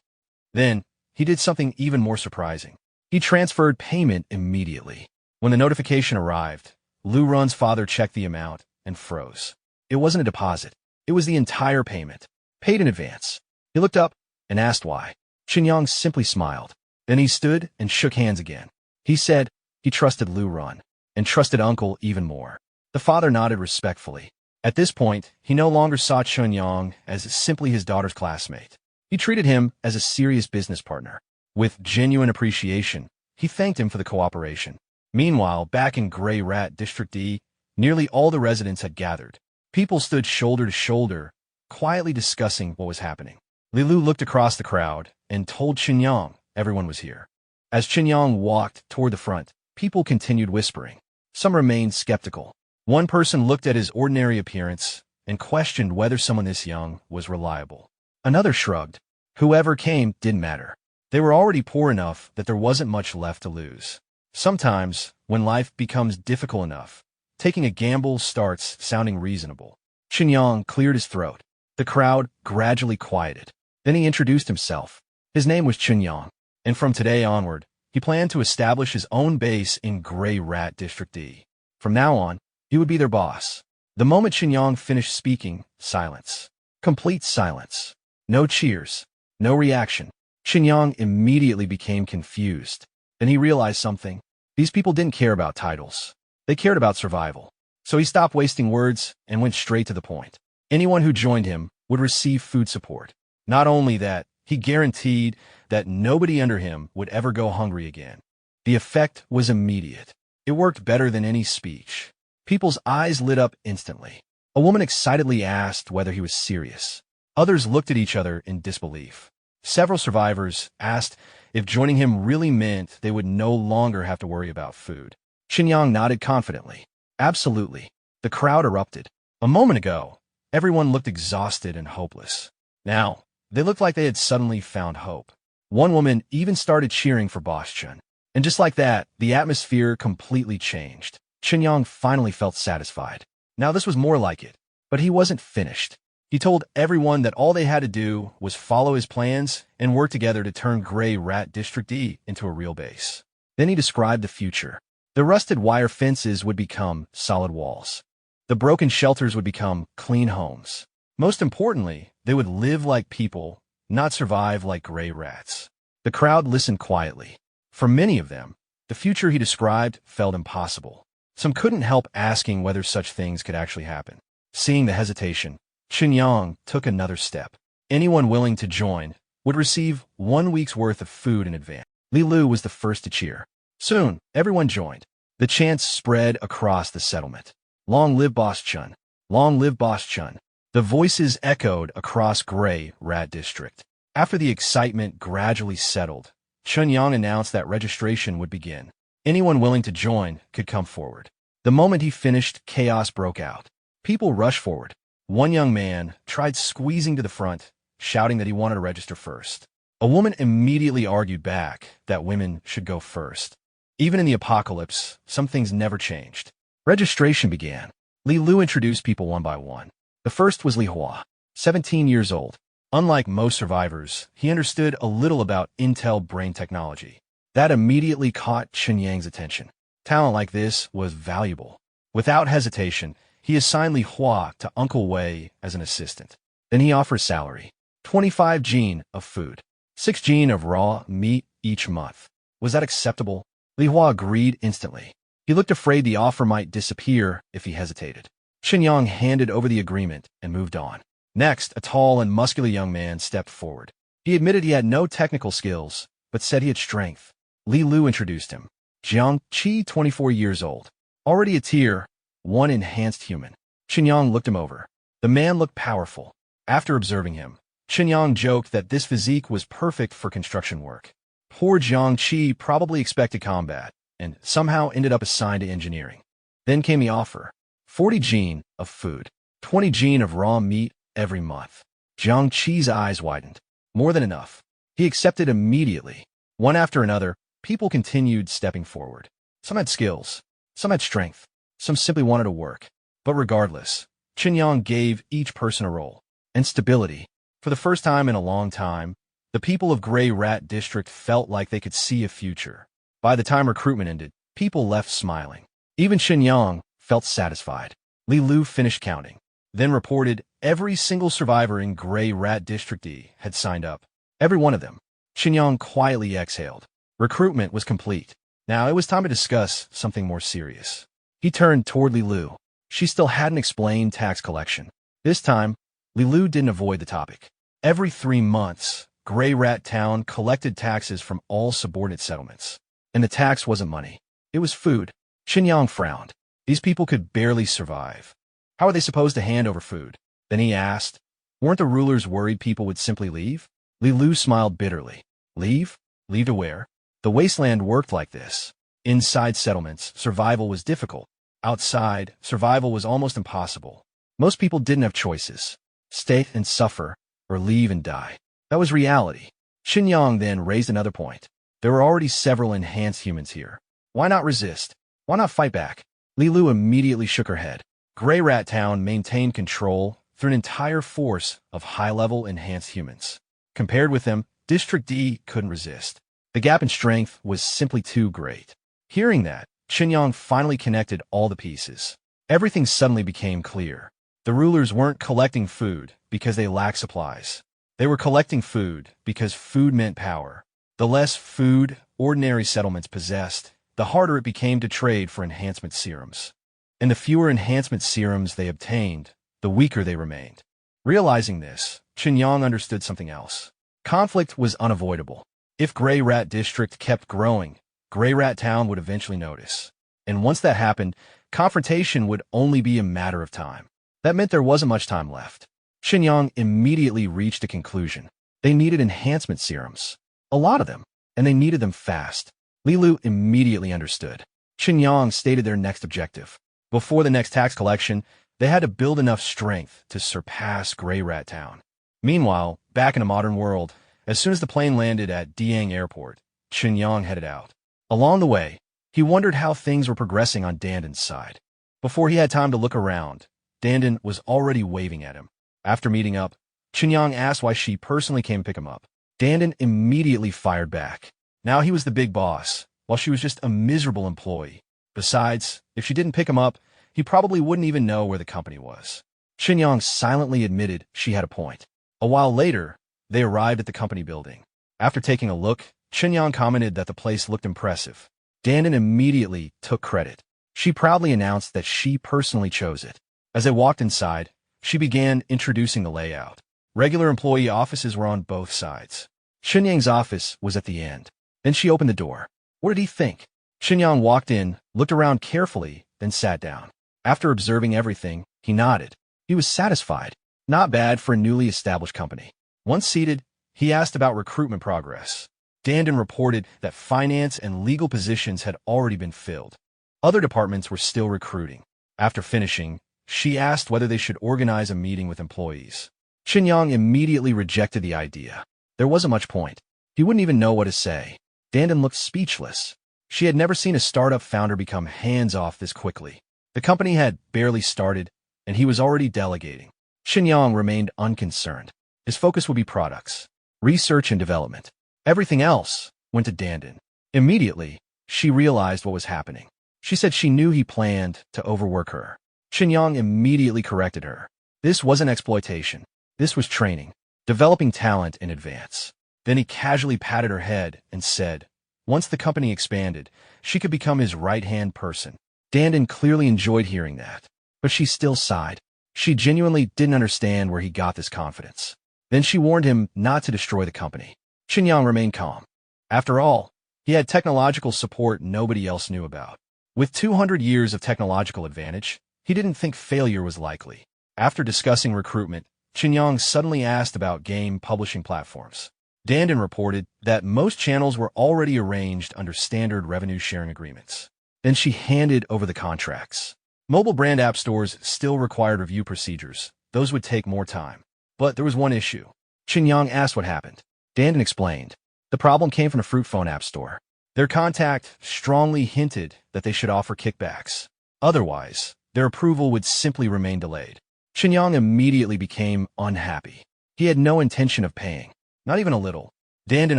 Then, he did something even more surprising. He transferred payment immediately. When the notification arrived, Lu Run's father checked the amount and froze. It wasn't a deposit. It was the entire payment, paid in advance. He looked up and asked why. Chen Yang simply smiled. Then he stood and shook hands again. He said he trusted Lu Run and trusted Uncle even more. The father nodded respectfully. At this point, he no longer saw Chen Yang as simply his daughter's classmate. He treated him as a serious business partner. With genuine appreciation, he thanked him for the cooperation. Meanwhile, back in Grey Rat District D, nearly all the residents had gathered. People stood shoulder to shoulder, quietly discussing what was happening. Li Lu looked across the crowd and told Chen Yang everyone was here. As Chen Yang walked toward the front, people continued whispering. Some remained skeptical. One person looked at his ordinary appearance and questioned whether someone this young was reliable. Another shrugged. Whoever came didn't matter. They were already poor enough that there wasn't much left to lose. Sometimes, when life becomes difficult enough, taking a gamble starts sounding reasonable. Chen Yang cleared his throat. The crowd gradually quieted. Then he introduced himself. His name was Chen Yang, and from today onward, he planned to establish his own base in Grey Rat District D. From now on, he would be their boss. The moment Chen Yang finished speaking, silence. Complete silence. No cheers. No reaction. Chen Yang immediately became confused. Then he realized something. These people didn't care about titles. They cared about survival. So he stopped wasting words and went straight to the point. Anyone who joined him would receive food support. Not only that, he guaranteed that nobody under him would ever go hungry again. The effect was immediate. It worked better than any speech. People's eyes lit up instantly. A woman excitedly asked whether he was serious. Others looked at each other in disbelief. Several survivors asked if joining him really meant they would no longer have to worry about food. Chen Yang nodded confidently. Absolutely. The crowd erupted. A moment ago, everyone looked exhausted and hopeless. Now, they looked like they had suddenly found hope. One woman even started cheering for Boss Chen. And just like that, the atmosphere completely changed. Chen Yang finally felt satisfied. Now this was more like it. But he wasn't finished. He told everyone that all they had to do was follow his plans and work together to turn Grey Rat District D into a real base. Then he described the future. The rusted wire fences would become solid walls. The broken shelters would become clean homes. Most importantly, they would live like people, not survive like gray rats. The crowd listened quietly. For many of them, the future he described felt impossible. Some couldn't help asking whether such things could actually happen. Seeing the hesitation, Chen Yang took another step. Anyone willing to join would receive 1 week's worth of food in advance. Li Lu was the first to cheer. Soon, everyone joined. The chants spread across the settlement. Long live Boss Chen! Long live Boss Chen! The voices echoed across Grey Rat District. After the excitement gradually settled, Chen Yang announced that registration would begin. Anyone willing to join could come forward. The moment he finished, chaos broke out. People rushed forward. One young man tried squeezing to the front, shouting that he wanted to register first. A woman immediately argued back that women should go first. Even in the apocalypse, some things never changed. Registration began. Li Lu introduced people one by one. The first was Li Hua, 17 years old. Unlike most survivors, he understood a little about Intel brain technology. That immediately caught Chen Yang's attention. Talent like this was valuable. Without hesitation, he assigned Li Hua to Uncle Wei as an assistant. Then he offered salary, 25 jin of food, 6 jin of raw meat each month. Was that acceptable? Li Hua agreed instantly. He looked afraid the offer might disappear if he hesitated. Chen Yang handed over the agreement and moved on. Next, a tall and muscular young man stepped forward. He admitted he had no technical skills, but said he had strength. Li Lu introduced him. Jiang Qi, 24 years old. Already a tier 1 enhanced human. Chen Yang looked him over. The man looked powerful. After observing him, Chen Yang joked that this physique was perfect for construction work. Poor Jiang Qi probably expected combat, and somehow ended up assigned to engineering. Then came the offer. 40 jin of food, 20 jin of raw meat every month. Jiang Qi's eyes widened. More than enough. He accepted immediately. One after another, people continued stepping forward. Some had skills. Some had strength. Some simply wanted to work. But regardless, Chen Yang gave each person a role. And stability. For the first time in a long time, the people of Grey Rat District felt like they could see a future. By the time recruitment ended, people left smiling. Even Chen Yang felt satisfied. Li Lu finished counting, then reported Every single survivor in Gray Rat District D had signed up. Every one of them. Chen Yang quietly exhaled. Recruitment was complete. Now it was time to discuss something more serious. He turned toward Li Lu. She still hadn't explained tax collection. This time, Li Lu didn't avoid the topic. Every 3 months, Gray Rat Town collected taxes from all subordinate settlements. And the tax wasn't money. It was food. Chen Yang frowned. These people could barely survive. How are they supposed to hand over food? Then he asked, weren't the rulers worried people would simply leave? Li Lu smiled bitterly. Leave? Leave to where? The wasteland worked like this. Inside settlements, survival was difficult. Outside, survival was almost impossible. Most people didn't have choices. Stay and suffer, or leave and die. That was reality. Chen Yang then raised another point. There were already several enhanced humans here. Why not resist? Why not fight back? Li Lu immediately shook her head. Gray Rat Town maintained control through an entire force of high-level enhanced humans. Compared with them, District D couldn't resist. The gap in strength was simply too great. Hearing that, Chen Yang finally connected all the pieces. Everything suddenly became clear. The rulers weren't collecting food because they lacked supplies. They were collecting food because food meant power. The less food ordinary settlements possessed, the harder it became to trade for enhancement serums. And the fewer enhancement serums they obtained, the weaker they remained. Realizing this, Chen Yang understood something else. Conflict was unavoidable. If Gray Rat District kept growing, Gray Rat Town would eventually notice. And once that happened, confrontation would only be a matter of time. That meant there wasn't much time left. Chen Yang immediately reached a conclusion. They needed enhancement serums. A lot of them. And they needed them fast. Li Lu immediately understood. Chen Yang stated their next objective. Before the next tax collection, they had to build enough strength to surpass Gray Rat Town. Meanwhile, back in a modern world, as soon as the plane landed at Diang Airport, Chen Yang headed out. Along the way, he wondered how things were progressing on Danden's side. Before he had time to look around, Danden was already waving at him. After meeting up, Chen Yang asked why she personally came to pick him up. Danden immediately fired back. Now he was the big boss, while she was just a miserable employee. Besides, if she didn't pick him up, he probably wouldn't even know where the company was. Chen Yang silently admitted she had a point. A while later, they arrived at the company building. After taking a look, Chen Yang commented that the place looked impressive. Danden immediately took credit. She proudly announced that she personally chose it. As they walked inside, she began introducing the layout. Regular employee offices were on both sides. Chen Yang's office was at the end. Then she opened the door. What did he think? Chen Yang walked in, looked around carefully, then sat down. After observing everything, he nodded. He was satisfied. Not bad for a newly established company. Once seated, he asked about recruitment progress. Danden reported that finance and legal positions had already been filled. Other departments were still recruiting. After finishing, she asked whether they should organize a meeting with employees. Chen Yang immediately rejected the idea. There wasn't much point. He wouldn't even know what to say. Danden looked speechless. She had never seen a startup founder become hands-off this quickly. The company had barely started, and he was already delegating. Chen Yang remained unconcerned. His focus would be products, research and development. Everything else went to Danden. Immediately, she realized what was happening. She said she knew he planned to overwork her. Chen Yang immediately corrected her. This wasn't exploitation. This was training, developing talent in advance. Then he casually patted her head and said, once the company expanded, she could become his right-hand person. Danden clearly enjoyed hearing that, but she still sighed. She genuinely didn't understand where he got this confidence. Then she warned him not to destroy the company. Chen Yang remained calm. After all, he had technological support nobody else knew about. With 200 years of technological advantage, he didn't think failure was likely. After discussing recruitment, Chen Yang suddenly asked about game publishing platforms. Danden reported that most channels were already arranged under standard revenue-sharing agreements. Then she handed over the contracts. Mobile brand app stores still required review procedures. Those would take more time. But there was one issue. Chen Yang asked what happened. Danden explained. The problem came from a fruit phone app store. Their contact strongly hinted that they should offer kickbacks. Otherwise, their approval would simply remain delayed. Chen Yang immediately became unhappy. He had no intention of paying. Not even a little. Danden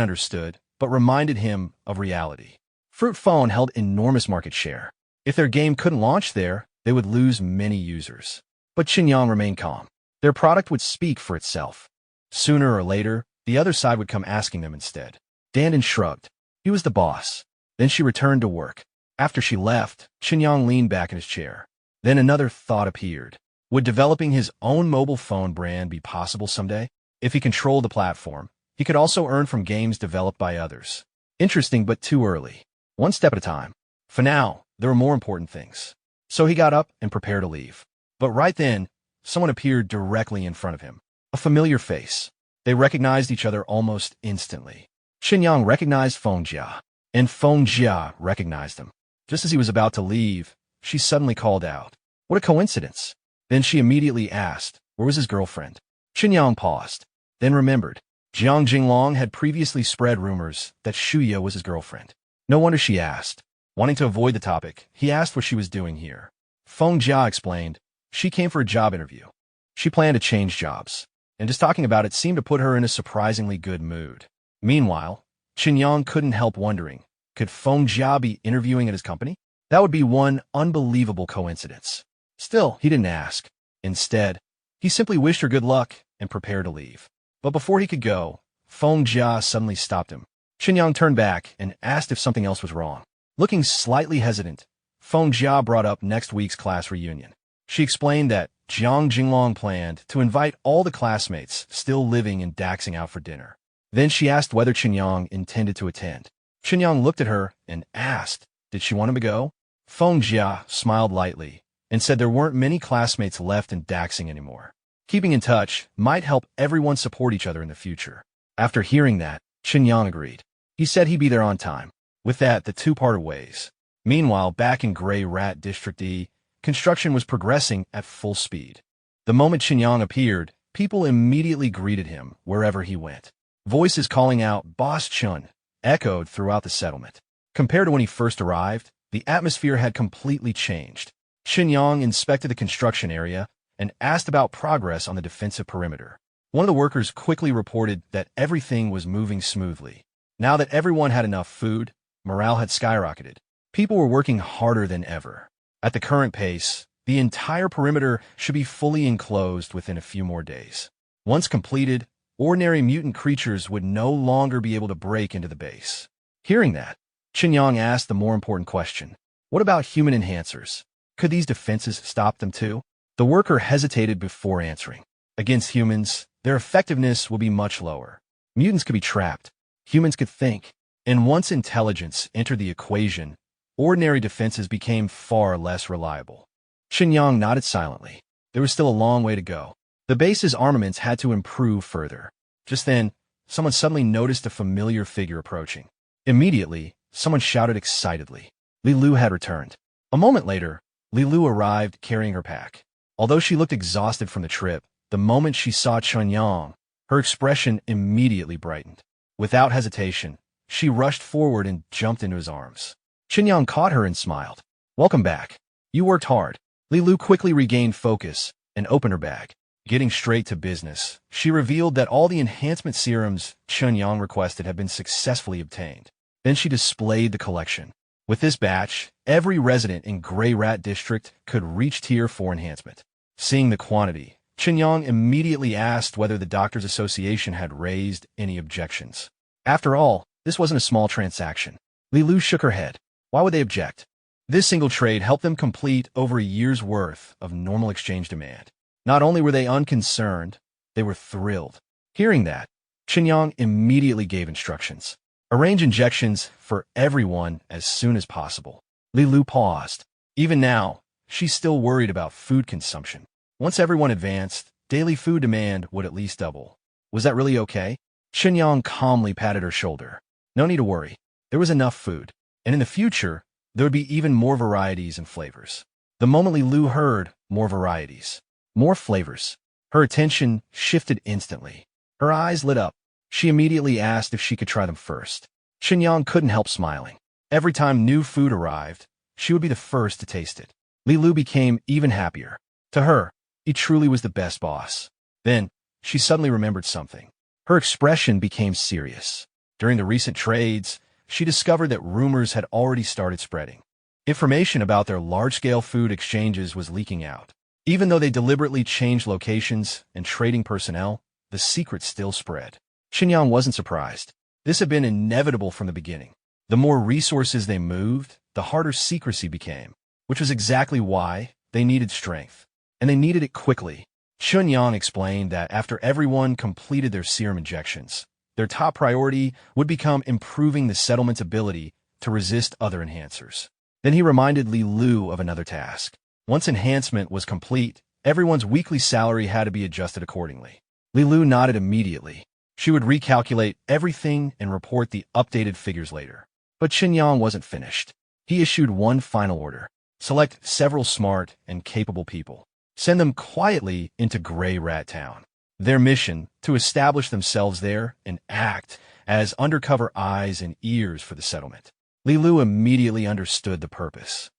understood, but reminded him of reality. Fruit phone held enormous market share. If their game couldn't launch there, they would lose many users. But Chen Yang remained calm. Their product would speak for itself. Sooner or later, the other side would come asking them instead. Dandan shrugged. He was the boss. Then she returned to work. After she left, Chen Yang leaned back in his chair. Then another thought appeared. Would developing his own mobile phone brand be possible someday? If he controlled the platform, he could also earn from games developed by others. Interesting, but too early. One step at a time. For now, there were more important things. So he got up and prepared to leave. But right then, someone appeared directly in front of him. A familiar face. They recognized each other almost instantly. Chen Yang recognized Feng Jia, and Feng Jia recognized him. Just as he was about to leave, she suddenly called out, "What a coincidence!" Then she immediately asked, where was his girlfriend? Chen Yang paused, then remembered. Jiang Jinglong had previously spread rumors that Shuya was his girlfriend. No wonder she asked. Wanting to avoid the topic, he asked what she was doing here. Feng Jia explained, she came for a job interview. She planned to change jobs, and just talking about it seemed to put her in a surprisingly good mood. Meanwhile, Chen Yang couldn't help wondering, could Feng Jia be interviewing at his company? That would be one unbelievable coincidence. Still, he didn't ask. Instead, he simply wished her good luck and prepared to leave. But before he could go, Feng Jia suddenly stopped him. Chen Yang turned back and asked if something else was wrong. Looking slightly hesitant, Feng Jia brought up next week's class reunion. She explained that Jiang Jinglong planned to invite all the classmates still living and daxing out for dinner. Then she asked whether Chen Yang intended to attend. Chen Yang looked at her and asked, did she want him to go? Feng Jia smiled lightly and said there weren't many classmates left in daxing anymore. Keeping in touch might help everyone support each other in the future. After hearing that, Chen Yang agreed. He said he'd be there on time. With that, the two parted ways. Meanwhile, back in Grey Rat District E, construction was progressing at full speed. The moment Chen Yang appeared, people immediately greeted him wherever he went. Voices calling out, "Boss Chun," echoed throughout the settlement. Compared to when he first arrived, the atmosphere had completely changed. Chen Yang inspected the construction area and asked about progress on the defensive perimeter. One of the workers quickly reported that everything was moving smoothly. Now that everyone had enough food, morale had skyrocketed. People were working harder than ever. At the current pace, the entire perimeter should be fully enclosed within a few more days. Once completed, ordinary mutant creatures would no longer be able to break into the base. Hearing that, Chen Yang asked the more important question. What about human enhancers? Could these defenses stop them too? The worker hesitated before answering. Against humans, their effectiveness will be much lower. Mutants could be trapped. Humans could think. And once intelligence entered the equation, ordinary defenses became far less reliable. Chen Yang nodded silently. There was still a long way to go. The base's armaments had to improve further. Just then, someone suddenly noticed a familiar figure approaching. Immediately, someone shouted excitedly. Li Lu had returned. A moment later, Li Lu arrived carrying her pack. Although she looked exhausted from the trip, the moment she saw Chen Yang, her expression immediately brightened. Without hesitation, she rushed forward and jumped into his arms. Chen Yang caught her and smiled. Welcome back. You worked hard. Li Lu quickly regained focus and opened her bag. Getting straight to business, she revealed that all the enhancement serums Chen Yang requested had been successfully obtained. Then she displayed the collection. With this batch, every resident in Grey Rat District could reach Tier 4 enhancement. Seeing the quantity, Chen Yang immediately asked whether the Doctors Association had raised any objections. After all, this wasn't a small transaction. Li Lu shook her head. Why would they object? This single trade helped them complete over a year's worth of normal exchange demand. Not only were they unconcerned, they were thrilled. Hearing that, Chen Yang immediately gave instructions. Arrange injections for everyone as soon as possible. Li Lu paused. Even now, she's still worried about food consumption. Once everyone advanced, daily food demand would at least double. Was that really okay? Chen Yang calmly patted her shoulder. No need to worry. There was enough food. And in the future, there would be even more varieties and flavors. The moment Li Lu heard more varieties, more flavors, her attention shifted instantly. Her eyes lit up. She immediately asked if she could try them first. Chen Yang couldn't help smiling. Every time new food arrived, she would be the first to taste it. Li Lu became even happier. To her, he truly was the best boss. Then, she suddenly remembered something. Her expression became serious. During the recent trades, she discovered that rumors had already started spreading. Information about their large-scale food exchanges was leaking out. Even though they deliberately changed locations and trading personnel, the secret still spread. Chen Yang wasn't surprised. This had been inevitable from the beginning. The more resources they moved, the harder secrecy became, which was exactly why they needed strength. And they needed it quickly. Chen Yang explained that after everyone completed their serum injections, their top priority would become improving the settlement's ability to resist other enhancers. Then he reminded Li Lu of another task. Once enhancement was complete, everyone's weekly salary had to be adjusted accordingly. Li Lu nodded immediately. She would recalculate everything and report the updated figures later. But Chen Yang wasn't finished. He issued one final order. Select several smart and capable people. Send them quietly into Gray Rat Town. Their mission, to establish themselves there and act as undercover eyes and ears for the settlement. Li Lu immediately understood the purpose.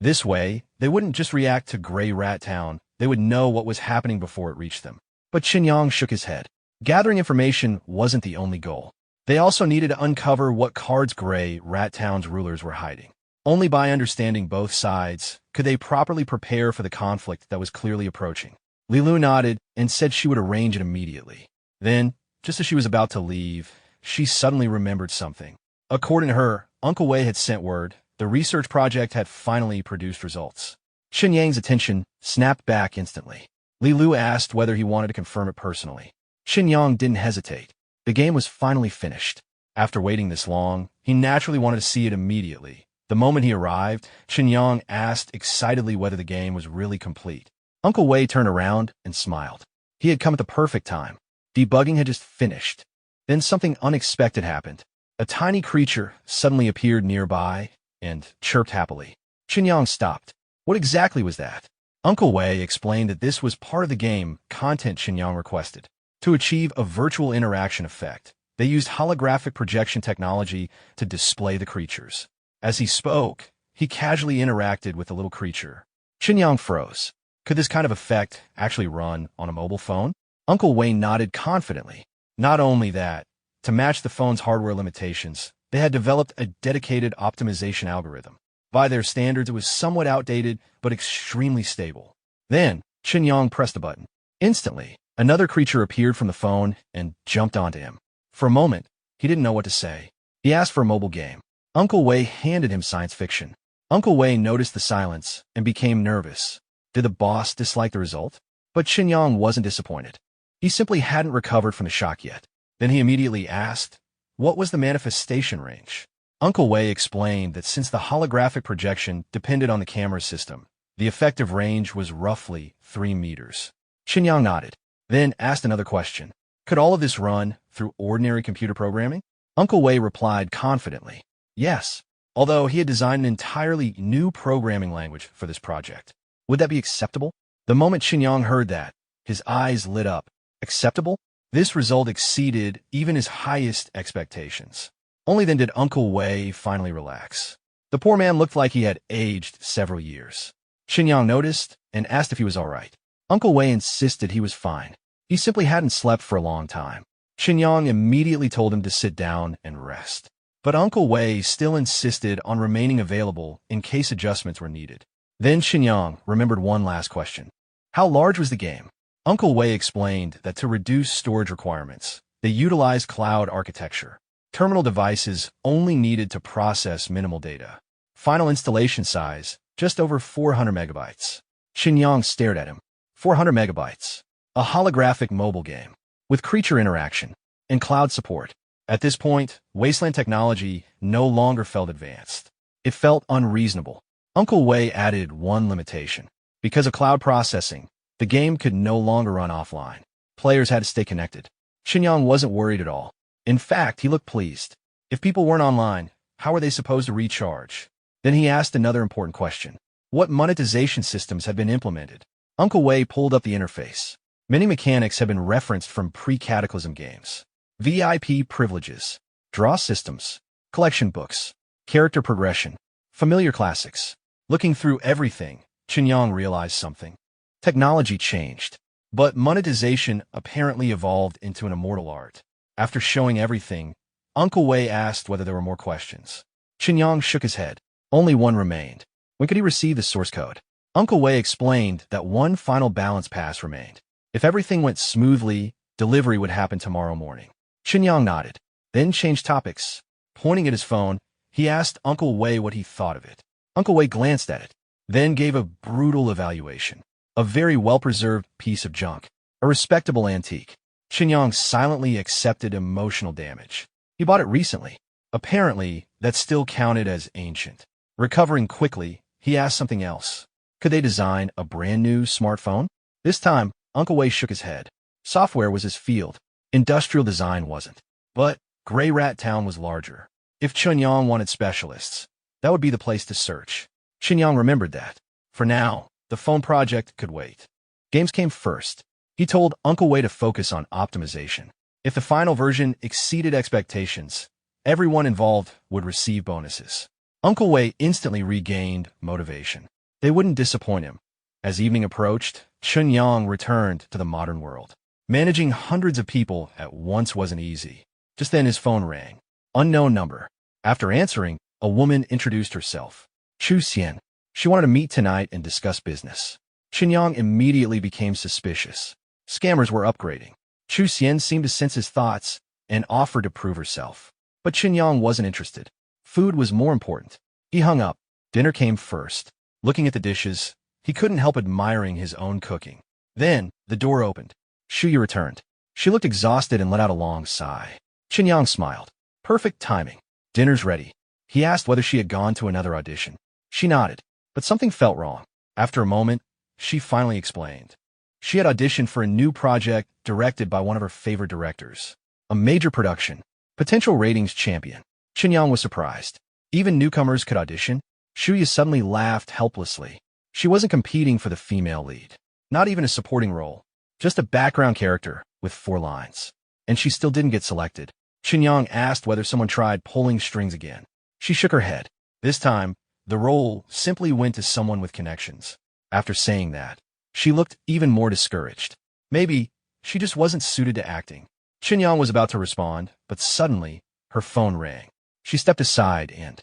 This way, they wouldn't just react to Gray Rat Town, they would know what was happening before it reached them. But Chen Yang shook his head. Gathering information wasn't the only goal. They also needed to uncover what cards Gray Rat Town's rulers were hiding. Only by understanding both sides could they properly prepare for the conflict that was clearly approaching. Li Lu nodded and said she would arrange it immediately. Then, just as she was about to leave, she suddenly remembered something. According to her, Uncle Wei had sent word the research project had finally produced results. Chen Yang's attention snapped back instantly. Li Lu asked whether he wanted to confirm it personally. Chen Yang didn't hesitate. The game was finally finished. After waiting this long, he naturally wanted to see it immediately. The moment he arrived, Chen Yang asked excitedly whether the game was really complete. Uncle Wei turned around and smiled. He had come at the perfect time. Debugging had just finished. Then something unexpected happened. A tiny creature suddenly appeared nearby and chirped happily. Chen Yang stopped. What exactly was that? Uncle Wei explained that this was part of the game content Chen Yang requested. To achieve a virtual interaction effect, they used holographic projection technology to display the creatures. As he spoke, he casually interacted with the little creature. Chen Yang froze. Could this kind of effect actually run on a mobile phone? Uncle Wei nodded confidently. Not only that, to match the phone's hardware limitations, they had developed a dedicated optimization algorithm. By their standards, it was somewhat outdated, but extremely stable. Then, Chen Yang pressed a button. Instantly, another creature appeared from the phone and jumped onto him. For a moment, he didn't know what to say. He asked for a mobile game. Uncle Wei handed him science fiction. Uncle Wei noticed the silence and became nervous. Did the boss dislike the result? But Chen Yang wasn't disappointed. He simply hadn't recovered from the shock yet. Then he immediately asked, what was the manifestation range? Uncle Wei explained that since the holographic projection depended on the camera system, the effective range was roughly 3 meters. Chen Yang nodded, then asked another question. Could all of this run through ordinary computer programming? Uncle Wei replied confidently, yes, although he had designed an entirely new programming language for this project. Would that be acceptable? The moment Chen Yang heard that, his eyes lit up. Acceptable? This result exceeded even his highest expectations. Only then did Uncle Wei finally relax. The poor man looked like he had aged several years. Chen Yang noticed and asked if he was all right. Uncle Wei insisted he was fine. He simply hadn't slept for a long time. Chen Yang immediately told him to sit down and rest. But Uncle Wei still insisted on remaining available in case adjustments were needed. Then Chen Yang remembered one last question. How large was the game? Uncle Wei explained that to reduce storage requirements, they utilized cloud architecture. Terminal devices only needed to process minimal data. Final installation size, just over 400 megabytes. Chen Yang stared at him. 400 megabytes. A holographic mobile game. With creature interaction and cloud support. At this point, wasteland technology no longer felt advanced. It felt unreasonable. Uncle Wei added one limitation. Because of cloud processing, the game could no longer run offline. Players had to stay connected. Chen Yang wasn't worried at all. In fact, he looked pleased. If people weren't online, how were they supposed to recharge? Then he asked another important question. What monetization systems had been implemented? Uncle Wei pulled up the interface. Many mechanics have been referenced from pre-Cataclysm games. VIP privileges, draw systems, collection books, character progression, familiar classics. Looking through everything, Chen Yang realized something. Technology changed, but monetization apparently evolved into an immortal art. After showing everything, Uncle Wei asked whether there were more questions. Chen Yang shook his head. Only one remained. When could he receive the source code? Uncle Wei explained that one final balance pass remained. If everything went smoothly, delivery would happen tomorrow morning. Chen Yang nodded, then changed topics. Pointing at his phone, he asked Uncle Wei what he thought of it. Uncle Wei glanced at it, then gave a brutal evaluation. A very well-preserved piece of junk. A respectable antique. Chen Yang silently accepted emotional damage. He bought it recently. Apparently, that still counted as ancient. Recovering quickly, he asked something else. Could they design a brand new smartphone? This time, Uncle Wei shook his head. Software was his field. Industrial design wasn't. But Grey Rat Town was larger. If Chen Yang wanted specialists, that would be the place to search. Chen Yang remembered that. For now, the phone project could wait. Games came first. He told Uncle Wei to focus on optimization. If the final version exceeded expectations, everyone involved would receive bonuses. Uncle Wei instantly regained motivation. They wouldn't disappoint him. As evening approached, Chen Yang returned to the modern world. Managing hundreds of people at once wasn't easy. Just then his phone rang. Unknown number. After answering, a woman introduced herself. Chu Xian. She wanted to meet tonight and discuss business. Chen Yang immediately became suspicious. Scammers were upgrading. Chu Xian seemed to sense his thoughts and offered to prove herself. But Chen Yang wasn't interested. Food was more important. He hung up. Dinner came first. Looking at the dishes, he couldn't help admiring his own cooking. Then, the door opened. Shuya returned. She looked exhausted and let out a long sigh. Chen Yang smiled. Perfect timing. Dinner's ready. He asked whether she had gone to another audition. She nodded, but something felt wrong. After a moment, she finally explained. She had auditioned for a new project directed by one of her favorite directors. A major production. Potential ratings champion. Chen Yang was surprised. Even newcomers could audition? Shuya suddenly laughed helplessly. She wasn't competing for the female lead. Not even a supporting role. Just a background character with 4 lines. And she still didn't get selected. Chen Yang asked whether someone tried pulling strings again. She shook her head. This time, the role simply went to someone with connections. After saying that, she looked even more discouraged. Maybe she just wasn't suited to acting. Chen Yang was about to respond, but suddenly, her phone rang. She stepped aside and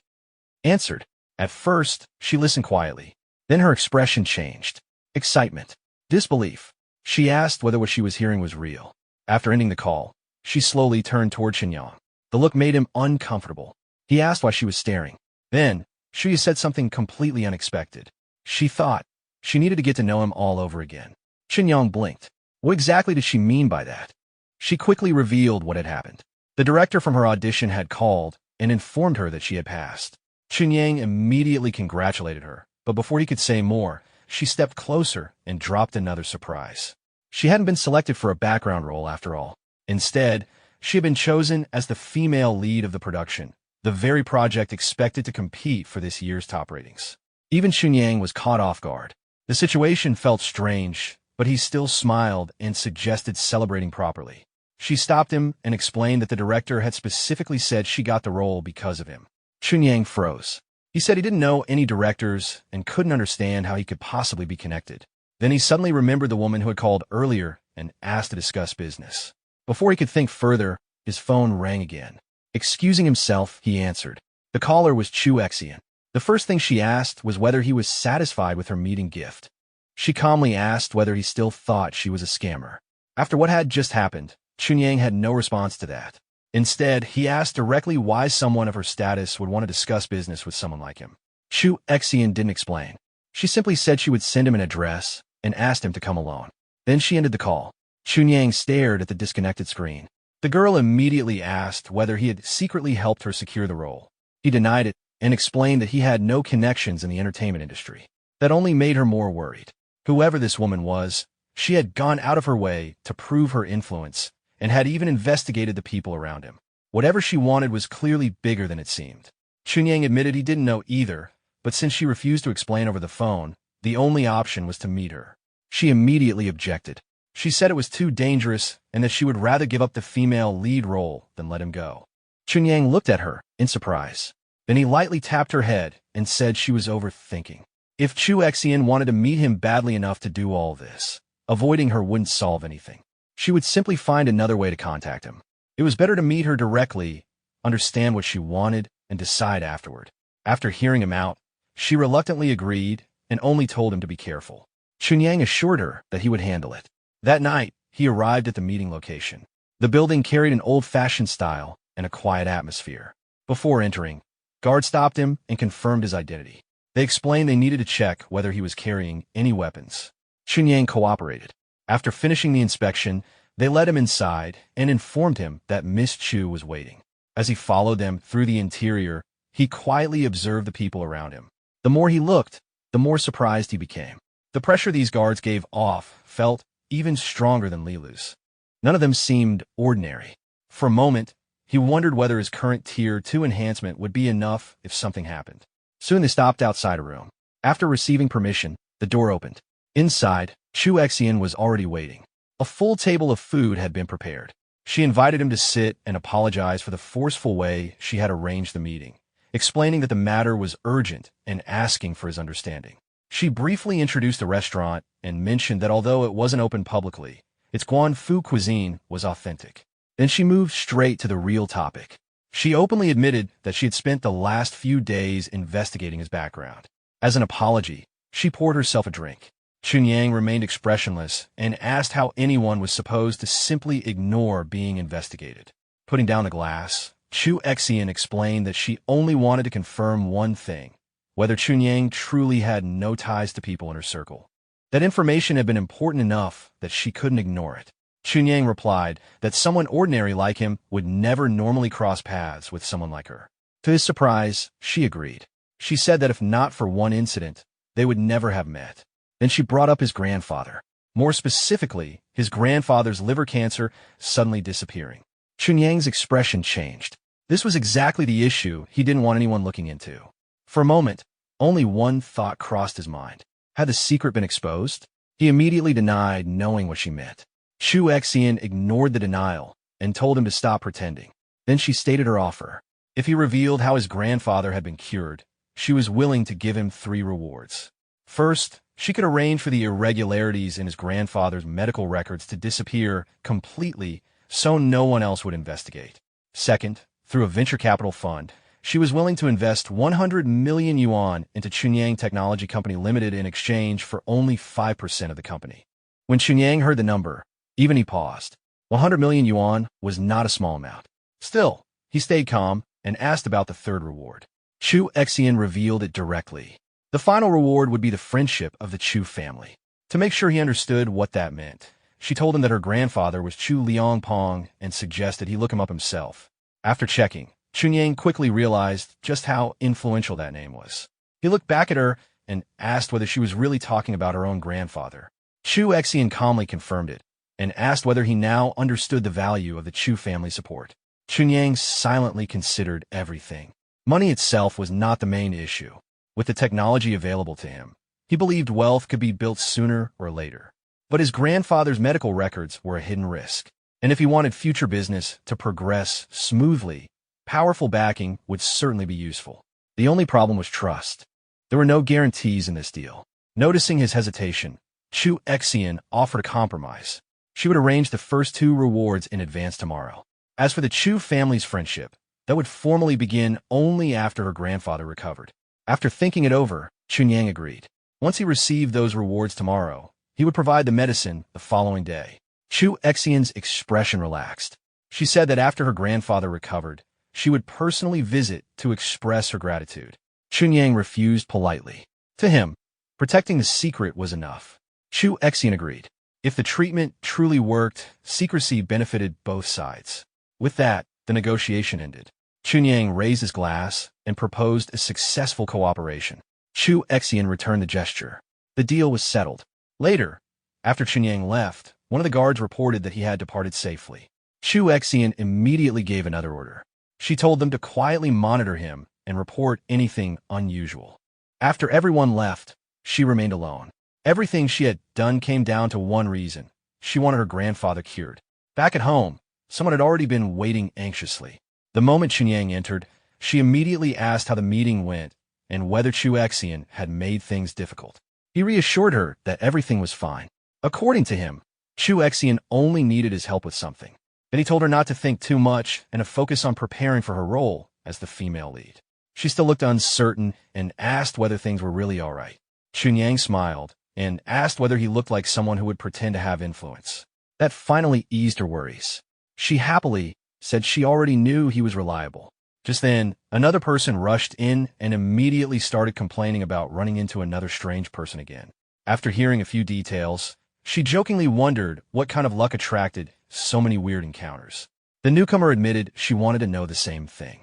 answered. At first, she listened quietly. Then her expression changed. Excitement. Disbelief. She asked whether what she was hearing was real. After ending the call, she slowly turned toward Chen Yang. The look made him uncomfortable. He asked why she was staring. Then, Shuya said something completely unexpected. She thought she needed to get to know him all over again. Chen Yang blinked. What exactly did she mean by that? She quickly revealed what had happened. The director from her audition had called and informed her that she had passed. Chen Yang immediately congratulated her, but before he could say more, she stepped closer and dropped another surprise. She hadn't been selected for a background role after all. Instead, she had been chosen as the female lead of the production, the very project expected to compete for this year's top ratings. Even Chen Yang was caught off guard. The situation felt strange, but he still smiled and suggested celebrating properly. She stopped him and explained that the director had specifically said she got the role because of him. Chen Yang froze. He said he didn't know any directors and couldn't understand how he could possibly be connected. Then he suddenly remembered the woman who had called earlier and asked to discuss business. Before he could think further, his phone rang again. Excusing himself, he answered. The caller was Chu Xian. The first thing she asked was whether he was satisfied with her meeting gift. She calmly asked whether he still thought she was a scammer. After what had just happened, Chen Yang had no response to that. Instead, he asked directly why someone of her status would want to discuss business with someone like him. Chu Xian didn't explain. She simply said she would send him an address and asked him to come alone. Then she ended the call. Chen Yang stared at the disconnected screen. The girl immediately asked whether he had secretly helped her secure the role. He denied it and explained that he had no connections in the entertainment industry. That only made her more worried. Whoever this woman was, she had gone out of her way to prove her influence and had even investigated the people around him. Whatever she wanted was clearly bigger than it seemed. Chen Yang admitted he didn't know either, but since she refused to explain over the phone, the only option was to meet her. She immediately objected. She said it was too dangerous and that she would rather give up the female lead role than let him go. Chen Yang looked at her in surprise. Then he lightly tapped her head and said she was overthinking. If Chu Xian wanted to meet him badly enough to do all this, avoiding her wouldn't solve anything. She would simply find another way to contact him. It was better to meet her directly, understand what she wanted, and decide afterward. After hearing him out, she reluctantly agreed and only told him to be careful. Chen Yang assured her that he would handle it. That night, he arrived at the meeting location. The building carried an old-fashioned style and a quiet atmosphere. Before entering, guards stopped him and confirmed his identity. They explained they needed to check whether he was carrying any weapons. Chen Yang cooperated. After finishing the inspection, they led him inside and informed him that Miss Chu was waiting. As he followed them through the interior, he quietly observed the people around him. The more he looked, the more surprised he became. The pressure these guards gave off felt even stronger than Lilu's. None of them seemed ordinary. For a moment, he wondered whether his current Tier 2 enhancement would be enough if something happened. Soon they stopped outside a room. After receiving permission, the door opened. Inside, Chu Xian was already waiting. A full table of food had been prepared. She invited him to sit and apologize for the forceful way she had arranged the meeting, explaining that the matter was urgent and asking for his understanding. She briefly introduced the restaurant and mentioned that although it wasn't open publicly, its Guangfu cuisine was authentic. Then she moved straight to the real topic. She openly admitted that she had spent the last few days investigating his background. As an apology, she poured herself a drink. Chen Yang remained expressionless and asked how anyone was supposed to simply ignore being investigated. Putting down the glass, Chu Xian explained that she only wanted to confirm one thing, whether Chen Yang truly had no ties to people in her circle. That information had been important enough that she couldn't ignore it. Chen Yang replied that someone ordinary like him would never normally cross paths with someone like her. To his surprise, she agreed. She said that if not for one incident, they would never have met. Then she brought up his grandfather. More specifically, his grandfather's liver cancer suddenly disappearing. Chen Yang's expression changed. This was exactly the issue he didn't want anyone looking into. For a moment, only one thought crossed his mind. Had the secret been exposed? He immediately denied knowing what she meant. Chu Xian ignored the denial and told him to stop pretending. Then she stated her offer. If he revealed how his grandfather had been cured, she was willing to give him 3 rewards. First, she could arrange for the irregularities in his grandfather's medical records to disappear completely so no one else would investigate. Second, through a venture capital fund, she was willing to invest 100 million yuan into Chen Yang Technology Company Limited in exchange for only 5% of the company. When Chen Yang heard the number, even he paused. 100 million yuan was not a small amount. Still, he stayed calm and asked about the 3rd reward. Chu Xian revealed it directly. The final reward would be the friendship of the Chu family. To make sure he understood what that meant, she told him that her grandfather was Chu Liangpong and suggested he look him up himself. After checking, Chen Yang quickly realized just how influential that name was. He looked back at her and asked whether she was really talking about her own grandfather. Chu Xian calmly confirmed it and asked whether he now understood the value of the Chu family support. Chen Yang silently considered everything. Money itself was not the main issue. With the technology available to him, he believed wealth could be built sooner or later. But his grandfather's medical records were a hidden risk. And if he wanted future business to progress smoothly, powerful backing would certainly be useful. The only problem was trust. There were no guarantees in this deal. Noticing his hesitation, Chu Xian offered a compromise. She would arrange the first 2 rewards in advance tomorrow. As for the Chu family's friendship, that would formally begin only after her grandfather recovered. After thinking it over, Chen Yang agreed. Once he received those rewards tomorrow, he would provide the medicine the following day. Chu Xian's expression relaxed. She said that after her grandfather recovered, she would personally visit to express her gratitude. Chen Yang refused politely. To him, protecting the secret was enough. Chu Xian agreed. If the treatment truly worked, secrecy benefited both sides. With that, the negotiation ended. Chen Yang raised his glass and proposed a successful cooperation. Chu Xian returned the gesture. The deal was settled. Later, after Chen Yang left, one of the guards reported that he had departed safely. Chu Xian immediately gave another order. She told them to quietly monitor him and report anything unusual. After everyone left, she remained alone. Everything she had done came down to one reason. She wanted her grandfather cured. Back at home, someone had already been waiting anxiously. The moment Chen Yang entered, she immediately asked how the meeting went and whether Chu Xian had made things difficult. He reassured her that everything was fine. According to him, Chu Xian only needed his help with something. Then he told her not to think too much and to focus on preparing for her role as the female lead. She still looked uncertain and asked whether things were really all right. Chen Yang smiled and asked whether he looked like someone who would pretend to have influence. That finally eased her worries. She happily said she already knew he was reliable. Just then, another person rushed in and immediately started complaining about running into another strange person again. After hearing a few details, she jokingly wondered what kind of luck attracted so many weird encounters. The newcomer admitted she wanted to know the same thing.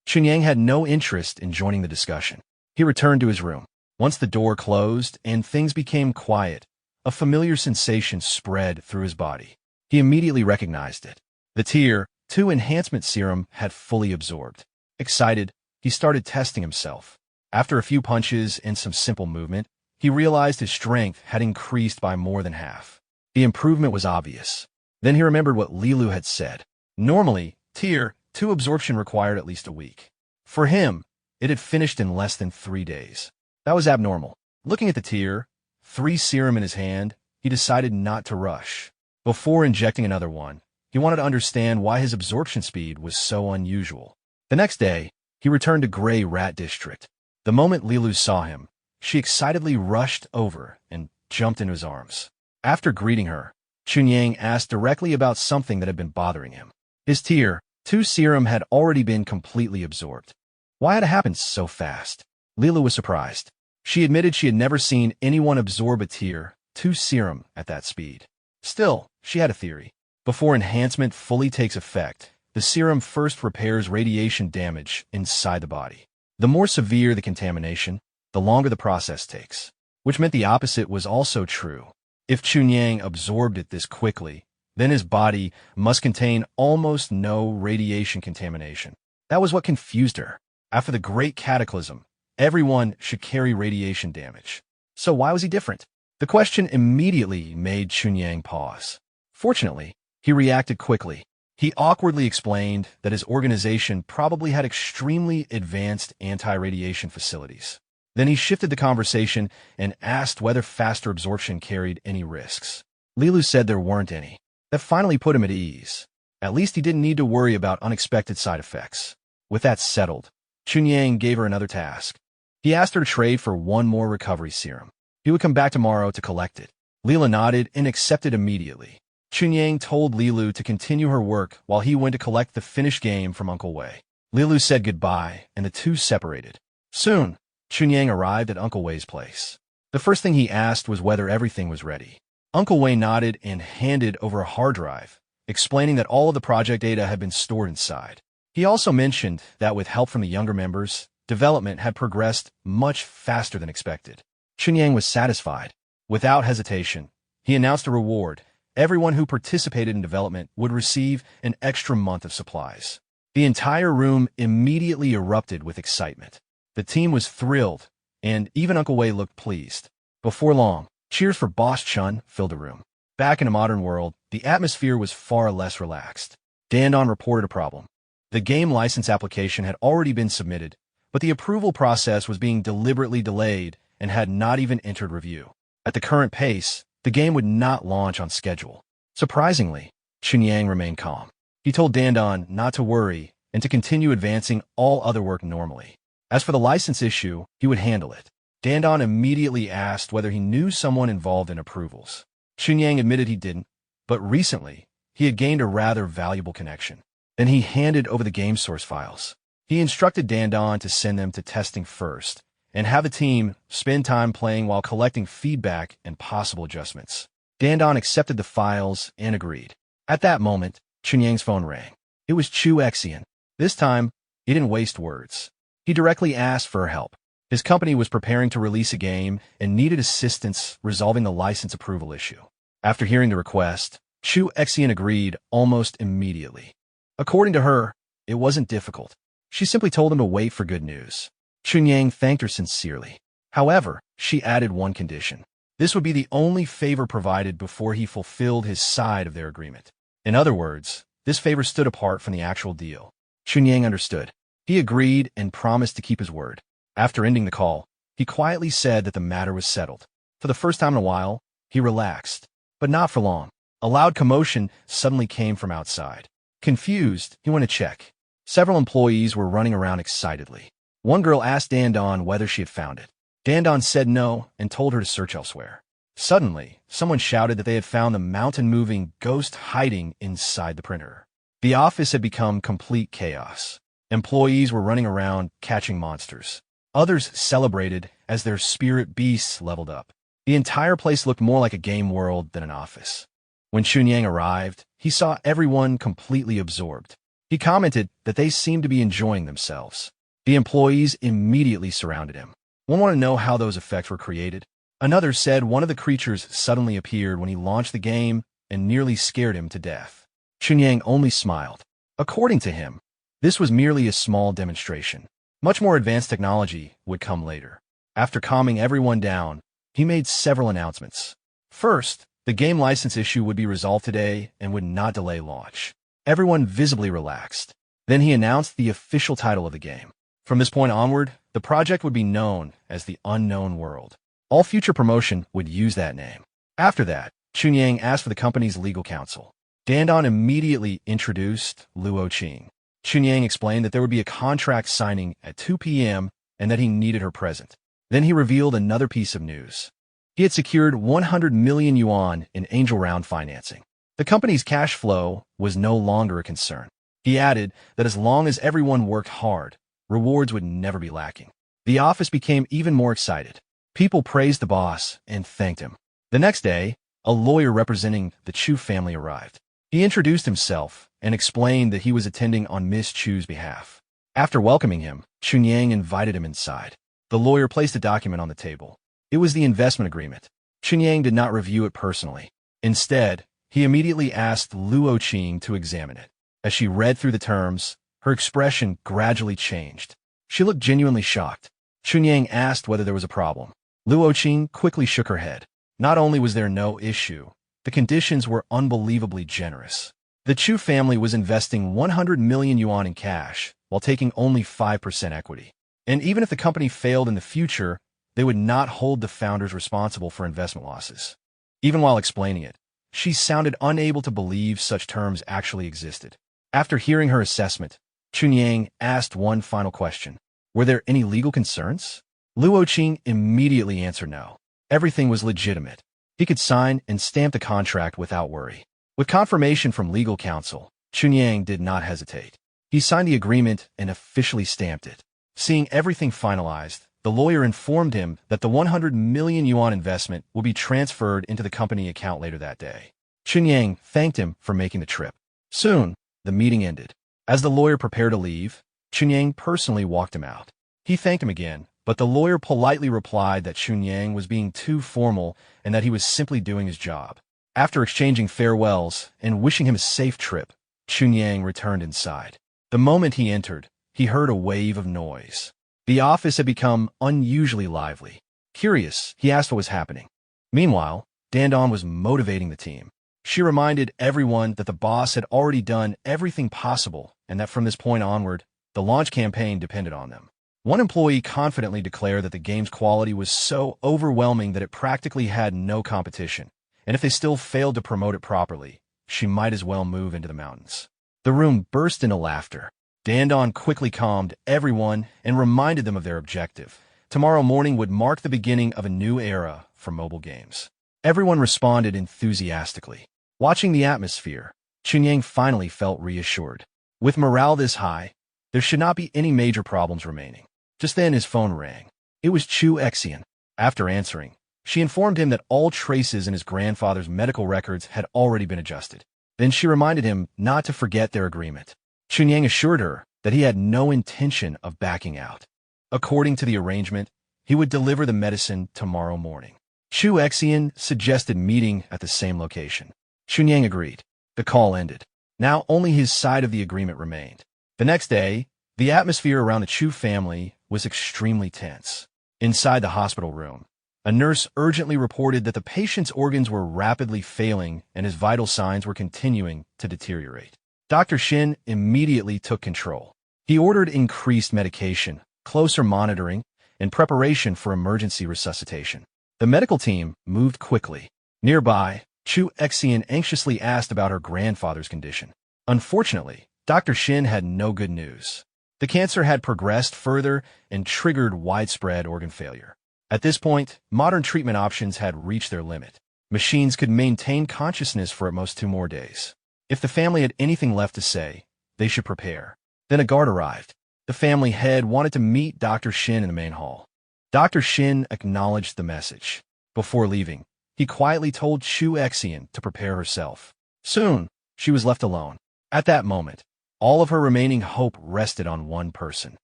Chen Yang had no interest in joining the discussion. He returned to his room. Once the door closed and things became quiet, a familiar sensation spread through his body. He immediately recognized it. The Tier 2 enhancement serum had fully absorbed. Excited, he started testing himself. After a few punches and some simple movement, he realized his strength had increased by more than half. The improvement was obvious. Then he remembered what Lilu had said. Normally, Tier 2 absorption required at least a week. For him, it had finished in less than 3 days. That was abnormal. Looking at the Tier 3 serum in his hand, he decided not to rush. Before injecting another one, he wanted to understand why his absorption speed was so unusual. The next day, he returned to Gray Rat District. The moment Lilu saw him, she excitedly rushed over and jumped into his arms. After greeting her, Chen Yang asked directly about something that had been bothering him. His Tier 2 serum had already been completely absorbed. Why had it happened so fast? Lilu was surprised. She admitted she had never seen anyone absorb a Tier 2 serum at that speed. Still, she had a theory. Before enhancement fully takes effect, the serum first repairs radiation damage inside the body. The more severe the contamination, the longer the process takes, which meant the opposite was also true. If Chen Yang absorbed it this quickly, then his body must contain almost no radiation contamination. That was what confused her. After the Great Cataclysm, everyone should carry radiation damage. So why was he different? The question immediately made Chen Yang pause. Fortunately, he reacted quickly. He awkwardly explained that his organization probably had extremely advanced anti-radiation facilities. Then he shifted the conversation and asked whether faster absorption carried any risks. Lilu said there weren't any. That finally put him at ease. At least he didn't need to worry about unexpected side effects. With that settled, Chen Yang gave her another task. He asked her to trade for one more recovery serum. He would come back tomorrow to collect it. Lila nodded and accepted immediately. Chen Yang told Lilu to continue her work while he went to collect the finished game from Uncle Wei. Lilu said goodbye, and the two separated. Soon, Chen Yang arrived at Uncle Wei's place. The first thing he asked was whether everything was ready. Uncle Wei nodded and handed over a hard drive, explaining that all of the project data had been stored inside. He also mentioned that with help from the younger members, development had progressed much faster than expected. Chen Yang was satisfied. Without hesitation, he announced a reward. Everyone who participated in development would receive an extra month of supplies. The entire room immediately erupted with excitement. The team was thrilled, and even Uncle Wei looked pleased. Before long, cheers for Boss Chun filled the room. Back in a modern world, the atmosphere was far less relaxed. Dandon reported a problem. The game license application had already been submitted, but the approval process was being deliberately delayed and had not even entered review. At the current pace, the game would not launch on schedule. Surprisingly, Chen Yang remained calm. He told Dandon not to worry and to continue advancing all other work normally. As for the license issue, he would handle it. Dandon immediately asked whether he knew someone involved in approvals. Chen Yang admitted he didn't, but recently, he had gained a rather valuable connection. Then he handed over the game source files. He instructed Dandon to send them to testing first, and have the team spend time playing while collecting feedback and possible adjustments. Dandon accepted the files and agreed. At that moment, Chen Yang's phone rang. It was Chu Exian. This time, he didn't waste words. He directly asked for her help. His company was preparing to release a game and needed assistance resolving the license approval issue. After hearing the request, Chu Exian agreed almost immediately. According to her, it wasn't difficult. She simply told him to wait for good news. Chen Yang thanked her sincerely. However, she added one condition. This would be the only favor provided before he fulfilled his side of their agreement. In other words, this favor stood apart from the actual deal. Chen Yang understood. He agreed and promised to keep his word. After ending the call, he quietly said that the matter was settled. For the first time in a while, he relaxed. But not for long. A loud commotion suddenly came from outside. Confused, he went to check. Several employees were running around excitedly. One girl asked Dandon whether she had found it. Dandon said no and told her to search elsewhere. Suddenly, someone shouted that they had found the mountain-moving ghost hiding inside the printer. The office had become complete chaos. Employees were running around catching monsters. Others celebrated as their spirit beasts leveled up. The entire place looked more like a game world than an office. When Chen Yang arrived, he saw everyone completely absorbed. He commented that they seemed to be enjoying themselves. The employees immediately surrounded him. One wanted to know how those effects were created. Another said one of the creatures suddenly appeared when he launched the game and nearly scared him to death. Chen Yang only smiled. According to him, this was merely a small demonstration. Much more advanced technology would come later. After calming everyone down, he made several announcements. First, the game license issue would be resolved today and would not delay launch. Everyone visibly relaxed. Then he announced the official title of the game. From this point onward, the project would be known as the Unknown World. All future promotion would use that name. After that, Chen Yang asked for the company's legal counsel. Dandon immediately introduced Luo Qing. Chen Yang explained that there would be a contract signing at 2 p.m. and that he needed her present. Then he revealed another piece of news. He had secured 100 million yuan in angel round financing. The company's cash flow was no longer a concern. He added that as long as everyone worked hard, rewards would never be lacking. The office became even more excited. People praised the boss and thanked him. The next day, a lawyer representing the Chu family arrived. He introduced himself and explained that he was attending on Miss Chu's behalf. After welcoming him, Chen Yang invited him inside. The lawyer placed a document on the table. It was the investment agreement. Chen Yang did not review it personally. Instead, he immediately asked Luo Qing to examine it. As she read through the terms, her expression gradually changed. She looked genuinely shocked. Chen Yang asked whether there was a problem. Luo Qing quickly shook her head. Not only was there no issue, the conditions were unbelievably generous. The Chu family was investing 100 million yuan in cash, while taking only 5% equity. And even if the company failed in the future, they would not hold the founders responsible for investment losses. Even while explaining it, she sounded unable to believe such terms actually existed. After hearing her assessment, Chen Yang asked one final question. Were there any legal concerns? Luo Qing immediately answered no. Everything was legitimate. He could sign and stamp the contract without worry. With confirmation from legal counsel, Chen Yang did not hesitate. He signed the agreement and officially stamped it. Seeing everything finalized, the lawyer informed him that the 100 million yuan investment will be transferred into the company account later that day. Chen Yang thanked him for making the trip. Soon, the meeting ended. As the lawyer prepared to leave, Chen Yang personally walked him out. He thanked him again, but the lawyer politely replied that Chen Yang was being too formal and that he was simply doing his job. After exchanging farewells and wishing him a safe trip, Chen Yang returned inside. The moment he entered, he heard a wave of noise. The office had become unusually lively. Curious, he asked what was happening. Meanwhile, Dandon was motivating the team. She reminded everyone that the boss had already done everything possible and that from this point onward, the launch campaign depended on them. One employee confidently declared that the game's quality was so overwhelming that it practically had no competition, and if they still failed to promote it properly, she might as well move into the mountains. The room burst into laughter. Dandon quickly calmed everyone and reminded them of their objective. Tomorrow morning would mark the beginning of a new era for mobile games. Everyone responded enthusiastically. Watching the atmosphere, Chen Yang finally felt reassured. With morale this high, there should not be any major problems remaining. Just then his phone rang. It was Chu Exian. After answering, she informed him that all traces in his grandfather's medical records had already been adjusted. Then she reminded him not to forget their agreement. Chen Yang assured her that he had no intention of backing out. According to the arrangement, he would deliver the medicine tomorrow morning. Chu Exian suggested meeting at the same location. Chen Yang agreed. The call ended. Now only his side of the agreement remained. The next day, the atmosphere around the Chu family was extremely tense. Inside the hospital room, a nurse urgently reported that the patient's organs were rapidly failing and his vital signs were continuing to deteriorate. Dr. Shin immediately took control. He ordered increased medication, closer monitoring, and preparation for emergency resuscitation. The medical team moved quickly. Nearby, Chu Exian anxiously asked about her grandfather's condition. Unfortunately, Dr. Shin had no good news. The cancer had progressed further and triggered widespread organ failure. At this point, modern treatment options had reached their limit. Machines could maintain consciousness for at most 2 more days. If the family had anything left to say, they should prepare. Then a guard arrived. The family head wanted to meet Dr. Shin in the main hall. Dr. Shin acknowledged the message. Before leaving, he quietly told Chu Exian to prepare herself. Soon, she was left alone. At that moment, all of her remaining hope rested on one person.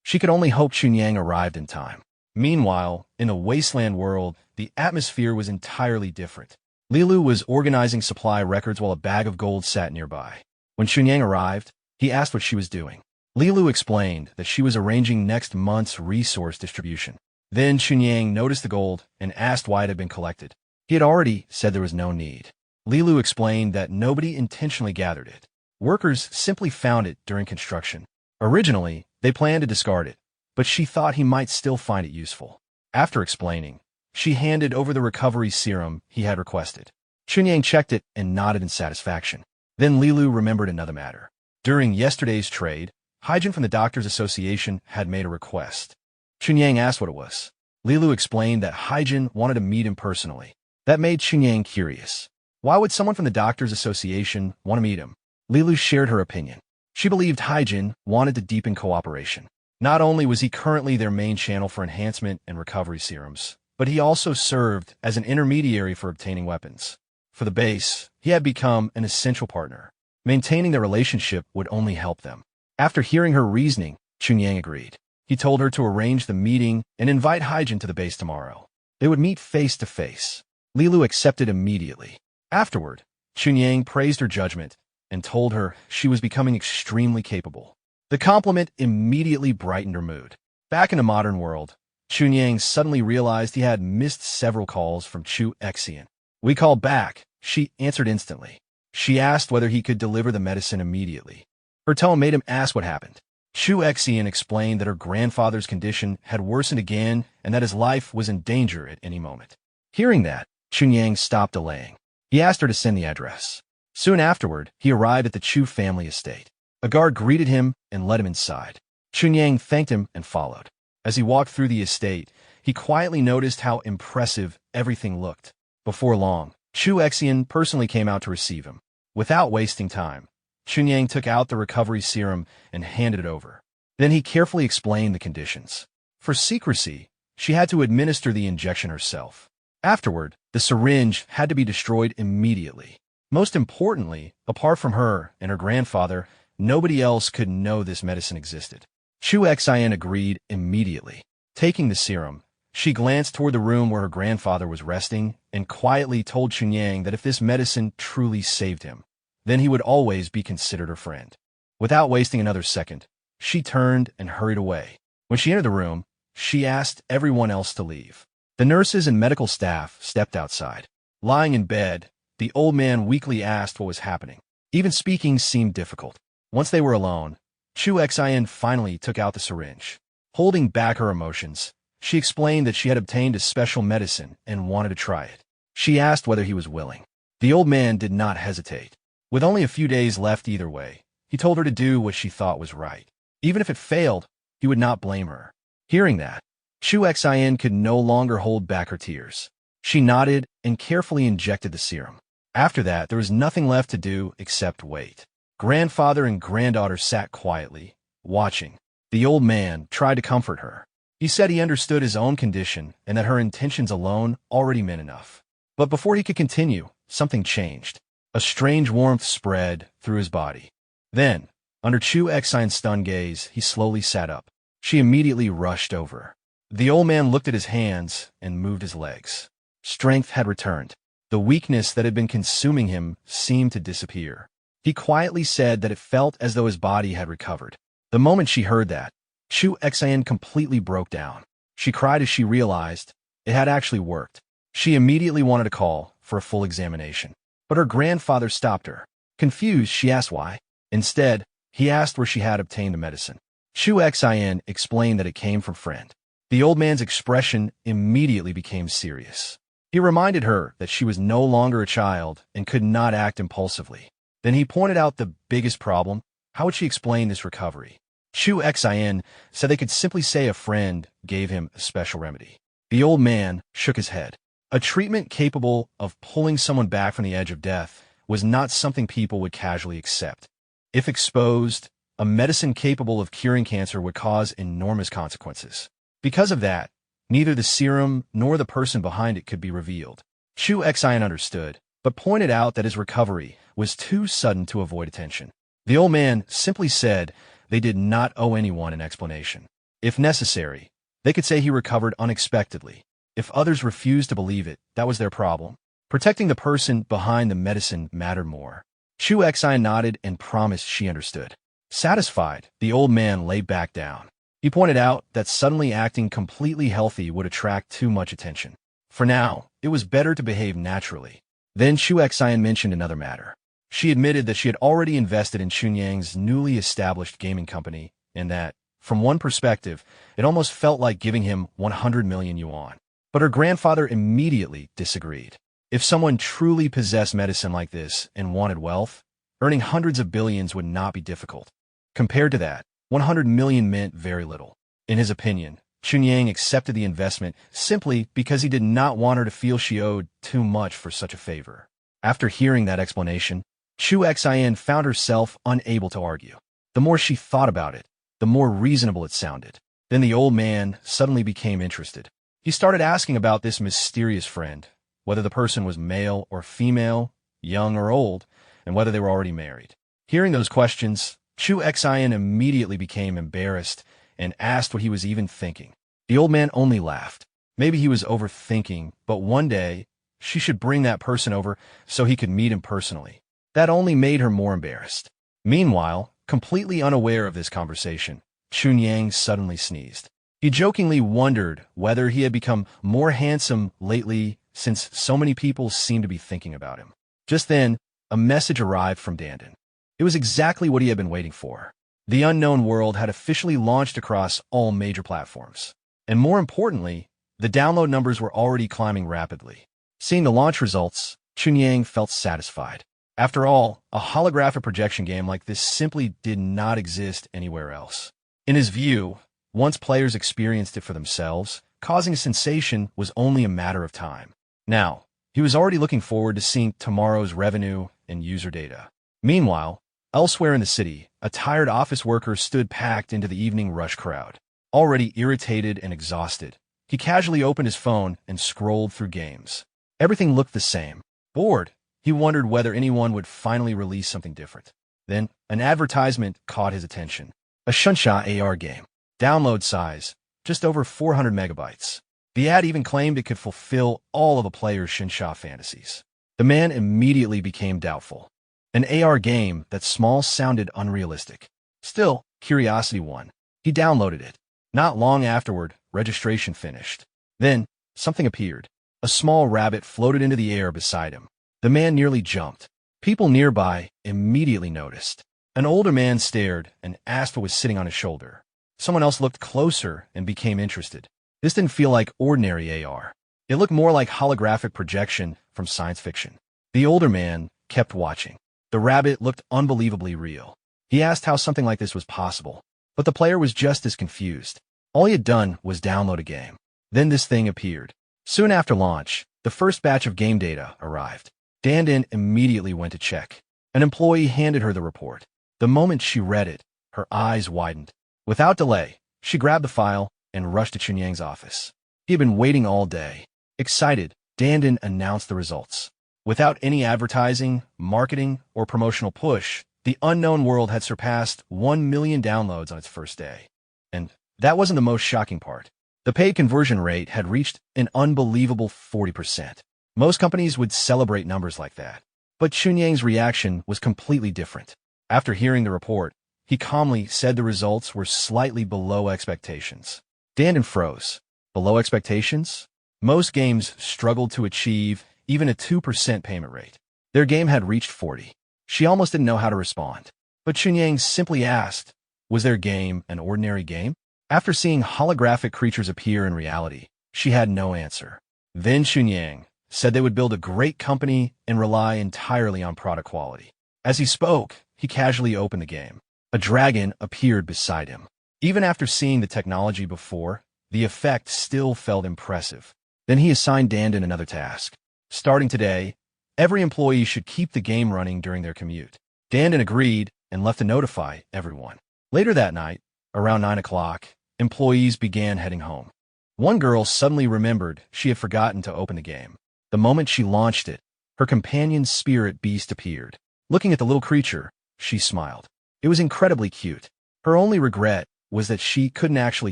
She could only hope Chen Yang arrived in time. Meanwhile, in the wasteland world, the atmosphere was entirely different. Lilu was organizing supply records while a bag of gold sat nearby. When Chen Yang arrived, he asked what she was doing. Lilu explained that she was arranging next month's resource distribution. Then Chen Yang noticed the gold and asked why it had been collected. He had already said there was no need. Lilu explained that nobody intentionally gathered it. Workers simply found it during construction. Originally, they planned to discard it, but she thought he might still find it useful. After explaining, she handed over the recovery serum he had requested. Chen Yang checked it and nodded in satisfaction. Then Lilu remembered another matter. During yesterday's trade, Hyjin from the Doctors Association had made a request. Chen Yang asked what it was. Lilu explained that Hyjin wanted to meet him personally. That made Chen Yang curious. Why would someone from the Doctors Association want to meet him? Lilu shared her opinion. She believed Hyjin wanted to deepen cooperation. Not only was he currently their main channel for enhancement and recovery serums, but he also served as an intermediary for obtaining weapons. For the base, he had become an essential partner. Maintaining their relationship would only help them. After hearing her reasoning, Chen Yang agreed. He told her to arrange the meeting and invite Hyjin to the base tomorrow. They would meet face to face. Lilu accepted immediately. Afterward, Chen Yang praised her judgment and told her she was becoming extremely capable. The compliment immediately brightened her mood. Back in the modern world, Chen Yang suddenly realized he had missed several calls from Chu Exian. "We called back," she answered instantly. She asked whether he could deliver the medicine immediately. Her tone made him ask what happened. Chu Exian explained that her grandfather's condition had worsened again and that his life was in danger at any moment. Hearing that, Chen Yang stopped delaying. He asked her to send the address. Soon afterward, he arrived at the Chu family estate. A guard greeted him and led him inside. Chen Yang thanked him and followed. As he walked through the estate, he quietly noticed how impressive everything looked. Before long, Chu Exian personally came out to receive him. Without wasting time, Chen Yang took out the recovery serum and handed it over. Then he carefully explained the conditions. For secrecy, she had to administer the injection herself. Afterward, the syringe had to be destroyed immediately. Most importantly, apart from her and her grandfather, nobody else could know this medicine existed. Chu Exian agreed immediately. Taking the serum, she glanced toward the room where her grandfather was resting and quietly told Chen Yang that if this medicine truly saved him, then he would always be considered her friend. Without wasting another second, she turned and hurried away. When she entered the room, she asked everyone else to leave. The nurses and medical staff stepped outside. Lying in bed, the old man weakly asked what was happening. Even speaking seemed difficult. Once they were alone, Chu Exian finally took out the syringe. Holding back her emotions, she explained that she had obtained a special medicine and wanted to try it. She asked whether he was willing. The old man did not hesitate. With only a few days left either way, he told her to do what she thought was right. Even if it failed, he would not blame her. Hearing that, Chu Exian could no longer hold back her tears. She nodded and carefully injected the serum. After that, there was nothing left to do except wait. Grandfather and granddaughter sat quietly, watching. The old man tried to comfort her. He said he understood his own condition and that her intentions alone already meant enough. But before he could continue, something changed. A strange warmth spread through his body. Then, under Chu Exian's stunned gaze, he slowly sat up. She immediately rushed over. The old man looked at his hands and moved his legs. Strength had returned. The weakness that had been consuming him seemed to disappear. He quietly said that it felt as though his body had recovered. The moment she heard that, Chu Exian completely broke down. She cried as she realized it had actually worked. She immediately wanted to call for a full examination. But her grandfather stopped her. Confused, she asked why. Instead, he asked where she had obtained the medicine. Chu Exian explained that it came from friend. The old man's expression immediately became serious. He reminded her that she was no longer a child and could not act impulsively. Then he pointed out the biggest problem. How would she explain this recovery? Chu Exian said they could simply say a friend gave him a special remedy. The old man shook his head. A treatment capable of pulling someone back from the edge of death was not something people would casually accept. If exposed, a medicine capable of curing cancer would cause enormous consequences. Because of that, neither the serum nor the person behind it could be revealed. Chu Xian understood, but pointed out that his recovery was too sudden to avoid attention. The old man simply said they did not owe anyone an explanation. If necessary, they could say he recovered unexpectedly. If others refused to believe it, that was their problem. Protecting the person behind the medicine mattered more. Chu Xian nodded and promised she understood. Satisfied, the old man lay back down. He pointed out that suddenly acting completely healthy would attract too much attention. For now, it was better to behave naturally. Then Chu Xian mentioned another matter. She admitted that she had already invested in Chen Yang's newly established gaming company, and that, from one perspective, it almost felt like giving him 100 million yuan. But her grandfather immediately disagreed. If someone truly possessed medicine like this and wanted wealth, earning hundreds of billions would not be difficult. Compared to that, 100 million meant very little. In his opinion, Chen Yang accepted the investment simply because he did not want her to feel she owed too much for such a favor. After hearing that explanation, Chu Xian found herself unable to argue. The more she thought about it, the more reasonable it sounded. Then the old man suddenly became interested. He started asking about this mysterious friend, whether the person was male or female, young or old, and whether they were already married. Hearing those questions, Chu Xian immediately became embarrassed and asked what he was even thinking. The old man only laughed. Maybe he was overthinking, but one day, she should bring that person over so he could meet him personally. That only made her more embarrassed. Meanwhile, completely unaware of this conversation, Chen Yang suddenly sneezed. He jokingly wondered whether he had become more handsome lately since so many people seemed to be thinking about him. Just then, a message arrived from Dandin. It was exactly what he had been waiting for. The Unknown World had officially launched across all major platforms. And more importantly, the download numbers were already climbing rapidly. Seeing the launch results, Chen Yang felt satisfied. After all, a holographic projection game like this simply did not exist anywhere else. In his view, once players experienced it for themselves, causing a sensation was only a matter of time. Now, he was already looking forward to seeing tomorrow's revenue and user data. Meanwhile, elsewhere in the city, a tired office worker stood packed into the evening rush crowd. Already irritated and exhausted, he casually opened his phone and scrolled through games. Everything looked the same. Bored, he wondered whether anyone would finally release something different. Then, an advertisement caught his attention. A Shunsha AR game. Download size, just over 400 megabytes. The ad even claimed it could fulfill all of the player's Shunsha fantasies. The man immediately became doubtful. An AR game that small sounded unrealistic. Still, curiosity won. He downloaded it. Not long afterward, registration finished. Then, something appeared. A small rabbit floated into the air beside him. The man nearly jumped. People nearby immediately noticed. An older man stared and asked what was sitting on his shoulder. Someone else looked closer and became interested. This didn't feel like ordinary AR. It looked more like holographic projection from science fiction. The older man kept watching. The rabbit looked unbelievably real. He asked how something like this was possible, but the player was just as confused. All he had done was download a game. Then this thing appeared. Soon after launch, the first batch of game data arrived. Dandin immediately went to check. An employee handed her the report. The moment she read it, her eyes widened. Without delay, she grabbed the file and rushed to Chen Yang's office. He had been waiting all day. Excited, Dandin announced the results. Without any advertising, marketing, or promotional push, the Unknown World had surpassed 1 million downloads on its first day. And that wasn't the most shocking part. The paid conversion rate had reached an unbelievable 40%. Most companies would celebrate numbers like that. But Chen Yang's reaction was completely different. After hearing the report, he calmly said the results were slightly below expectations. Dandin froze. Below expectations? Most games struggled to achieve even a 2% payment rate. Their game had reached 40. She almost didn't know how to respond. But Chen Yang simply asked, was their game an ordinary game? After seeing holographic creatures appear in reality, she had no answer. Then Chen Yang said they would build a great company and rely entirely on product quality. As he spoke, he casually opened the game. A dragon appeared beside him. Even after seeing the technology before, the effect still felt impressive. Then he assigned Dandan another task. Starting today, every employee should keep the game running during their commute. Dandan agreed and left to notify everyone. Later that night, around 9 o'clock, employees began heading home. One girl suddenly remembered she had forgotten to open the game. The moment she launched it, her companion's spirit beast appeared. Looking at the little creature, she smiled. It was incredibly cute. Her only regret was that she couldn't actually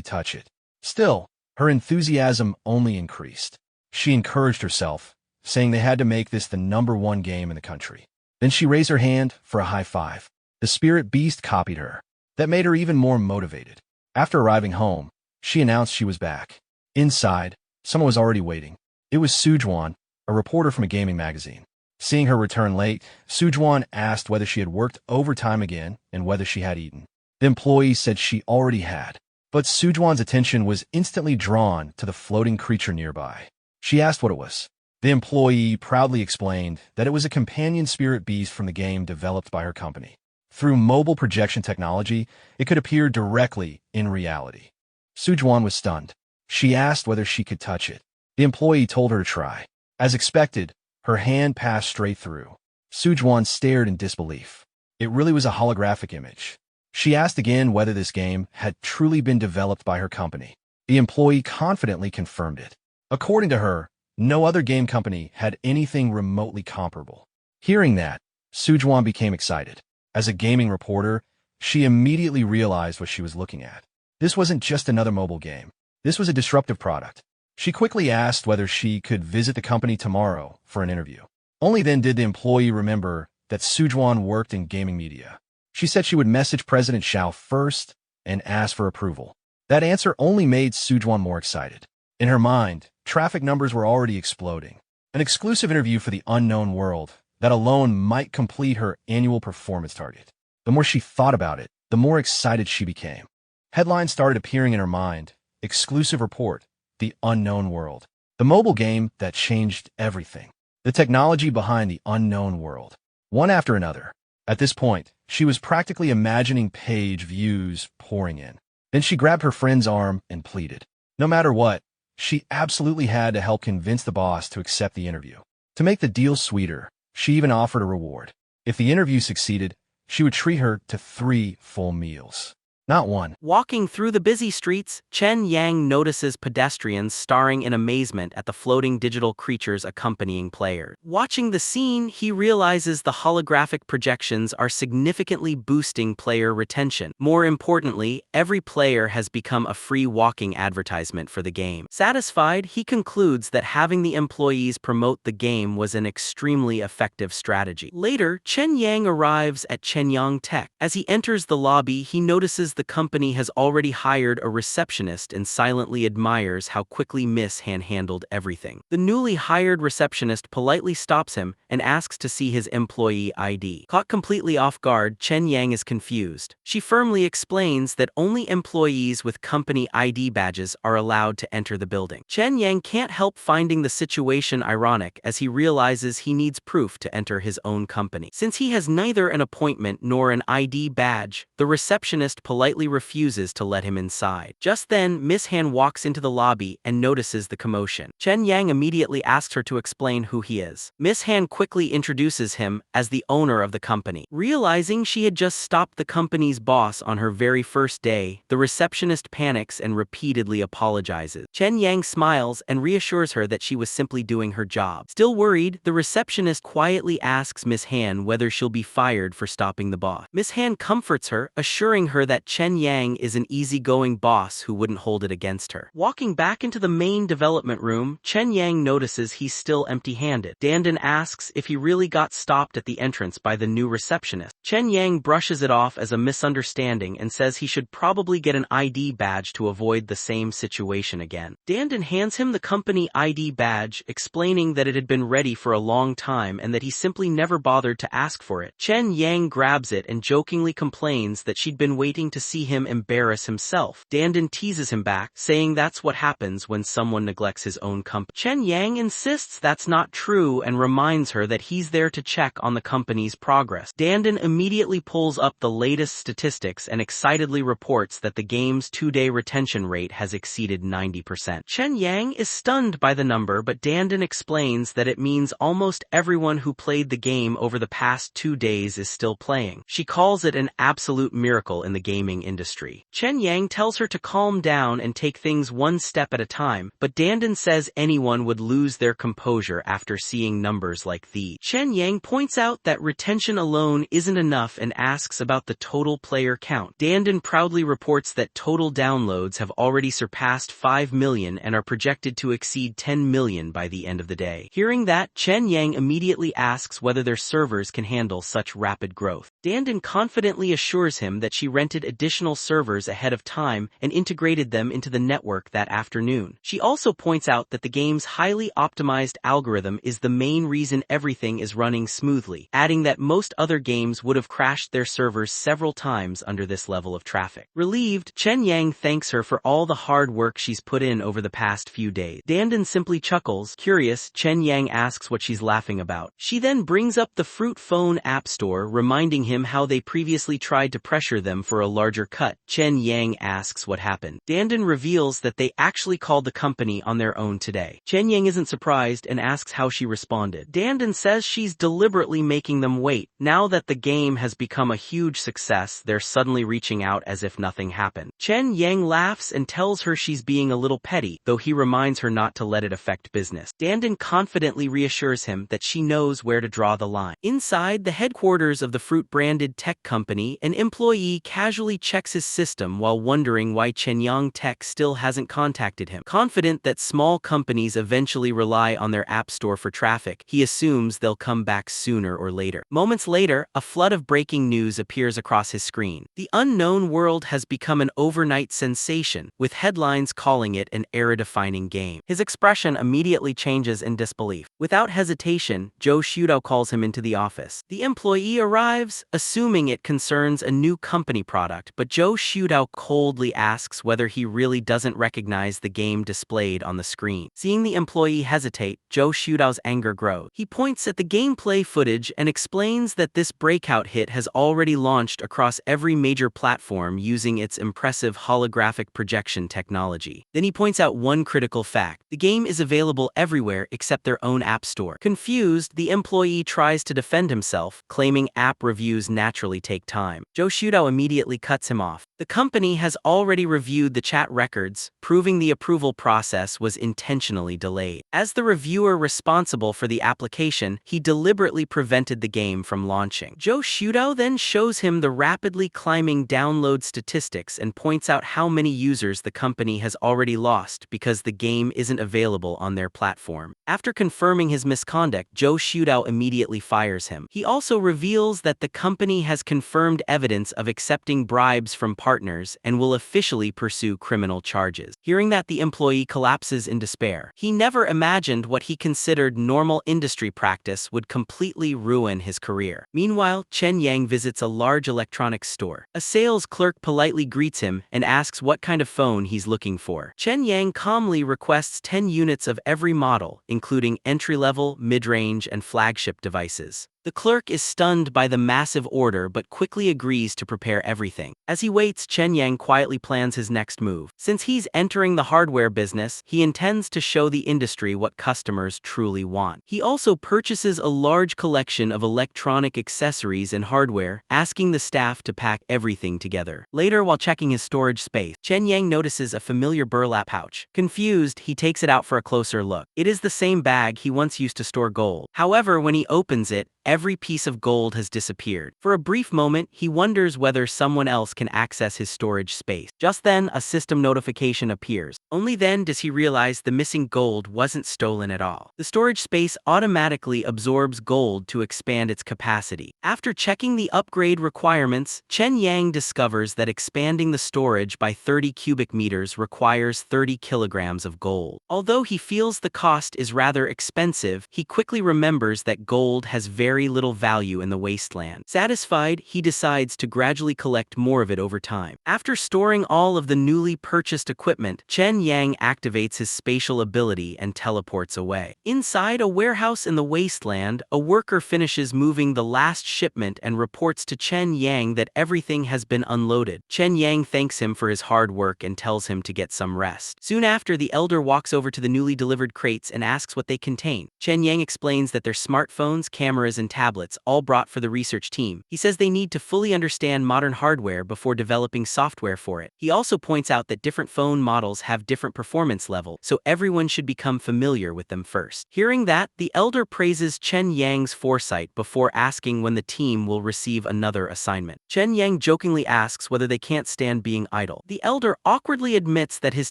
touch it. Still, her enthusiasm only increased. She encouraged herself, saying they had to make this the #1 game in the country. Then she raised her hand for a high five. The spirit beast copied her. That made her even more motivated. After arriving home, she announced she was back. Inside, someone was already waiting. It was Sujuan, a reporter from a gaming magazine. Seeing her return late, Sujuan asked whether she had worked overtime again and whether she had eaten. The employee said she already had, but Sujuan's attention was instantly drawn to the floating creature nearby. She asked what it was. The employee proudly explained that it was a companion spirit beast from the game developed by her company. Through mobile projection technology, it could appear directly in reality. Sujuan was stunned. She asked whether she could touch it. The employee told her to try. As expected, her hand passed straight through. Sujuan stared in disbelief. It really was a holographic image. She asked again whether this game had truly been developed by her company. The employee confidently confirmed it. According to her, no other game company had anything remotely comparable. Hearing that, Sujuan became excited. As a gaming reporter, she immediately realized what she was looking at. This wasn't just another mobile game. This was a disruptive product. She quickly asked whether she could visit the company tomorrow for an interview. Only then did the employee remember that Sujuan worked in gaming media. She said she would message President Xiao first and ask for approval. That answer only made Sujuan more excited. In her mind, traffic numbers were already exploding. An exclusive interview for the unknown world that alone might complete her annual performance target. The more she thought about it, the more excited she became. Headlines started appearing in her mind. Exclusive report, the unknown world. The mobile game that changed everything. The technology behind the unknown world. One after another. At this point, she was practically imagining page views pouring in. Then she grabbed her friend's arm and pleaded. No matter what, she absolutely had to help convince the boss to accept the interview. To make the deal sweeter, she even offered a reward. If the interview succeeded, she would treat her to 3 full meals. Not one. Walking through the busy streets, Chen Yang notices pedestrians staring in amazement at the floating digital creatures accompanying players. Watching the scene, he realizes the holographic projections are significantly boosting player retention. More importantly, every player has become a free walking advertisement for the game. Satisfied, he concludes that having the employees promote the game was an extremely effective strategy. Later, Chen Yang arrives at Chen Yang Tech. As he enters the lobby, he notices the company has already hired a receptionist and silently admires how quickly Miss Han handled everything. The newly hired receptionist politely stops him and asks to see his employee ID. Caught completely off guard, Chen Yang is confused. She firmly explains that only employees with company ID badges are allowed to enter the building. Chen Yang can't help finding the situation ironic as he realizes he needs proof to enter his own company. Since he has neither an appointment nor an ID badge, the receptionist politely refuses to let him inside. Just then, Miss Han walks into the lobby and notices the commotion. Chen Yang immediately asks her to explain who he is. Miss Han quickly introduces him as the owner of the company. Realizing she had just stopped the company's boss on her very first day, the receptionist panics and repeatedly apologizes. Chen Yang smiles and reassures her that she was simply doing her job. Still worried, the receptionist quietly asks Miss Han whether she'll be fired for stopping the boss. Miss Han comforts her, assuring her that Chen Yang is an easygoing boss who wouldn't hold it against her. Walking back into the main development room, Chen Yang notices he's still empty-handed. Dandan asks if he really got stopped at the entrance by the new receptionist. Chen Yang brushes it off as a misunderstanding and says he should probably get an ID badge to avoid the same situation again. Dandan hands him the company ID badge, explaining that it had been ready for a long time and that he simply never bothered to ask for it. Chen Yang grabs it and jokingly complains that she'd been waiting to see him embarrass himself. Dandan teases him back, saying that's what happens when someone neglects his own company. Chen Yang insists that's not true and reminds her that he's there to check on the company's progress. Dandan immediately pulls up the latest statistics and excitedly reports that the game's 2-day retention rate has exceeded 90%. Chen Yang is stunned by the number, but Dandan explains that it means almost everyone who played the game over the past 2 days is still playing. She calls it an absolute miracle in the gaming industry. Chen Yang tells her to calm down and take things one step at a time, but Dandan says anyone would lose their composure after seeing numbers like these. Chen Yang points out that retention alone isn't enough and asks about the total player count. Dandan proudly reports that total downloads have already surpassed 5 million and are projected to exceed 10 million by the end of the day. Hearing that, Chen Yang immediately asks whether their servers can handle such rapid growth. Dandan confidently assures him that she rented additional servers ahead of time and integrated them into the network that afternoon. She also points out that the game's highly optimized algorithm is the main reason everything is running smoothly, adding that most other games would have crashed their servers several times under this level of traffic. Relieved, Chen Yang thanks her for all the hard work she's put in over the past few days. Dandan simply chuckles. Curious, Chen Yang asks what she's laughing about. She then brings up the Fruit Phone App Store, reminding him how they previously tried to pressure them for a larger cut. Chen Yang asks what happened. Dandan reveals that they actually called the company on their own today. Chen Yang isn't surprised and asks how she responded. Dandan says she's deliberately making them wait. Now that the game has become a huge success, they're suddenly reaching out as if nothing happened. Chen Yang laughs and tells her she's being a little petty, though he reminds her not to let it affect business. Dandan confidently reassures him that she knows where to draw the line. Inside the headquarters of the fruit-branded tech company, an employee casually checks his system while wondering why Chen Yang Tech still hasn't contacted him. Confident that small companies eventually rely on their app store for traffic, he assumes they'll come back sooner or later. Moments later, a flood of breaking news appears across his screen. The Unknown World has become an overnight sensation, with headlines calling it an era-defining game. His expression immediately changes in disbelief. Without hesitation, Joe Shudao calls him into the office. The employee arrives, assuming it concerns a new company product, but Joe Shudao coldly asks whether he really doesn't recognize the game displayed on the screen. Seeing the employee hesitate, Joe Shudao's anger grows. He points at the gameplay footage and explains that this breakout hit has already launched across every major platform using its impressive holographic projection technology. Then he points out one critical fact: the game is available everywhere except their own app store. Confused, the employee tries to defend himself, claiming app reviews naturally take time. Joe Shudao immediately cuts him off. The company has already reviewed the chat records, proving the approval process was intentionally delayed. As the reviewer responsible for the application, he deliberately prevented the game from launching. Joe Shudao then shows him the rapidly climbing download statistics and points out how many users the company has already lost because the game isn't available on their platform. After confirming his misconduct, Joe Shudao immediately fires him. He also reveals that the company has confirmed evidence of accepting bribes from partners and will officially pursue criminal charges. Hearing that, the employee collapses in despair. He never imagined what he considered normal industry practice would completely ruin his career. Meanwhile, Chen Yang visits a large electronics store. A sales clerk politely greets him and asks what kind of phone he's looking for. Chen Yang calmly requests 10 units of every model, including entry-level, mid-range, and flagship devices. The clerk is stunned by the massive order but quickly agrees to prepare everything. As he waits, Chen Yang quietly plans his next move. Since he's entering the hardware business, he intends to show the industry what customers truly want. He also purchases a large collection of electronic accessories and hardware, asking the staff to pack everything together. Later, while checking his storage space, Chen Yang notices a familiar burlap pouch. Confused, he takes it out for a closer look. It is the same bag he once used to store gold. However, when he opens it, every piece of gold has disappeared. For a brief moment, he wonders whether someone else can access his storage space. Just then, a system notification appears. Only then does he realize the missing gold wasn't stolen at all. The storage space automatically absorbs gold to expand its capacity. After checking the upgrade requirements, Chen Yang discovers that expanding the storage by 30 cubic meters requires 30 kilograms of gold. Although he feels the cost is rather expensive, he quickly remembers that gold has very very little value in the wasteland. Satisfied, he decides to gradually collect more of it over time. After storing all of the newly purchased equipment, Chen Yang activates his spatial ability and teleports away. Inside a warehouse in the wasteland, a worker finishes moving the last shipment and reports to Chen Yang that everything has been unloaded. Chen Yang thanks him for his hard work and tells him to get some rest. Soon after, the elder walks over to the newly delivered crates and asks what they contain. Chen Yang explains that they're smartphones, cameras, and tablets, all brought for the research team. He says they need to fully understand modern hardware before developing software for it. He also points out that different phone models have different performance levels, so everyone should become familiar with them first. Hearing that, the elder praises Chen Yang's foresight before asking when the team will receive another assignment. Chen Yang jokingly asks whether they can't stand being idle. The elder awkwardly admits that his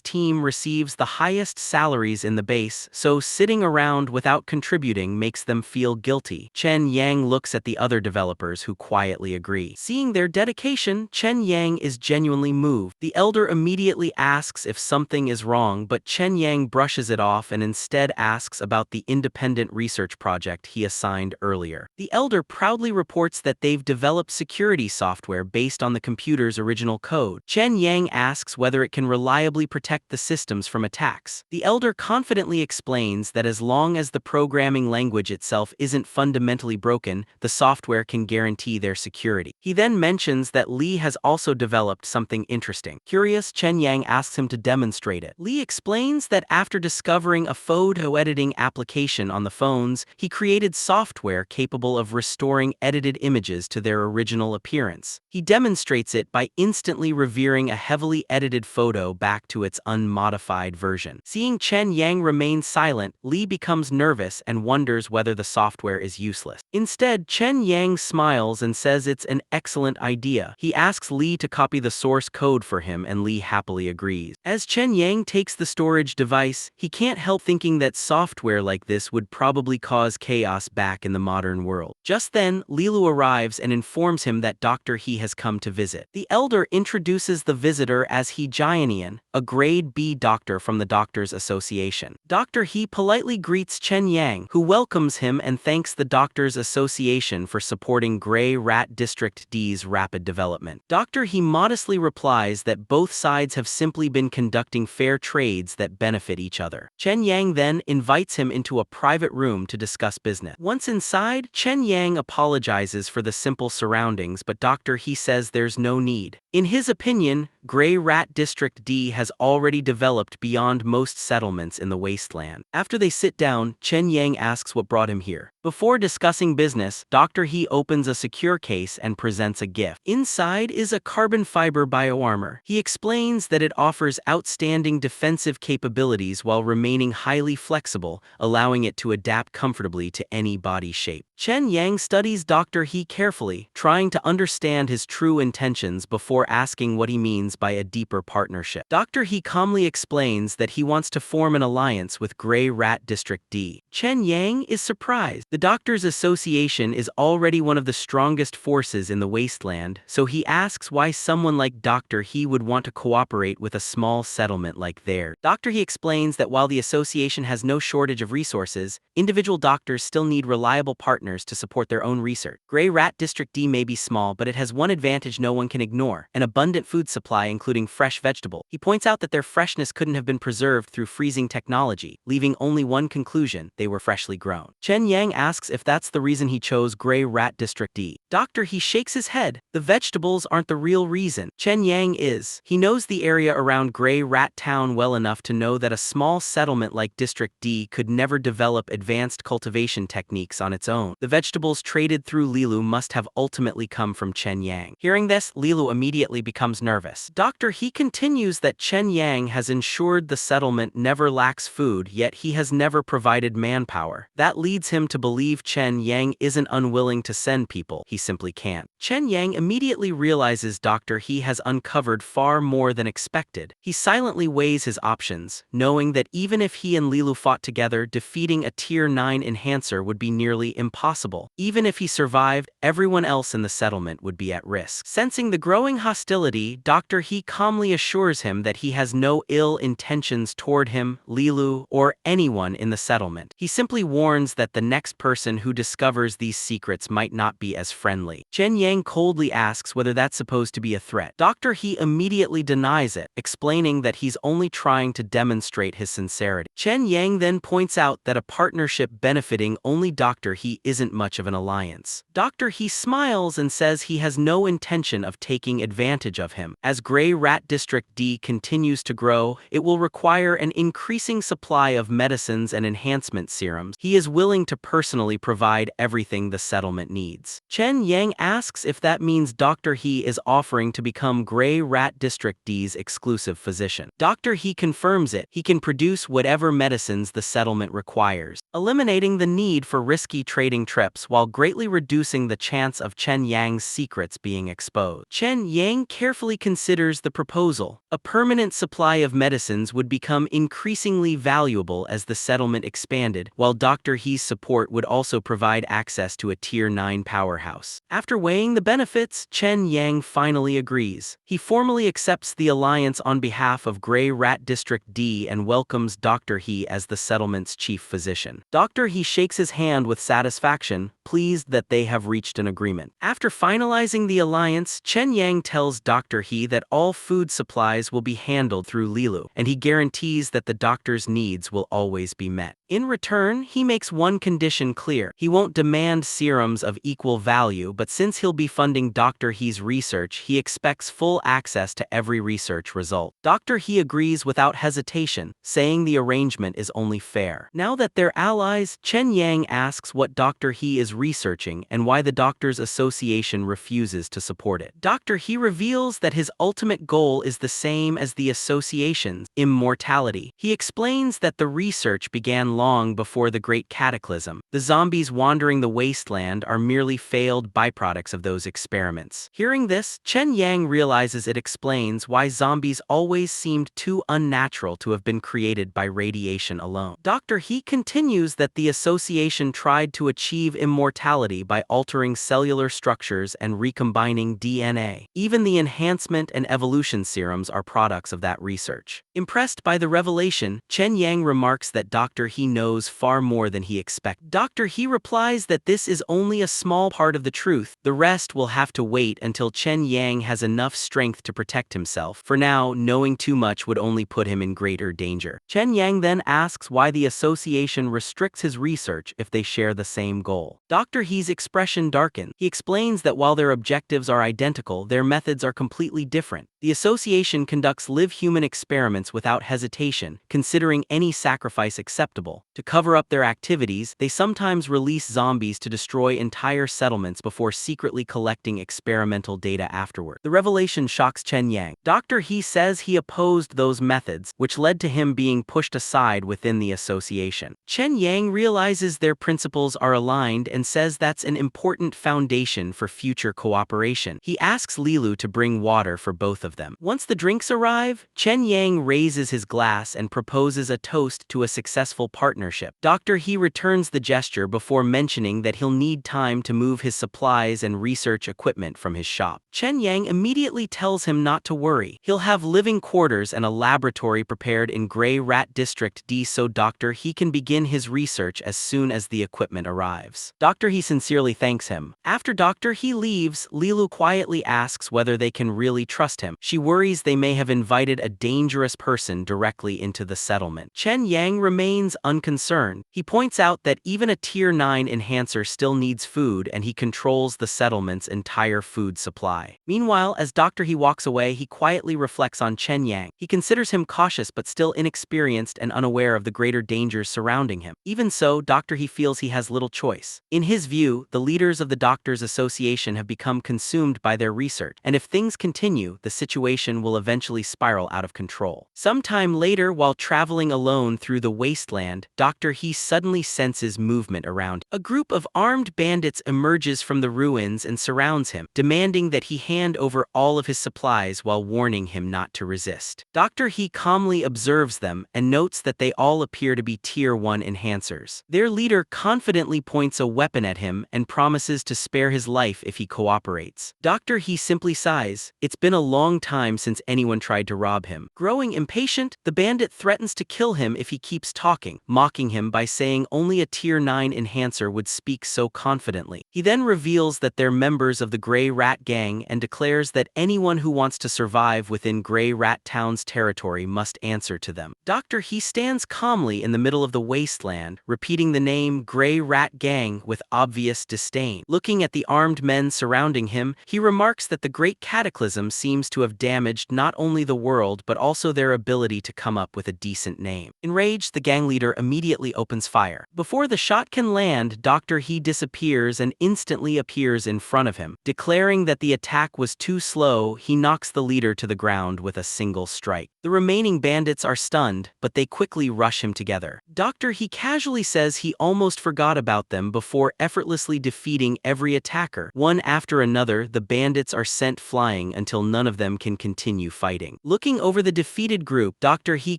team receives the highest salaries in the base, so sitting around without contributing makes them feel guilty. Chen Yang looks at the other developers who quietly agree. Seeing their dedication, Chen Yang is genuinely moved. The elder immediately asks if something is wrong, but Chen Yang brushes it off and instead asks about the independent research project he assigned earlier. The elder proudly reports that they've developed security software based on the computer's original code. Chen Yang asks whether it can reliably protect the systems from attacks. The elder confidently explains that as long as the programming language itself isn't fundamentally broken, the software can guarantee their security. He then mentions that Li has also developed something interesting. Curious, Chen Yang asks him to demonstrate it. Li explains that after discovering a photo editing application on the phones, he created software capable of restoring edited images to their original appearance. He demonstrates it by instantly revealing a heavily edited photo back to its unmodified version. Seeing Chen Yang remain silent, Li becomes nervous and wonders whether the software is useless. Instead, Chen Yang smiles and says it's an excellent idea. He asks Li to copy the source code for him, and Li happily agrees. As Chen Yang takes the storage device, he can't help thinking that software like this would probably cause chaos back in the modern world. Just then, Lilu arrives and informs him that Dr. He has come to visit. The elder introduces the visitor as He Jianian, a grade B doctor from the Doctors Association. Dr. He politely greets Chen Yang, who welcomes him and thanks the Doctors Association for supporting Gray Rat District D's rapid development. Dr. He modestly replies that both sides have simply been conducting fair trades that benefit each other. Chen Yang then invites him into a private room to discuss business. Once inside, Chen Yang apologizes for the simple surroundings, but Dr. He says there's no need. In his opinion, Gray Rat District D has already developed beyond most settlements in the wasteland. After they sit down, Chen Yang asks what brought him here. Before discussing business, Dr. He opens a secure case and presents a gift. Inside is a carbon fiber bioarmor. He explains that it offers outstanding defensive capabilities while remaining highly flexible, allowing it to adapt comfortably to any body shape. Chen Yang studies Dr. He carefully, trying to understand his true intentions before asking what he means by a deeper partnership. Dr. He calmly explains that he wants to form an alliance with Gray Rat District D. Chen Yang is surprised. The Doctors Association is already one of the strongest forces in the wasteland, so he asks why someone like Dr. He would want to cooperate with a small settlement like theirs. Dr. He explains that while the association has no shortage of resources, individual doctors still need reliable partners to support their own research. Gray Rat District D may be small, but it has one advantage no one can ignore: an abundant food supply including fresh vegetables. He points out that their freshness couldn't have been preserved through freezing technology, leaving only one conclusion: they were freshly grown. Chen Yang asks if that's the reason he chose Gray Rat District D. Dr. He shakes his head. The vegetables aren't the real reason. Chen Yang is. He knows the area around Gray Rat Town well enough to know that a small settlement like District D could never develop advanced cultivation techniques on its own. The vegetables traded through Lilu must have ultimately come from Chen Yang. Hearing this, Lilu immediately becomes nervous. Dr. He continues that Chen Yang has ensured the settlement never lacks food, yet he has never provided manpower. That leads him to believe Chen Yang isn't unwilling to send people, he simply can't. Chen Yang immediately realizes Dr. He has uncovered far more than expected. He silently weighs his options, knowing that even if he and Lilu fought together, defeating a Tier 9 enhancer would be nearly impossible. Even if he survived, everyone else in the settlement would be at risk. Sensing the growing hostility, Dr. He calmly assures him that he has no ill intentions toward him, Lilu, or anyone in the settlement. He simply warns that the next person who discovers these secrets might not be as friendly. Chen Yang coldly asks whether that's supposed to be a threat. Dr. He immediately denies it, explaining that he's only trying to demonstrate his sincerity. Chen Yang then points out that a partnership benefiting only Dr. He isn't much of an alliance. Dr. He smiles and says he has no intention of taking advantage of him. As Gray Rat District D continues to grow, it will require an increasing supply of medicines and enhancement serums. He is willing to personally provide everything the settlement needs. Chen Yang asks if that means Dr. He is offering to become Gray Rat District D's exclusive physician. Dr. He confirms it. He can produce whatever medicines the settlement requires, eliminating the need for risky trading trips while greatly reducing the chance of Chen Yang's secrets being exposed. Chen Yang carefully considers the proposal. A permanent supply of medicines would become increasingly valuable as the settlement expanded, while Dr. He's support would also provide access to a Tier 9 powerhouse. After weighing the benefits, Chen Yang finally agrees. He formally accepts the alliance on behalf of Gray Rat District D and welcomes Dr. He as the settlement's chief physician. Dr. He shakes his hand with satisfaction, pleased that they have reached an agreement. After finalizing the alliance, Chen Yang tells Dr. He that all food supplies will be handled through Lilu, and he guarantees that the doctor's needs will always be met. In return, he makes one condition clear. He won't demand serums of equal value, but since he'll be funding Dr. He's research, he expects full access to every research result. Dr. He agrees without hesitation, saying the arrangement is only fair. Now that they're allies, Chen Yang asks what Dr. He is researching and why the Doctors Association refuses to support it. Dr. He reveals that his ultimate goal is the same as the association's: immortality. He explains that the research began long before the Great Cataclysm. The zombies wandering the wasteland are merely failed byproducts of those experiments. Hearing this, Chen Yang realizes it explains why zombies always seemed too unnatural to have been created by radiation alone. Dr. He continues that the association tried to achieve immortality by altering cellular structures and recombining DNA. Even the enhancement and evolution serums are products of that research. Impressed by the revelation, Chen Yang remarks that Dr. He knows far more than he expected. Dr. He replies that this is only a small part of the truth. The rest will have to wait until Chen Yang has enough strength to protect himself. For now, knowing too much would only put him in greater danger. Chen Yang then asks why the association restricts his research if they share the same goal. Dr. He's expression darkens. He explains that while their objectives are identical, their methods are completely different. The association conducts live-human experiments without hesitation, considering any sacrifice acceptable. To cover up their activities, they sometimes release zombies to destroy entire settlements before secretly collecting experimental data afterward. The revelation shocks Chen Yang. Dr. He says he opposed those methods, which led to him being pushed aside within the association. Chen Yang realizes their principles are aligned and says that's an important foundation for future cooperation. He asks Lilu to bring water for both of them. Once the drinks arrive, Chen Yang raises his glass and proposes a toast to a successful partnership. Dr. He returns the gesture before mentioning that he'll need time to move his supplies and research equipment from his shop. Chen Yang immediately tells him not to worry. He'll have living quarters and a laboratory prepared in Gray Rat District D so Dr. He can begin his research as soon as the equipment arrives. Dr. He sincerely thanks him. After Dr. He leaves, Lilu quietly asks whether they can really trust him. She worries they may have invited a dangerous person directly into the settlement. Chen Yang remains unconcerned. He points out that even a Tier 9 enhancer still needs food and he controls the settlement's entire food supply. Meanwhile, as Dr. He walks away, he quietly reflects on Chen Yang. He considers him cautious but still inexperienced and unaware of the greater dangers surrounding him. Even so, Dr. He feels he has little choice. In his view, the leaders of the Doctors Association have become consumed by their research, and if things continue, the situation situation will eventually spiral out of control. Sometime later, while traveling alone through the wasteland, Dr. He suddenly senses movement around him. A group of armed bandits emerges from the ruins and surrounds him, demanding that he hand over all of his supplies while warning him not to resist. Dr. He calmly observes them and notes that they all appear to be Tier 1 enhancers. Their leader confidently points a weapon at him and promises to spare his life if he cooperates. Dr. He simply sighs. It's been a long time since anyone tried to rob him. Growing impatient, the bandit threatens to kill him if he keeps talking, mocking him by saying only a Tier 9 enhancer would speak so confidently. He then reveals that they're members of the Grey Rat Gang and declares that anyone who wants to survive within Grey Rat Town's territory must answer to them. Dr. He stands calmly in the middle of the wasteland, repeating the name Grey Rat Gang with obvious disdain. Looking at the armed men surrounding him, he remarks that the Great Cataclysm seems to have damaged not only the world but also their ability to come up with a decent name. Enraged, the gang leader immediately opens fire. Before the shot can land, Dr. He disappears and instantly appears in front of him. Declaring that the attack was too slow, he knocks the leader to the ground with a single strike. The remaining bandits are stunned, but they quickly rush him together. Dr. He casually says he almost forgot about them before effortlessly defeating every attacker. One after another, the bandits are sent flying until none of them can continue fighting. Looking over the defeated group, Dr. He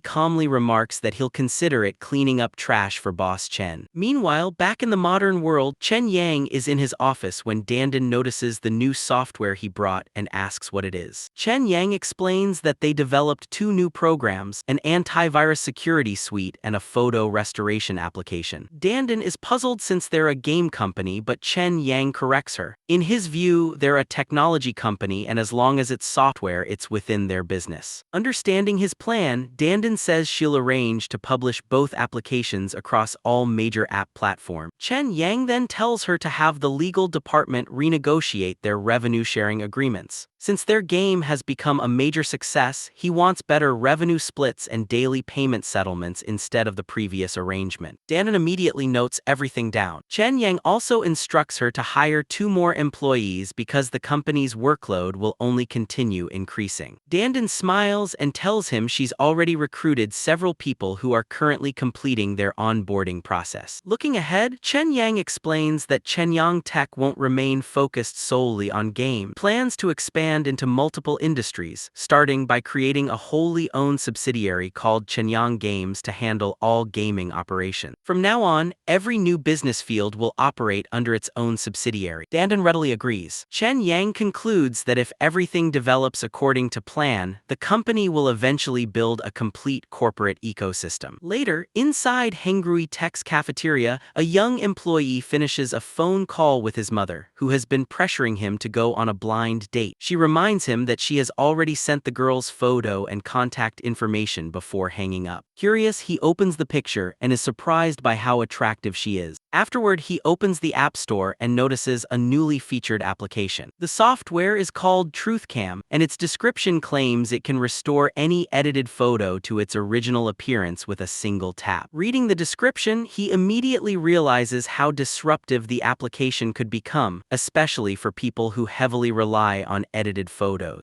calmly remarks that he'll consider it cleaning up trash for Boss Chen. Meanwhile, back in the modern world, Chen Yang is in his office when Dandan notices the new software he brought and asks what it is. Chen Yang explains that they developed two new programs, an antivirus security suite and a photo restoration application. Dandan is puzzled since they're a game company, but Chen Yang corrects her. In his view, they're a technology company, and as long as it's software, it's within their business. Understanding his plan, Dandan says she'll arrange to publish both applications across all major app platforms. Chen Yang then tells her to have the legal department renegotiate their revenue-sharing agreements. Since their game has become a major success, he wants better revenue splits and daily payment settlements instead of the previous arrangement. Dandan immediately notes everything down. Chen Yang also instructs her to hire 2 more employees because the company's workload will only continue increasing. Dandan smiles and tells him she's already recruited several people who are currently completing their onboarding process. Looking ahead, Chen Yang explains that Chen Yang Tech won't remain focused solely on game. Plans to expand into multiple industries, starting by creating a wholly owned subsidiary called Chen Yang Games to handle all gaming operations. From now on, every new business field will operate under its own subsidiary. Dandan readily agrees. Chen Yang concludes that if everything develops according to plan, the company will eventually build a complete corporate ecosystem. Later, inside Hengrui Tech's cafeteria, a young employee finishes a phone call with his mother, who has been pressuring him to go on a blind date. She reminds him that she has already sent the girl's photo and contact information before hanging up. Curious, he opens the picture and is surprised by how attractive she is. Afterward, he opens the App Store and notices a newly featured application. The software is called TruthCam, and its description claims it can restore any edited photo to its original appearance with a single tap. Reading the description, he immediately realizes how disruptive the application could become, especially for people who heavily rely on edited photos.